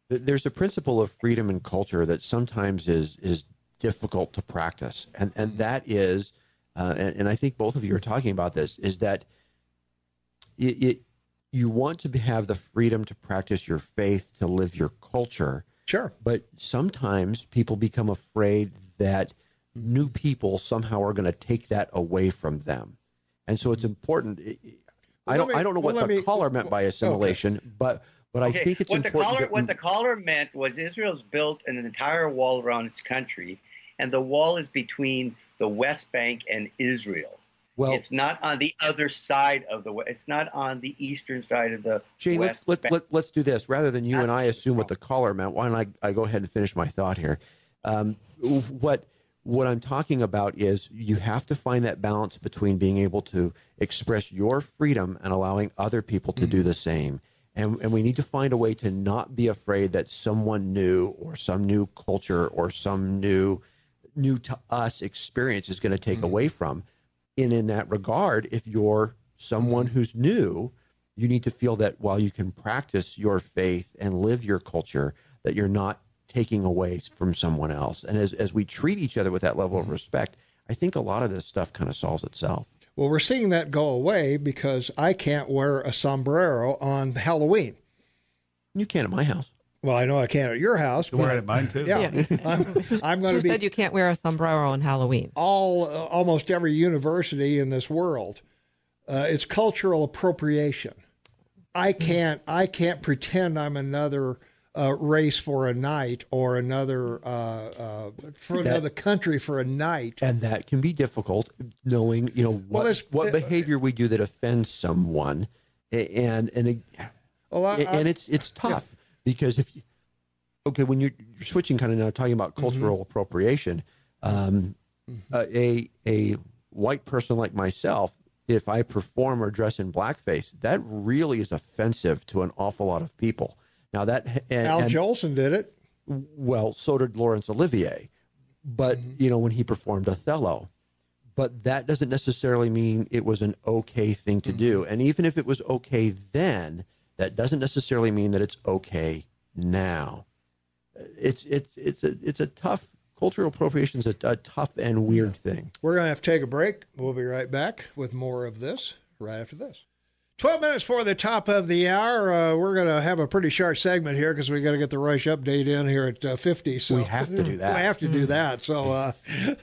There's a principle of freedom and culture that sometimes is difficult to practice, and that is, and I think both of you are talking about this, is that you want to have the freedom to practice your faith, to live your culture, Sure. But sometimes people become afraid that new people somehow are going to take that away from them. And so it's important. I don't know what the caller meant by assimilation, but I think it's important. What the caller meant was Israel's built an entire wall around its country, and the wall is between the West Bank and Israel. Well, it's not on the other side of the West. It's not on the eastern side of the Jay, West Bank. let's do this. Rather than you and I assume what the caller meant, why don't I go ahead and finish my thought here? What I'm talking about is you have to find that balance between being able to express your freedom and allowing other people to do the same. And we need to find a way to not be afraid that someone new or some new culture or some new to us experience is going to take away from. And in that regard, if you're someone who's new, you need to feel that while you can practice your faith and live your culture, that you're not taking away from someone else. And as we treat each other with that level of respect, I think a lot of this stuff kind of solves itself. Well, we're seeing that go away because I can't wear a sombrero on Halloween. You can at my house. Well, I know I can't at your house. You wear it at mine too. Yeah, I'm going to be. Who said you can't wear a sombrero on Halloween? Almost every university in this world, it's cultural appropriation. I can't pretend I'm another race for a night or another another country for a night. And that can be difficult, knowing what behavior we do that offends someone, and it's tough. Yeah. Because when you're switching kind of now talking about cultural appropriation, a white person like myself, if I perform or dress in blackface, that really is offensive to an awful lot of people. Now Al Jolson did it. Well, so did Laurence Olivier, but when he performed Othello. But that doesn't necessarily mean it was an okay thing to do. And even if it was okay then, that doesn't necessarily mean that it's okay now. It's a tough cultural appropriation is a tough and weird thing. We're going to have to take a break. We'll be right back with more of this right after this. 12 minutes for the top of the hour. We're going to have a pretty short segment here because we got to get the Rush update in here at 50. So we have to do that. We have to do that. So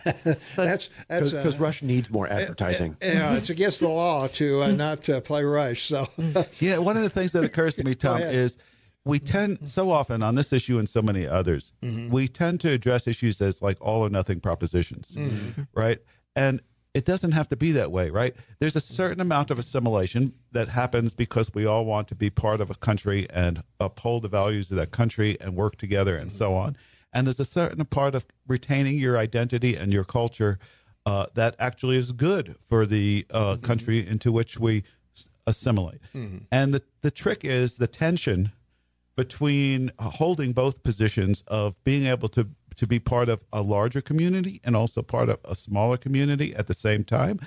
that's because Rush needs more advertising. It's against the law to not play Rush. So yeah, one of the things that occurs to me, Tom, is we tend so often on this issue and so many others, we tend to address issues as like all or nothing propositions, right? And it doesn't have to be that way, right? There's a certain amount of assimilation that happens because we all want to be part of a country and uphold the values of that country and work together and so on. And there's a certain part of retaining your identity and your culture that actually is good for the country into which we assimilate. And the trick is the tension between holding both positions of being able to be part of a larger community and also part of a smaller community at the same time.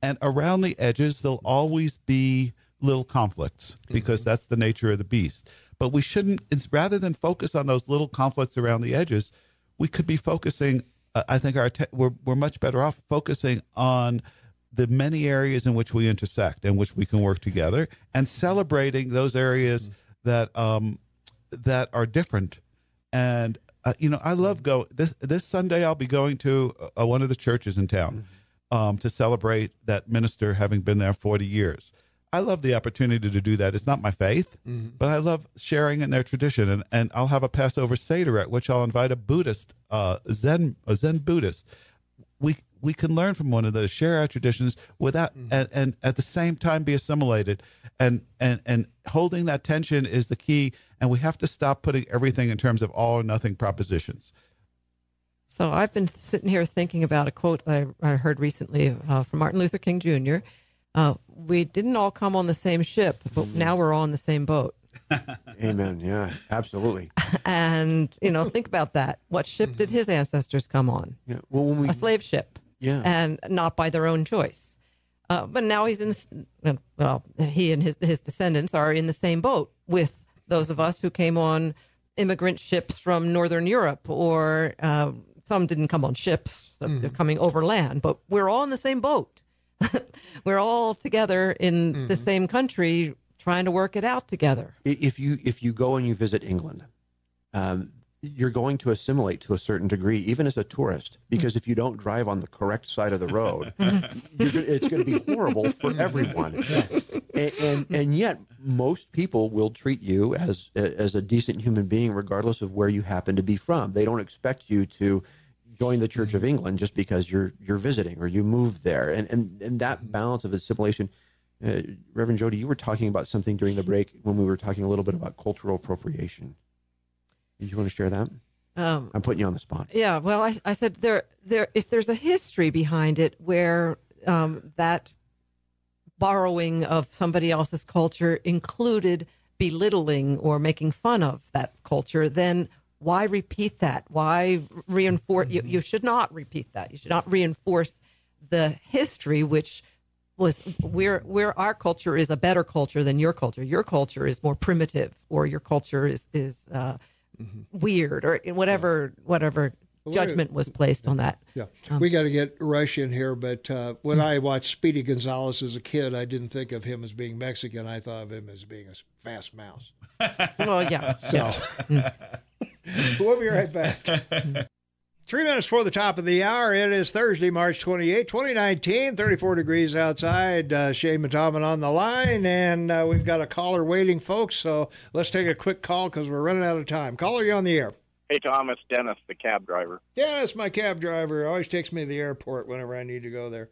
And around the edges, there'll always be little conflicts because that's the nature of the beast. But we shouldn't, rather than focus on those little conflicts around the edges, we could be focusing, I think we're much better off focusing on the many areas in which we intersect, in which we can work together, and celebrating those areas that are different. And I love this Sunday. I'll be going to one of the churches in town to celebrate that minister having been there 40 years. I love the opportunity to do that. It's not my faith, but I love sharing in their tradition. And I'll have a Passover Seder at which I'll invite a Buddhist, a Zen Buddhist. We can learn from one of those, share our traditions without, and at the same time be assimilated. And holding that tension is the key. And we have to stop putting everything in terms of all or nothing propositions. So I've been sitting here thinking about a quote I heard recently from Martin Luther King Jr. We didn't all come on the same ship, but now we're all on the same boat. Amen. Yeah, absolutely. And, think about that. What ship did his ancestors come on? Yeah. Well, a slave ship. Yeah. And not by their own choice. But now he and his descendants are in the same boat with those of us who came on immigrant ships from Northern Europe, or some didn't come on ships, so they're coming overland, but we're all in the same boat. We're all together in the same country trying to work it out together. If you go and you visit England, you're going to assimilate to a certain degree, even as a tourist, because if you don't drive on the correct side of the road, it's going to be horrible for everyone. And yet, most people will treat you as a decent human being, regardless of where you happen to be from. They don't expect you to join the Church of England just because you're visiting or you moved there. And that balance of assimilation, Reverend Jody, you were talking about something during the break when we were talking a little bit about cultural appropriation. Did you want to share that? I'm putting you on the spot. Yeah, well, I said there. If there's a history behind it where that borrowing of somebody else's culture included belittling or making fun of that culture, then why repeat that? Why reinforce? You should not repeat that. You should not reinforce the history, which was where our culture is a better culture than your culture. Your culture is more primitive, or your culture is weird, or whatever judgment was placed on that. Yeah, we got to get Rush in here, but when I watched Speedy Gonzales as a kid, I didn't think of him as being Mexican. I thought of him as being a fast mouse. Well, yeah. So we'll be right back. 3 minutes before the top of the hour. It is Thursday, March 28, 2019, 34 degrees outside. Shane Mataman on the line, and we've got a caller waiting, folks, so let's take a quick call because we're running out of time. Caller, you on the air. Hey, Tom, it's Dennis, the cab driver. Dennis, my cab driver. Always takes me to the airport whenever I need to go there.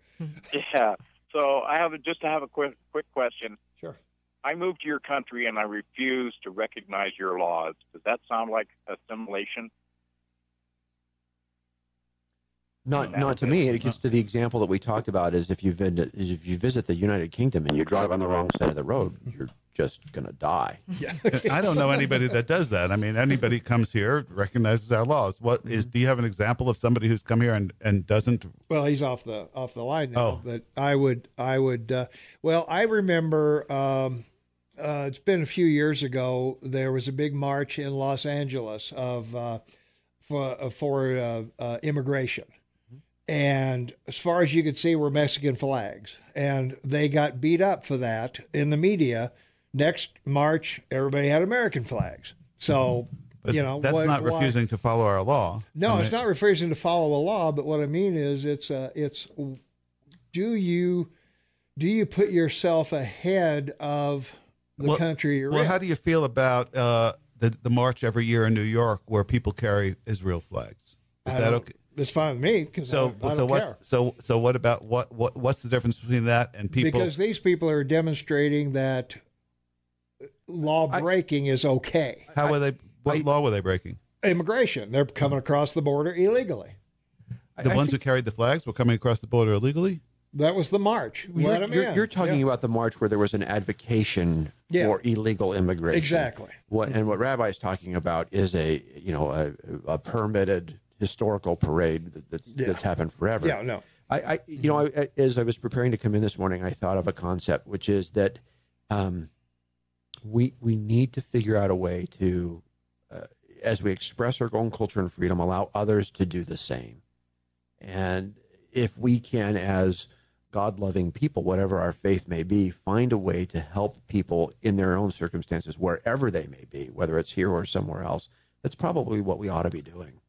Yeah, so I have a quick question. Sure. I moved to your country, and I refuse to recognize your laws. Does that sound like assimilation? Not to me. It gets to the example that we talked about, is if you visit the United Kingdom and you drive on the wrong side of the road, you're just going to die. Yeah. I don't know anybody that does that. I mean, anybody comes here, recognizes our laws. Do you have an example of somebody who's come here and doesn't? Well, he's off the line now, but I would, well, I remember, it's been a few years ago, there was a big march in Los Angeles for immigration. And as far as you could see were Mexican flags. And they got beat up for that in the media. Next March, everybody had American flags. So, but that's not refusing to follow our law. No, it's not refusing to follow a law. But what I mean is do you put yourself ahead of the country you're in? Well, how do you feel about the march every year in New York where people carry Israel flags? Is that okay? It's fine with me. So what about what's the difference between that and people? Because these people are demonstrating that law breaking is okay. How were they? What law were they breaking? Immigration. They're coming across the border illegally. The ones who carried the flags were coming across the border illegally? That was the march. You're talking about the march where there was an advocation for illegal immigration. Exactly. What Rabbi is talking about is a permitted historical parade that's happened forever. Yeah, no. As I was preparing to come in this morning, I thought of a concept, which is that we need to figure out a way to, as we express our own culture and freedom, allow others to do the same. And if we can, as God-loving people, whatever our faith may be, find a way to help people in their own circumstances, wherever they may be, whether it's here or somewhere else, that's probably what we ought to be doing.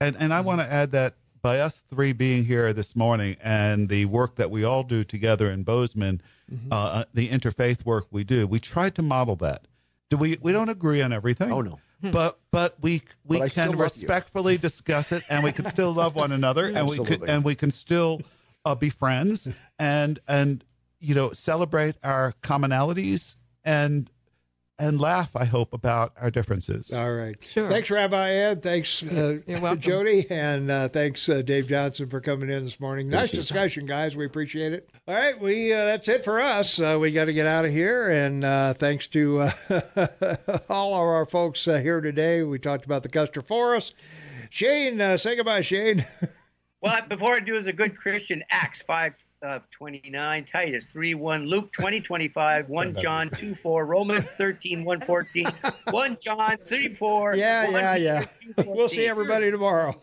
And I want to add that by us three being here this morning and the work that we all do together in Bozeman, the interfaith work we do, we tried to model that. We don't agree on everything. Oh, no. But we can respectfully discuss it, and we can still love one another, and we can still be friends and celebrate our commonalities and laugh, I hope, about our differences. All right. Sure. Thanks, Rabbi Ed. Thanks, You're welcome. Jody. And thanks, Dave Johnson, for coming in this morning. Nice discussion, guys. We appreciate it. All right. That's it for us. We got to get out of here. And thanks to all of our folks here today. We talked about the Custer Forest. Shane, say goodbye, Shane. Well, before I do, as a good Christian, Acts 5:29, Titus 3:1, Luke 20:25, 1 John 2:4, Romans 13:114, 1 John 3:4. Yeah. We'll see everybody tomorrow.